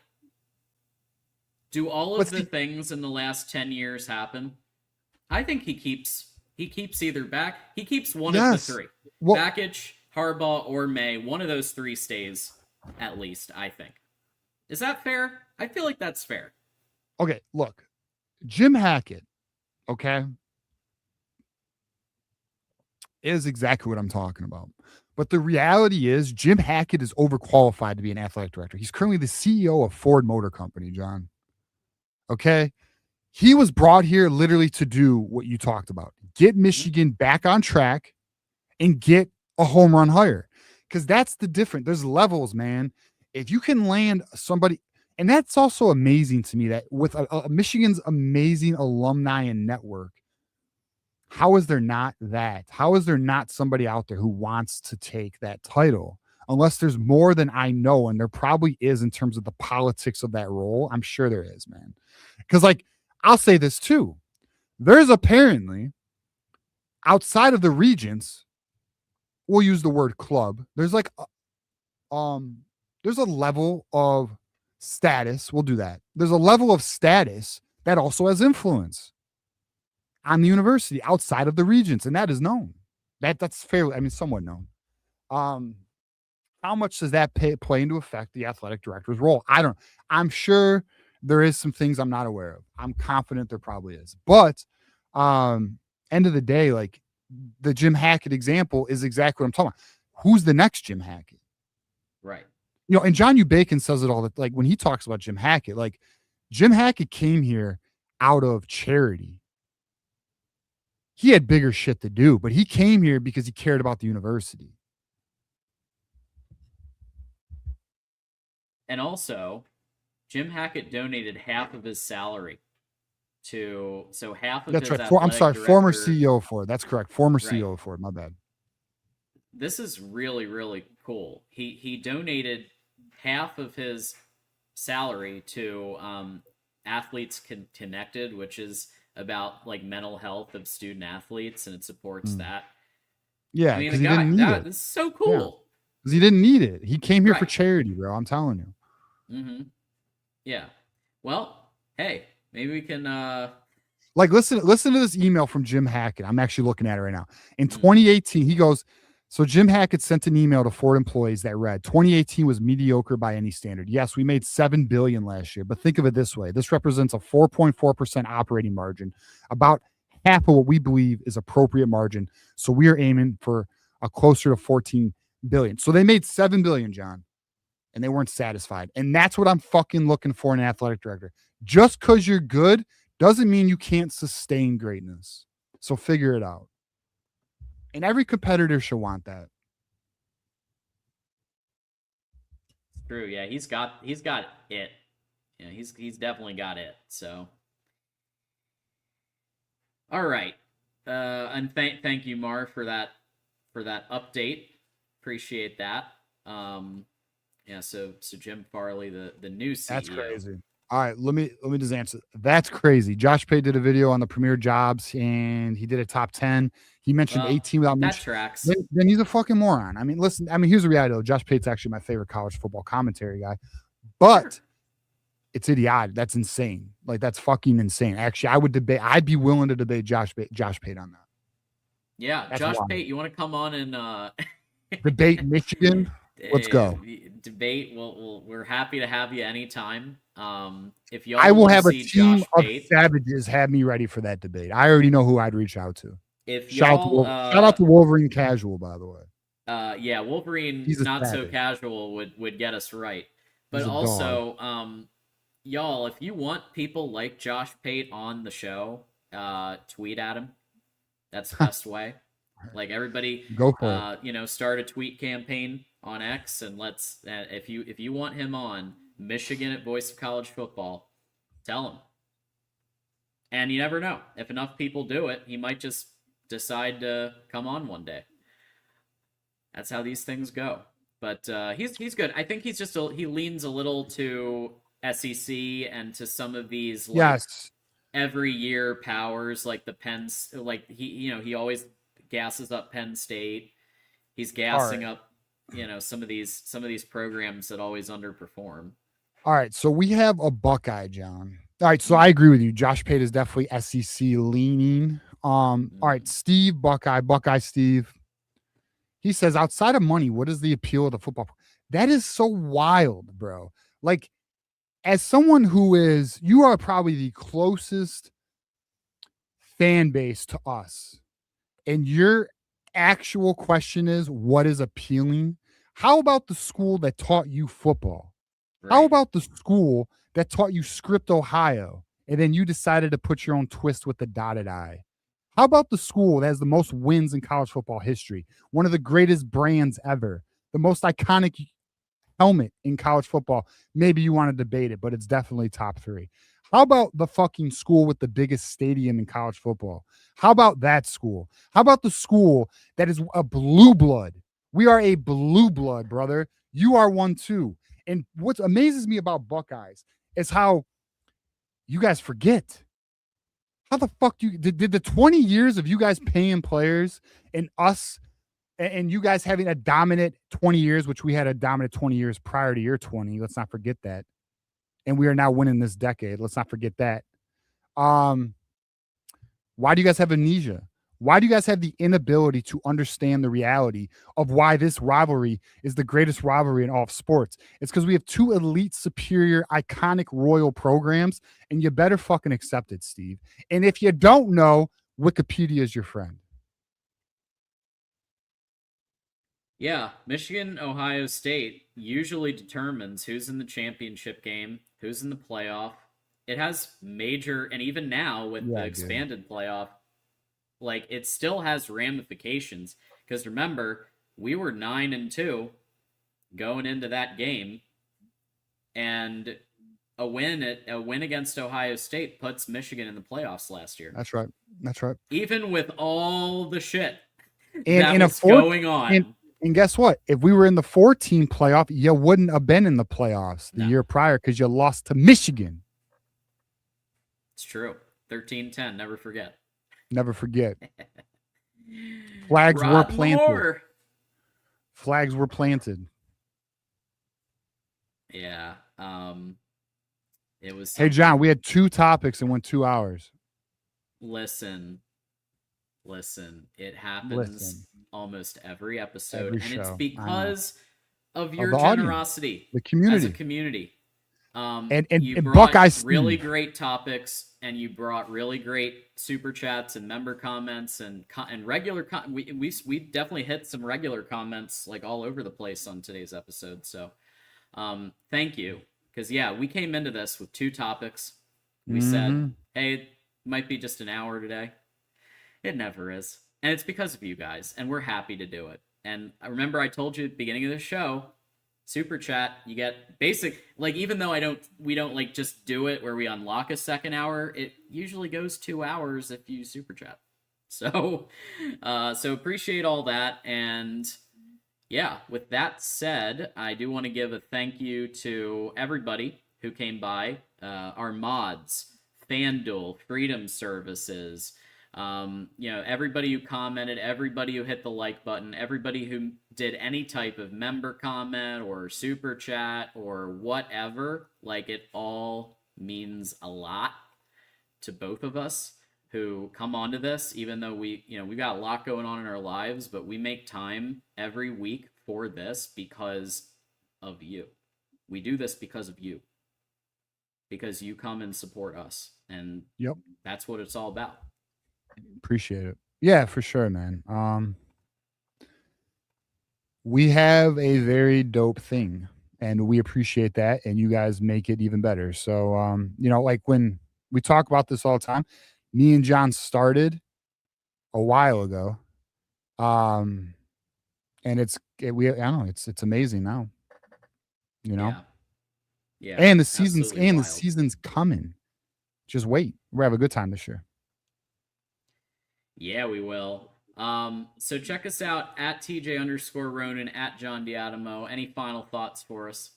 do all of the things in the last 10 years happen? I think he keeps either back. He keeps one of the three. Bakich, Harbaugh, or May. One of those three stays, at least, I think. Is that fair? I feel like that's fair. Okay, look. Jim Hackett, okay, is exactly what I'm talking about. But the reality is Jim Hackett is overqualified to be an athletic director. He's currently the CEO of Ford Motor Company, John. Okay? He was brought here literally to do what you talked about. Get Michigan back on track and get a home run hire. Because that's the difference. There's levels, man. If you can land somebody, and that's also amazing to me that with Michigan's amazing alumni and network, how is there not that? How is there not somebody out there who wants to take that title? Unless there's more than I know, and there probably is in terms of the politics of that role. I'm sure there is, man. Because, like, I'll say this too. There's apparently, outside of the Regents, we'll use the word club. There's like, there's a level of status. We'll do that. There's a level of status that also has influence on the university outside of the Regents, and that is known. That's fairly, I mean, somewhat known. How much does that play into effect the athletic director's role? I don't. I'm sure there is some things I'm not aware of. I'm confident there probably is, but end of the day, like the Jim Hackett example is exactly what I'm talking about. Who's the next Jim Hackett? Right. You know, and John U. Bacon says it all that, like, when he talks about Jim Hackett, like, Jim Hackett came here out of charity. He had bigger shit to do, but he came here because he cared about the university. And also, Jim Hackett donated half of his salary to, so half of That's his right. I'm sorry, director, former CEO of Ford. That's correct. Former CEO of Ford. My bad. This is really, really cool. He donated half of his salary to Athletes Connected, which is about like mental health of student athletes, and it supports that. Yeah, because he didn't need it. It's so cool. Because he didn't need it. He came here for charity, bro. I'm telling you. Mm-hmm. Yeah. Well, hey, maybe we can like listen to this email from Jim Hackett. I'm actually looking at it right now. In 2018, he goes, so Jim Hackett sent an email to Ford employees that read, 2018 was mediocre by any standard. Yes, we made $7 billion last year, but think of it this way. This represents a 4.4% operating margin, about half of what we believe is appropriate margin. So we are aiming for a closer to 14 billion. So they made $7 billion, John, and they weren't satisfied. And that's what I'm fucking looking for in an athletic director. Just because you're good doesn't mean you can't sustain greatness. So figure it out. And every competitor should want that. True, yeah, he's got it. Yeah, he's definitely got it. So, all right, and thank you, Mar, for that update. Appreciate that. Yeah, so Jim Farley, the new CEO. That's crazy. All right, let me just answer. That's crazy. Josh Pate did a video on the premier jobs, and he did a top 10. He mentioned Well, 18 without that mentioning. tracks. Then he's a fucking moron. I mean, listen. I mean, here's the reality though. Josh Pate's actually my favorite college football commentary guy, but Sure. it's idiotic. That's insane. Like that's fucking insane. Actually, I would debate. I'd be willing to debate Josh Pate on that. Yeah, That's Josh wild. Pate, you want to come on and Debate Michigan. Let's go. Debate. We're happy to have you anytime. If y'all I will wanna have a see team Josh of Pate, savages have me ready for that debate. I already know who I'd reach out to. if Shout y'all out to Wolverine Casual, by the way. yeah, Wolverine He's a not so savage. casual would get us right. But He's a also, y'all, if you want people like Josh Pate on the show, tweet at him. That's the best way. Like everybody, Go for it. Start a tweet campaign on X, and let's if you want him on Michigan at Voice of College Football, tell him. And you never know, if enough people do it, he might just decide to come on one day. That's how these things go. But he's good. I think he's just he leans a little to SEC and to some of these Yes. every year powers like the Penn's, like he always gasses up Penn State. He's gassing up some of these programs that always underperform. All right, so we have a Buckeye, John. All right, so I agree with you. Josh Pate is definitely SEC leaning. All right, Steve Buckeye Steve. He says, outside of money, what is the appeal of the football? That is so wild, bro. Like, as someone you are probably the closest fan base to us. And your actual question is, what is appealing? How about the school that taught you football? Right. How about the school that taught you Script, Ohio, and then you decided to put your own twist with the dotted I? How about the school that has the most wins in college football history? One of the greatest brands ever, the most iconic helmet in college football. Maybe you want to debate it, but it's definitely top 3. How about the fucking school with the biggest stadium in college football? How about that school? How about the school that is a blue blood? We are a blue blood, brother. You are one too. And what amazes me about Buckeyes is how you guys forget. How the fuck did the 20 years of you guys paying players and us and you guys having a dominant 20 years, which we had a dominant 20 years prior to your 20. Let's not forget that. And we are now winning this decade. Let's not forget that. Why do you guys have amnesia? Why do you guys have the inability to understand the reality of why this rivalry is the greatest rivalry in all of sports? It's because we have 2 elite, superior, iconic, royal programs, and you better fucking accept it, Steve. And if you don't know, Wikipedia is your friend. Yeah, Michigan, Ohio State usually determines who's in the championship game, who's in the playoff. It has major, and even now with the expanded playoff, like it still has ramifications. Because remember, we were 9-2 going into that game, and a win against Ohio State puts Michigan in the playoffs last year. That's right. That's right. Even with all the shit that was going on. And guess what? If we were in the 14 playoff, you wouldn't have been in the playoffs the year prior because you lost to Michigan. It's true. 13-10. Never forget. Never forget. Flags were planted. Moore. Flags were planted. Yeah. It was. Hey, John, we had 2 topics and went 2 hours. Listen. It happens almost every episode, and it's because of your generosity, audience, the community, as a community. And you brought Buckeye really great topics, and you brought really great super chats and member comments and regular. We definitely hit some regular comments like all over the place on today's episode. So, thank you, because we came into this with 2 topics. We said, hey, it might be just an hour today. It never is. And it's because of you guys, and we're happy to do it. And I remember I told you at the beginning of the show, super chat, you get basic, like, even though we don't like just do it where we unlock a second hour, it usually goes 2 hours if you super chat. So appreciate all that. And Yeah, with that said, I do want to give a thank you to everybody who came by, our mods, FanDuel, Freedom Services, everybody who commented, everybody who hit the like button, everybody who did any type of member comment or super chat or whatever. Like, it all means a lot to both of us who come onto this, even though we got a lot going on in our lives, but we make time every week for this because of you. We do this because of you, because you come and support us, and Yep. that's what it's all about. Appreciate it. Yeah, for sure, man. We have a very dope thing, and we appreciate that, and you guys make it even better. So, like when we talk about this all the time, me and John started a while ago. And I don't know, it's amazing now, you know. Yeah, And the absolutely wild. season's coming. Just wait. We'll have a good time this year. Yeah, we will. So check us out at TJ_Ronin, at John Diadamo. Any final thoughts for us?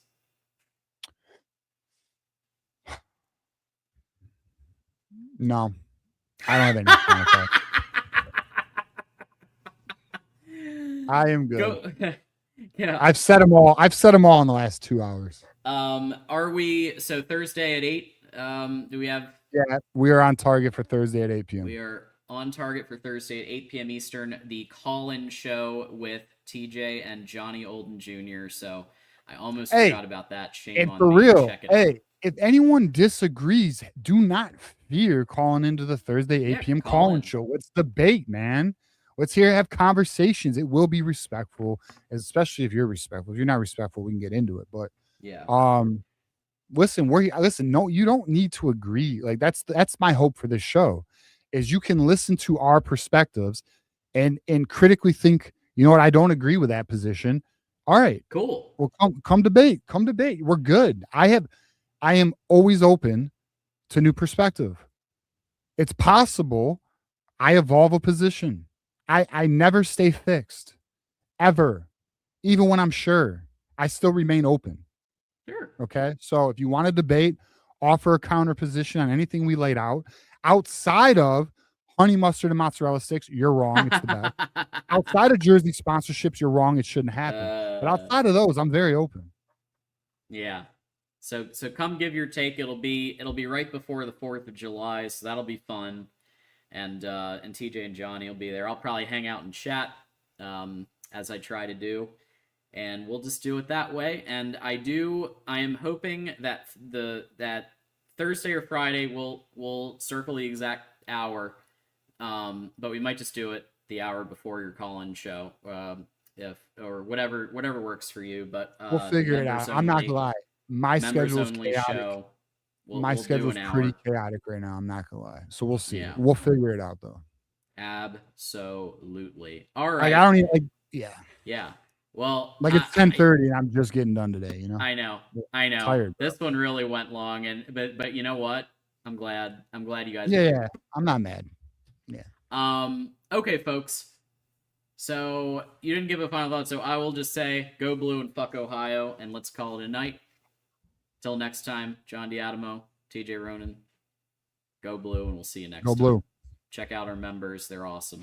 No, I don't have any final thoughts. I am good. Yeah. I've said them all. I've said them all in the last 2 hours. Are we so Thursday at 8? Do we have? Yeah, we are on target for Thursday at 8 p.m. We are on target for Thursday at 8 p.m. Eastern, the call-in show with TJ and Johnny Olden Jr. So I almost forgot about that. Shame on for me. real. Check it Hey, out. if anyone disagrees, do not fear calling into the Thursday 8 p.m. call-in show. Let's debate, man. Let's have conversations. It will be respectful, especially if you're respectful. If you're not respectful, we can get into it. But yeah. Listen, no, you don't need to agree. Like that's my hope for this show, is you can listen to our perspectives and critically think, you know what, I don't agree with that position. All right. Cool. Well, come debate. Come debate. We're good. I am always open to new perspective. It's possible I evolve a position. I never stay fixed. Ever. Even when I'm sure. I still remain open. Sure. Okay. So if you want to debate, offer a counter position on anything we laid out outside of honey mustard and mozzarella sticks, you're wrong. It's the best. Outside of jersey sponsorships, you're wrong. It shouldn't happen. But outside of those, I'm very open. Yeah. So come give your take. It'll be right before the 4th of July, so that'll be fun. And TJ and Johnny will be there. I'll probably hang out and chat, as I try to do. And we'll just do it that way. And I am hoping that that Thursday or Friday we'll circle the exact hour. But we might just do it the hour before your call-in show, or whatever works for you. But we'll figure it out. I'm not gonna lie. My schedule is chaotic. My schedule's pretty chaotic right now. I'm not gonna lie. So we'll see. Yeah. We'll figure it out though. Absolutely. All right. Like, I don't even yeah. Yeah. Well, like it's 10:30 and I'm just getting done today, you know. I know. Tired, this one really went long, but you know what? I'm glad you guys. Yeah. I'm not mad. Yeah. Okay, folks. So you didn't give a final thought, so I will just say, go blue and fuck Ohio, and let's call it a night. Till next time, John Diadamo, TJ Ronin. Go blue, and we'll see you next time. Go blue. Check out our members; they're awesome.